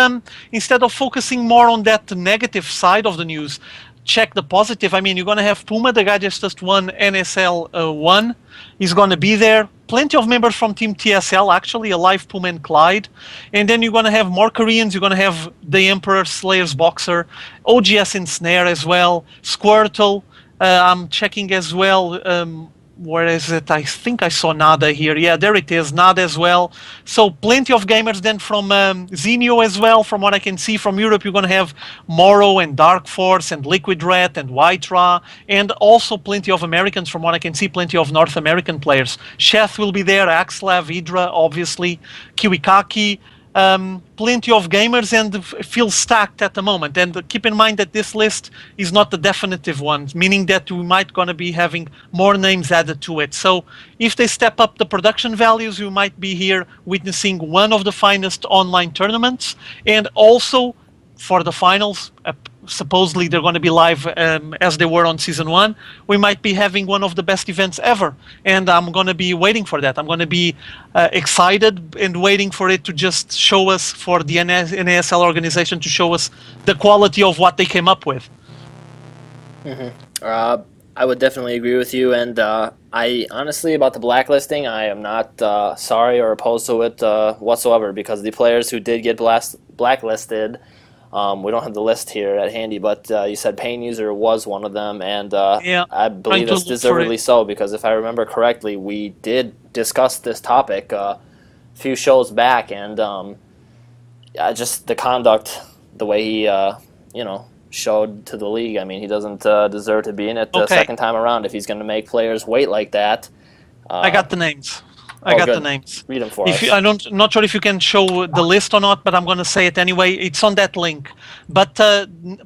instead of focusing more on that negative side of the news, check the positive, I mean, you're going to have Puma, the guy just won NSL 1. He's going to be there. Plenty of members from Team TSL, actually, Alive, Puma, and Clyde. And then you're going to have more Koreans. You're going to have the Emperor, Slayer's Boxer, OGS and Snare as well, Squirtle. I'm checking as well. Where is it? I think I saw Nada here. Yeah, there it is, Nada as well. So plenty of gamers then from Zenio as well. From what I can see from Europe, you're going to have Moro and Dark Force and Liquid Rat and White-Ra, and also plenty of Americans from what I can see, plenty of North American players. Sheth will be there, Axlav, Hydra, obviously, Kiwikaki. Plenty of gamers, and feel stacked at the moment. And keep in mind that this list is not the definitive one, meaning that we might gonna be having more names added to it. So if they step up the production values, we might be here witnessing one of the finest online tournaments, and also for the finals, supposedly they're going to be live as they were on season 1. We might be having one of the best events ever, and I'm going to be waiting for that. I'm going to be excited and waiting for it to just show us, for the NASL organization to show us the quality of what they came up with. I would definitely agree with you, and I honestly, about the blacklisting, I am not sorry or opposed to it whatsoever, because the players who did get blacklisted, we don't have the list here at handy, but you said Pain User was one of them, and Yeah, I believe it's deservedly so, because if I remember correctly, we did discuss this topic a few shows back, and just the conduct, the way he showed to the league. I mean, he doesn't deserve to be in it the second time around if he's going to make players wait like that. I got the names. I got good. the names. Read them for us. Not sure if you can show the list or not, but I'm going to say it anyway. It's on that link. But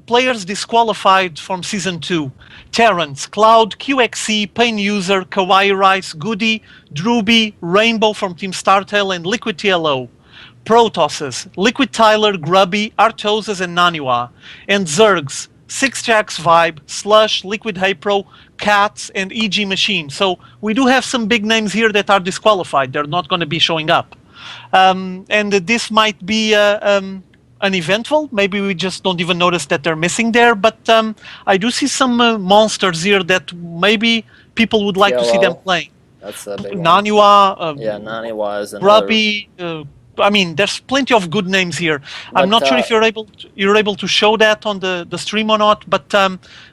players disqualified from Season 2. Terrence, Cloud, QXC, Pain User, Kawaii Rice, Goody, Drewby, Rainbow from Team StarTale, and Liquid TLO. Protosses, Liquid Tyler, Grubby, Artoses, and Naniwa. And Zergs, Six Jacks Vibe, Slush, Liquid Hypro, Cats, and EG Machine. So we do have some big names here that are disqualified. They're not going to be showing up. And this might be uneventful. Maybe we just don't even notice that they're missing there. But I do see some monsters here that maybe people would like to see them playing. That's a big one. Naniwa. Naniwa is another. Grubby. I mean, there's plenty of good names here. I'm not sure if you're able to show that on the stream or not, but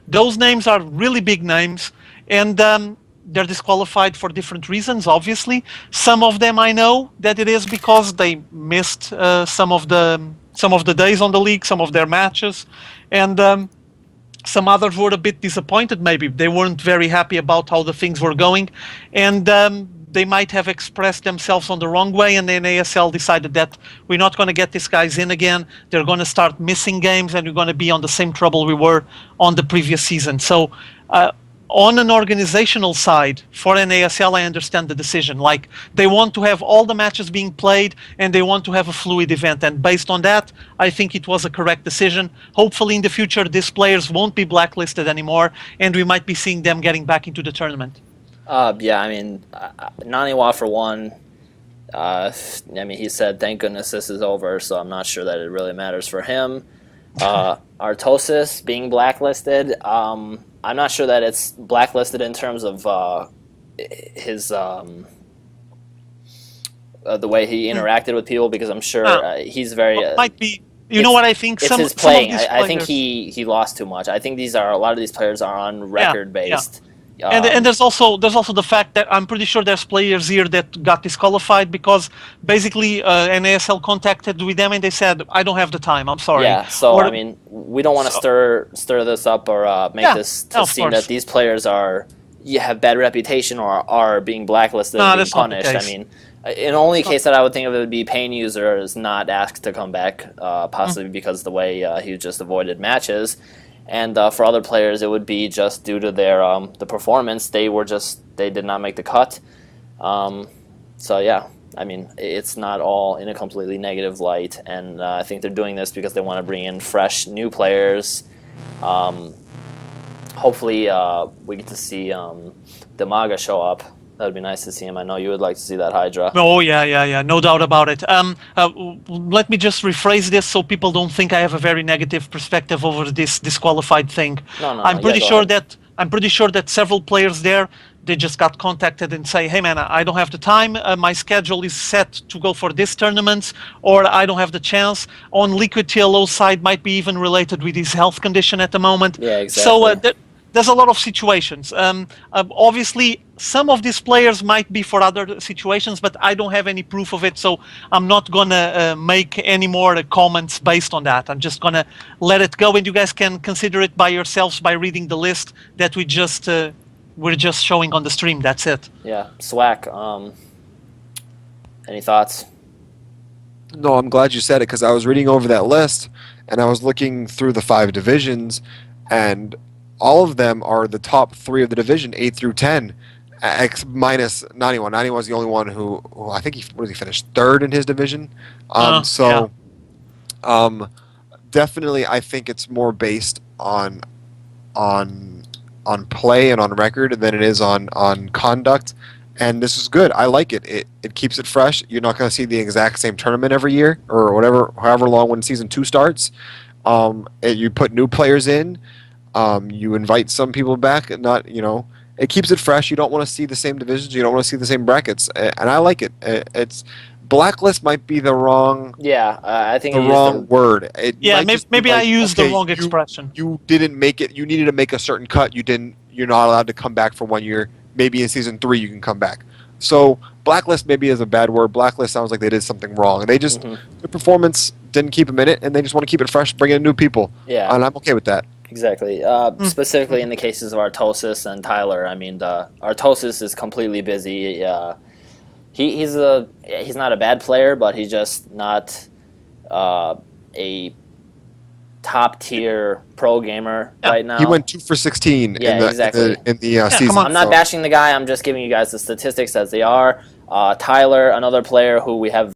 those names are really big names, and they're disqualified for different reasons, obviously. Some of them I know that it is because they missed some of the days on the league, some of their matches, and some others were a bit disappointed. Maybe they weren't very happy about how the things were going, and they might have expressed themselves on the wrong way, and then ASL decided that we're not going to get these guys in again. They're going to start missing games, and we're going to be on the same trouble we were on the previous season. So on an organizational side, for NASL, I understand the decision. Like, they want to have all the matches being played, and they want to have a fluid event. And based on that, I think it was a correct decision. Hopefully in the future, these players won't be blacklisted anymore, and we might be seeing them getting back into the tournament. Yeah, I mean, Naniwa for one, I mean, he said, thank goodness this is over, so I'm not sure that it really matters for him. Artosis being blacklisted, I'm not sure that it's blacklisted in terms of his the way he interacted with people, because I'm sure he's very... might be. You know what I think? It's his playing. I think he lost too much. I think a lot of these players are on record-based. Yeah. And there's also the fact that I'm pretty sure there's players here that got disqualified because basically NASL contacted with them and they said, I don't have the time, I'm sorry. Yeah, so I mean, we don't want to stir this up or make this to seem that these players have bad reputation or are being blacklisted and being punished. I mean, in the only case that I would think of it would be Pain User is not asked to come back, possibly because the way he just avoided matches. And for other players, it would be just due to their the performance. They did not make the cut. So yeah, I mean, it's not all in a completely negative light. And I think they're doing this because they want to bring in fresh, new players. Hopefully, we get to see Demaga show up That'd be nice to see him. I know you would like to see that Hydra. Oh yeah, no doubt about it. Let me just rephrase this so people don't think I have a very negative perspective over this disqualified thing. No. I'm pretty go sure ahead. that several players there, they just got contacted and say, hey man, I don't have the time. My schedule is set to go for this tournament, or I don't have the chance. On Liquid TLO side, might be even related with his health condition at the moment. Yeah, exactly. So there's a lot of situations. Obviously, some of these players might be for other situations, but I don't have any proof of it, so I'm not gonna make any more comments based on that. I'm just gonna let it go, and you guys can consider it by yourselves by reading the list that we're just showing on the stream. That's it. Yeah, Swack. Any thoughts? No, I'm glad you said it because I was reading over that list and I was looking through the 5 divisions, and all of them are the top 3 of the division, 8 through 10, minus 91. 91 was the only one who I think he finished 3rd in his division. Definitely, I think it's more based on play and on record than it is on conduct. And this is good. I like it. It keeps it fresh. You're not going to see the exact same tournament every year or however long when season 2 starts. You put new players in. You invite some people back. It keeps it fresh. You don't want to see the same divisions. You don't want to see the same brackets. And I like it. It's blacklist might be the wrong. Yeah, I think the wrong word. Maybe I used the wrong expression. You didn't make it. You needed to make a certain cut. You're not allowed to come back for 1 year. Maybe in season 3 you can come back. So blacklist maybe is a bad word. Blacklist sounds like they did something wrong, and they just the performance didn't keep them in it, and they just want to keep it fresh, bring in new people. Yeah, and I'm okay with that. Exactly. Specifically in the cases of Artosis and Tyler, I mean, Artosis is completely busy. He's not a bad player, but he's just not a top tier pro gamer right now. He went 2 for 16 in the season. I'm not bashing the guy. I'm just giving you guys the statistics as they are. Tyler, another player who we have